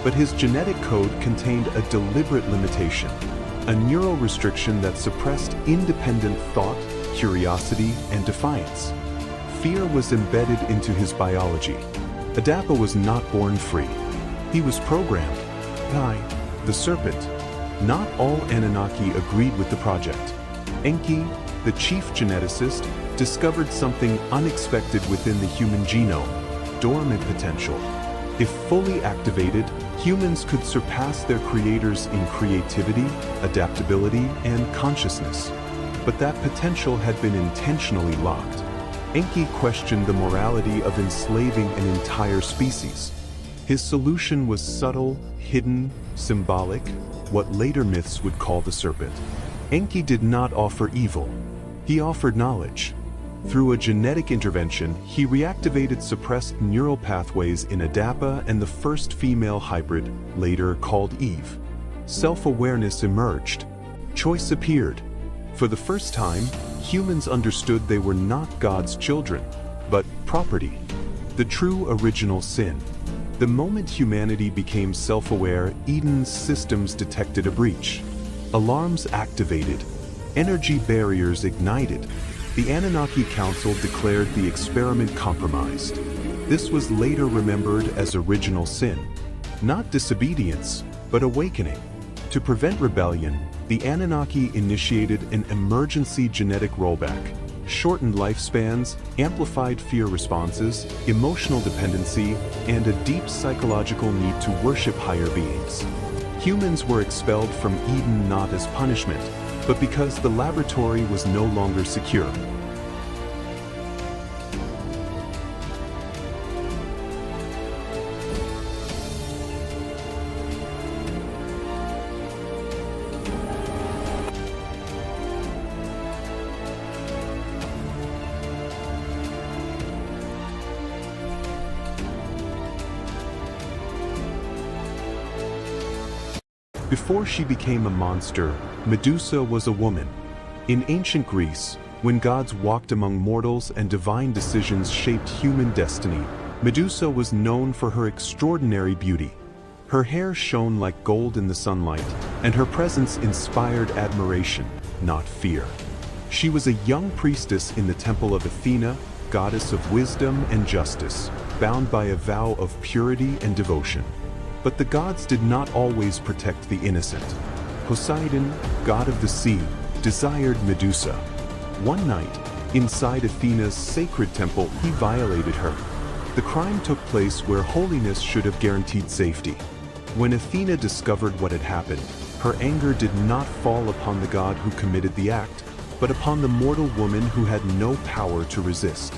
but his genetic code contained a deliberate limitation, a neural restriction that suppressed independent thought, curiosity, and defiance. Fear was embedded into his biology. Adapa was not born free. He was programmed by the serpent. Not all Anunnaki agreed with the project. Enki, the chief geneticist, discovered something unexpected within the human genome, dormant potential. If fully activated, humans could surpass their creators in creativity, adaptability, and consciousness. But that potential had been intentionally locked. Enki questioned the morality of enslaving an entire species. His solution was subtle, hidden, symbolic, what later myths would call the serpent. Enki did not offer evil. He offered knowledge. Through a genetic intervention, he reactivated suppressed neural pathways in Adapa and the first female hybrid, later called Eve. Self-awareness emerged. Choice appeared. For the first time, humans understood they were not God's children, but property. The true original sin. The moment humanity became self-aware, Eden's systems detected a breach. Alarms activated. Energy barriers ignited. The Anunnaki Council declared the experiment compromised. This was later remembered as original sin. Not disobedience, but awakening. To prevent rebellion, the Anunnaki initiated an emergency genetic rollback. Shortened lifespans, amplified fear responses, emotional dependency, and a deep psychological need to worship higher beings. Humans were expelled from Eden not as punishment, but because the laboratory was no longer secure. Before she became a monster, Medusa was a woman. In ancient Greece, when gods walked among mortals and divine decisions shaped human destiny, Medusa was known for her extraordinary beauty. Her hair shone like gold in the sunlight, and her presence inspired admiration, not fear. She was a young priestess in the temple of Athena, goddess of wisdom and justice, bound by a vow of purity and devotion. But the gods did not always protect the innocent. Poseidon, god of the sea, desired Medusa. One night, inside Athena's sacred temple, he violated her. The crime took place where holiness should have guaranteed safety. When Athena discovered what had happened, her anger did not fall upon the god who committed the act, but upon the mortal woman who had no power to resist.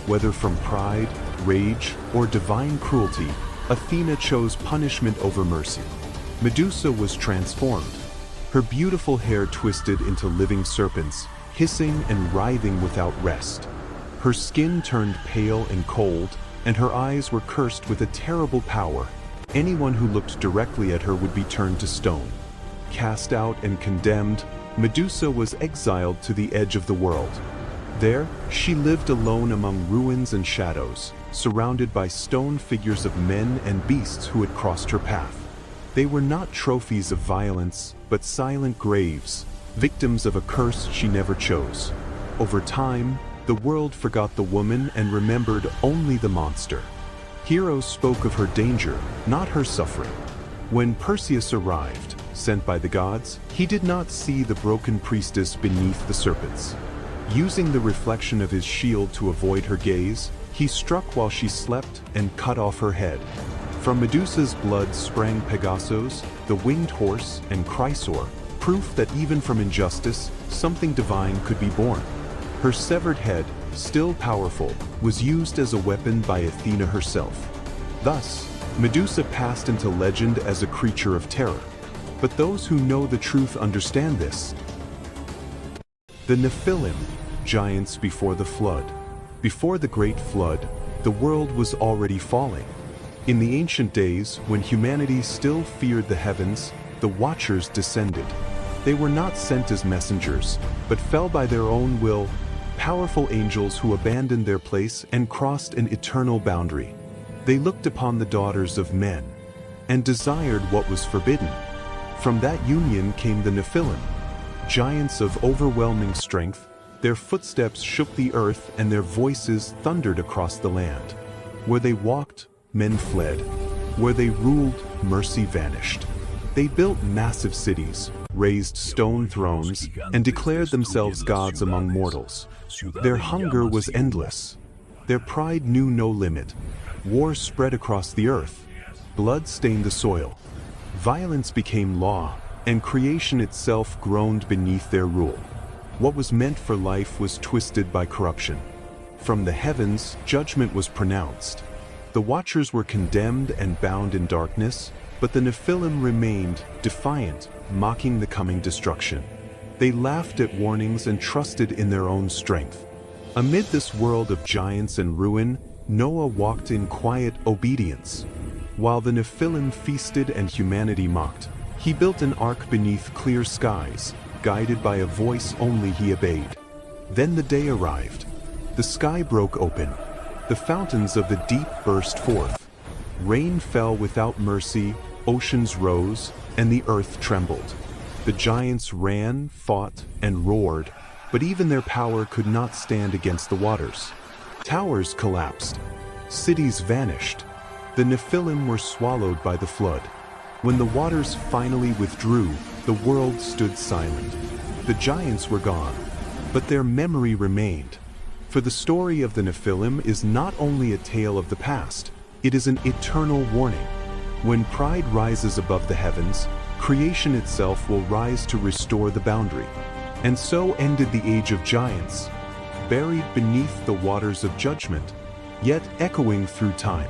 Whether from pride, rage, or divine cruelty, Athena chose punishment over mercy. Medusa was transformed. Her beautiful hair twisted into living serpents, hissing and writhing without rest. Her skin turned pale and cold, and her eyes were cursed with a terrible power. Anyone who looked directly at her would be turned to stone. Cast out and condemned, Medusa was exiled to the edge of the world. There, she lived alone among ruins and shadows, surrounded by stone figures of men and beasts who had crossed her path. They were not trophies of violence, but silent graves, victims of a curse she never chose. Over time, the world forgot the woman and remembered only the monster. Heroes spoke of her danger, not her suffering. When Perseus arrived, sent by the gods, he did not see the broken priestess beneath the serpents. Using the reflection of his shield to avoid her gaze, he struck while she slept and cut off her head. From Medusa's blood sprang Pegasus, the winged horse, and Chrysaor, proof that even from injustice, something divine could be born. Her severed head, still powerful, was used as a weapon by Athena herself. Thus, Medusa passed into legend as a creature of terror. But those who know the truth understand this. The Nephilim, giants before the flood. Before the Great Flood, the world was already falling. In the ancient days, when humanity still feared the heavens, the Watchers descended. They were not sent as messengers, but fell by their own will, powerful angels who abandoned their place and crossed an eternal boundary. They looked upon the daughters of men, and desired what was forbidden. From that union came the Nephilim, giants of overwhelming strength. Their footsteps shook the earth and their voices thundered across the land. Where they walked, men fled. Where they ruled, mercy vanished. They built massive cities, raised stone thrones, and declared themselves gods among mortals. Their hunger was endless. Their pride knew no limit. War spread across the earth. Blood stained the soil. Violence became law, and creation itself groaned beneath their rule. What was meant for life was twisted by corruption. From the heavens, judgment was pronounced. The Watchers were condemned and bound in darkness, but the Nephilim remained, defiant, mocking the coming destruction. They laughed at warnings and trusted in their own strength. Amid this world of giants and ruin, Noah walked in quiet obedience. While the Nephilim feasted and humanity mocked, he built an ark beneath clear skies, guided by a voice only he obeyed. Then the day arrived. The sky broke open. The fountains of the deep burst forth. Rain fell without mercy, oceans rose, and the earth trembled. The giants ran, fought, and roared, but even their power could not stand against the waters. Towers collapsed. Cities vanished. The Nephilim were swallowed by the flood. When the waters finally withdrew, the world stood silent. The giants were gone, but their memory remained. For the story of the Nephilim is not only a tale of the past, it is an eternal warning. When pride rises above the heavens, creation itself will rise to restore the boundary. And so ended the age of giants, buried beneath the waters of judgment, yet echoing through time.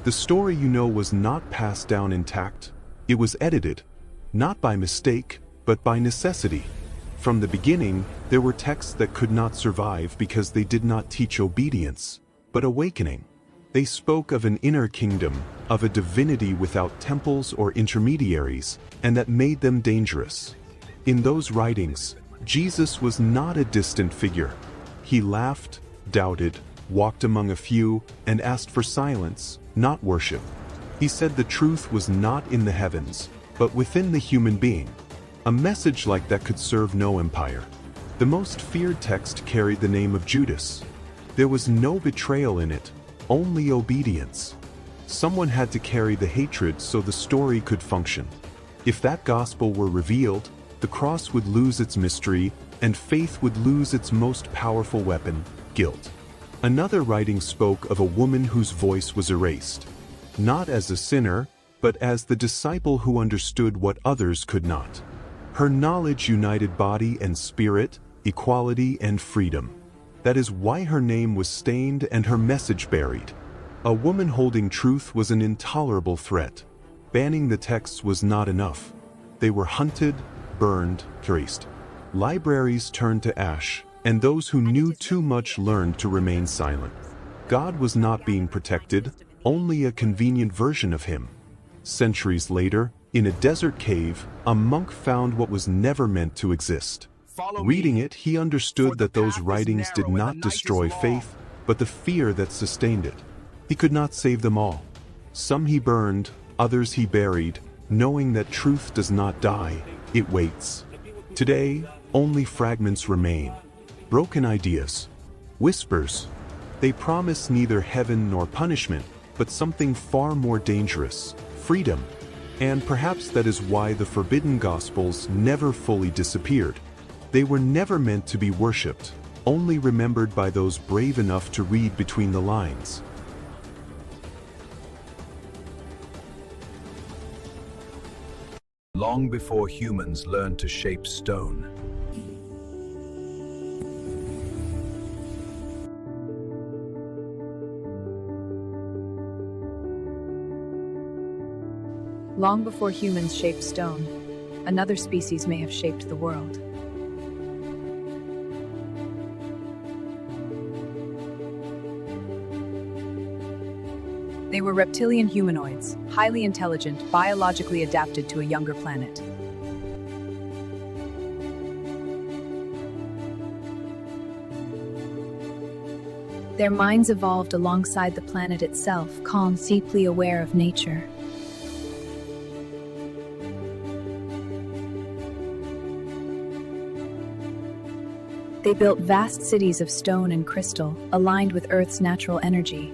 The story you know was not passed down intact. It was edited, not by mistake, but by necessity. From the beginning, there were texts that could not survive because they did not teach obedience, but awakening. They spoke of an inner kingdom, of a divinity without temples or intermediaries, and that made them dangerous. In those writings, Jesus was not a distant figure. He laughed, doubted, walked among a few, and asked for silence, not worship. He said the truth was not in the heavens, but within the human being. A message like that could serve no empire. The most feared text carried the name of Judas. There was no betrayal in it, only obedience. Someone had to carry the hatred so the story could function. If that gospel were revealed, the cross would lose its mystery, and faith would lose its most powerful weapon, guilt. Another writing spoke of a woman whose voice was erased, not as a sinner, but as the disciple who understood what others could not. Her knowledge united body and spirit, equality and freedom. That is why her name was stained and her message buried. A woman holding truth was an intolerable threat. Banning the texts was not enough. They were hunted, burned, traced. Libraries turned to ash, and those who knew too much learned to remain silent. God was not being protected, only a convenient version of him. Centuries later, in a desert cave, a monk found what was never meant to exist. Reading it, he understood that those writings did not destroy faith, but the fear that sustained it. He could not save them all. Some he burned, others he buried, knowing that truth does not die, it waits. Today, only fragments remain. Broken ideas, whispers. They promise neither heaven nor punishment, but something far more dangerous, freedom. And perhaps that is why the forbidden gospels never fully disappeared. They were never meant to be worshipped, only remembered by those brave enough to read between the lines. Long before humans learned to shape stone, Long before humans shaped stone, another species may have shaped the world. They were reptilian humanoids, highly intelligent, biologically adapted to a younger planet. Their minds evolved alongside the planet itself, calm, deeply aware of nature. They built vast cities of stone and crystal, aligned with Earth's natural energy.